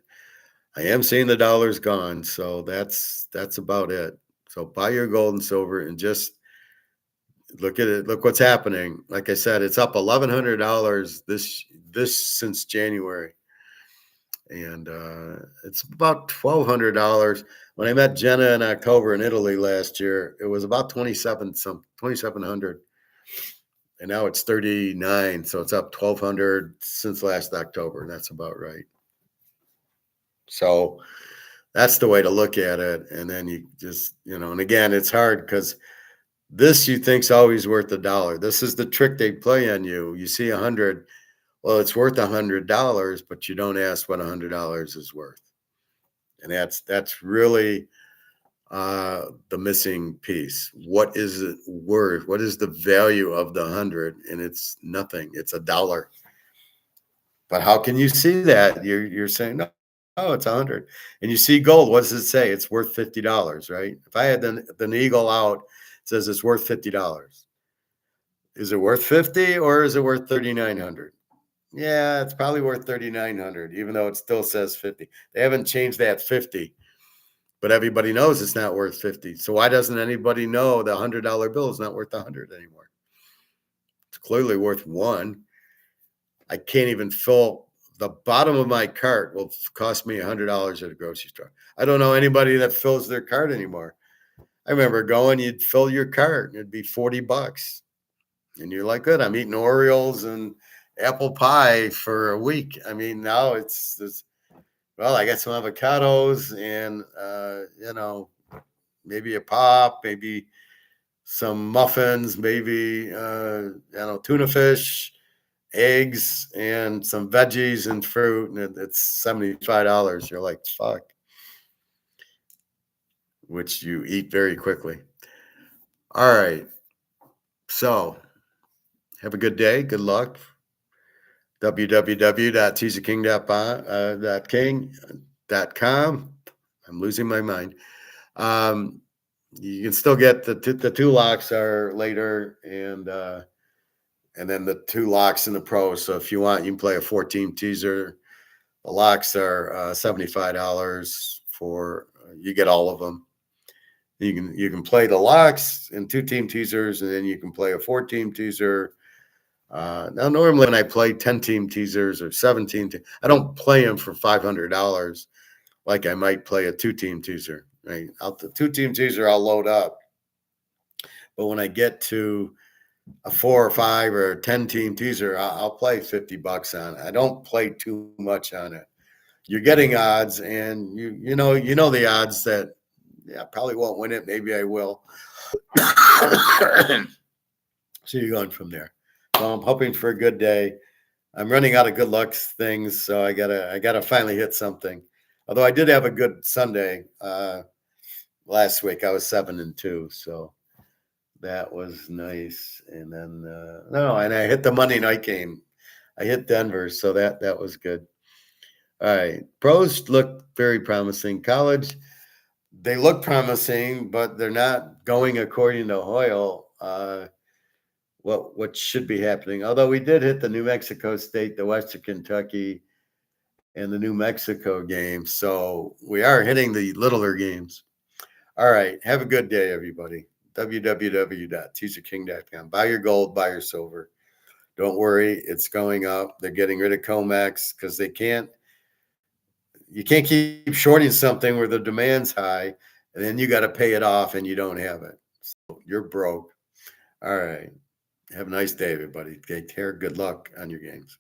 I am seeing the dollar's gone. So that's about it. So buy your gold and silver and just look at it. Look what's happening. Like I said, it's up $1,100 this since January, and it's about $1,200. When I met Jenna in October in Italy last year, it was about 2,700, and now it's 39. So it's up 1,200 since last October. That's about right. So that's the way to look at it. And then you just, and again, it's hard because this you think's always worth $1. This is the trick they play on you. You see 100, well, it's worth $100, but you don't ask what $100 is worth. And that's really the missing piece. What is it worth? What is the value of the 100? And it's nothing. It's $1. But how can you see that? You're saying no. Oh, it's 100. And you see gold. What does it say? It's worth $50, right? If I had the eagle out, it says it's worth $50. Is it worth 50 or is it worth 3,900? Yeah, it's probably worth 3,900, even though it still says 50. They haven't changed that 50, but everybody knows it's not worth 50. So why doesn't anybody know the $100 bill is not worth 100 anymore? It's clearly worth 1. I can't even fill the bottom of my cart will cost me $100 at a grocery store. I don't know anybody that fills their cart anymore. I remember going, you'd fill your cart and it'd be $40. And you're like, good, I'm eating Oreos and apple pie for a week. I mean, now it's well, I got some avocados and, maybe a pop, maybe some muffins, maybe, tuna fish, eggs, and some veggies and fruit. And it's $75. You're like, fuck, which you eat very quickly. All right. So have a good day. Good luck. www.teaserking.com. I'm losing my mind. You can still get the 2 locks are later, and then the 2 locks in the pro. So if you want, you can play a 4-team teaser. The locks are $75 for you get all of them. You can play the locks and 2-team teasers, and then you can play a 4-team teaser. Now, normally when I play 10-team teasers or 17, I don't play them for $500 like I might play a 2-team teaser. Right? The 2-team teaser, I'll load up. But when I get to a 4 or 5 or a 10-team teaser, I'll play $50 on it. I don't play too much on it. You're getting odds, and you know the odds that I probably won't win it. Maybe I will. So you're going from there. So I'm hoping for a good day. I'm running out of good luck things, so I gotta finally hit something. Although I did have a good Sunday last week. I was 7-2, so that was nice. And then and I hit the Monday night game. I hit Denver, so that was good. All right, pros look very promising. College, they look promising, but they're not going according to Hoyle. What should be happening? Although we did hit the New Mexico State, the Western Kentucky, and the New Mexico game, so we are hitting the littler games. All right, have a good day, everybody. www.teaserking.com. Buy your gold, buy your silver. Don't worry, it's going up. They're getting rid of COMEX because you can't keep shorting something where the demand's high, and then you got to pay it off and you don't have it. So you're broke. All right. Have a nice day, everybody. Take care. Good luck on your games.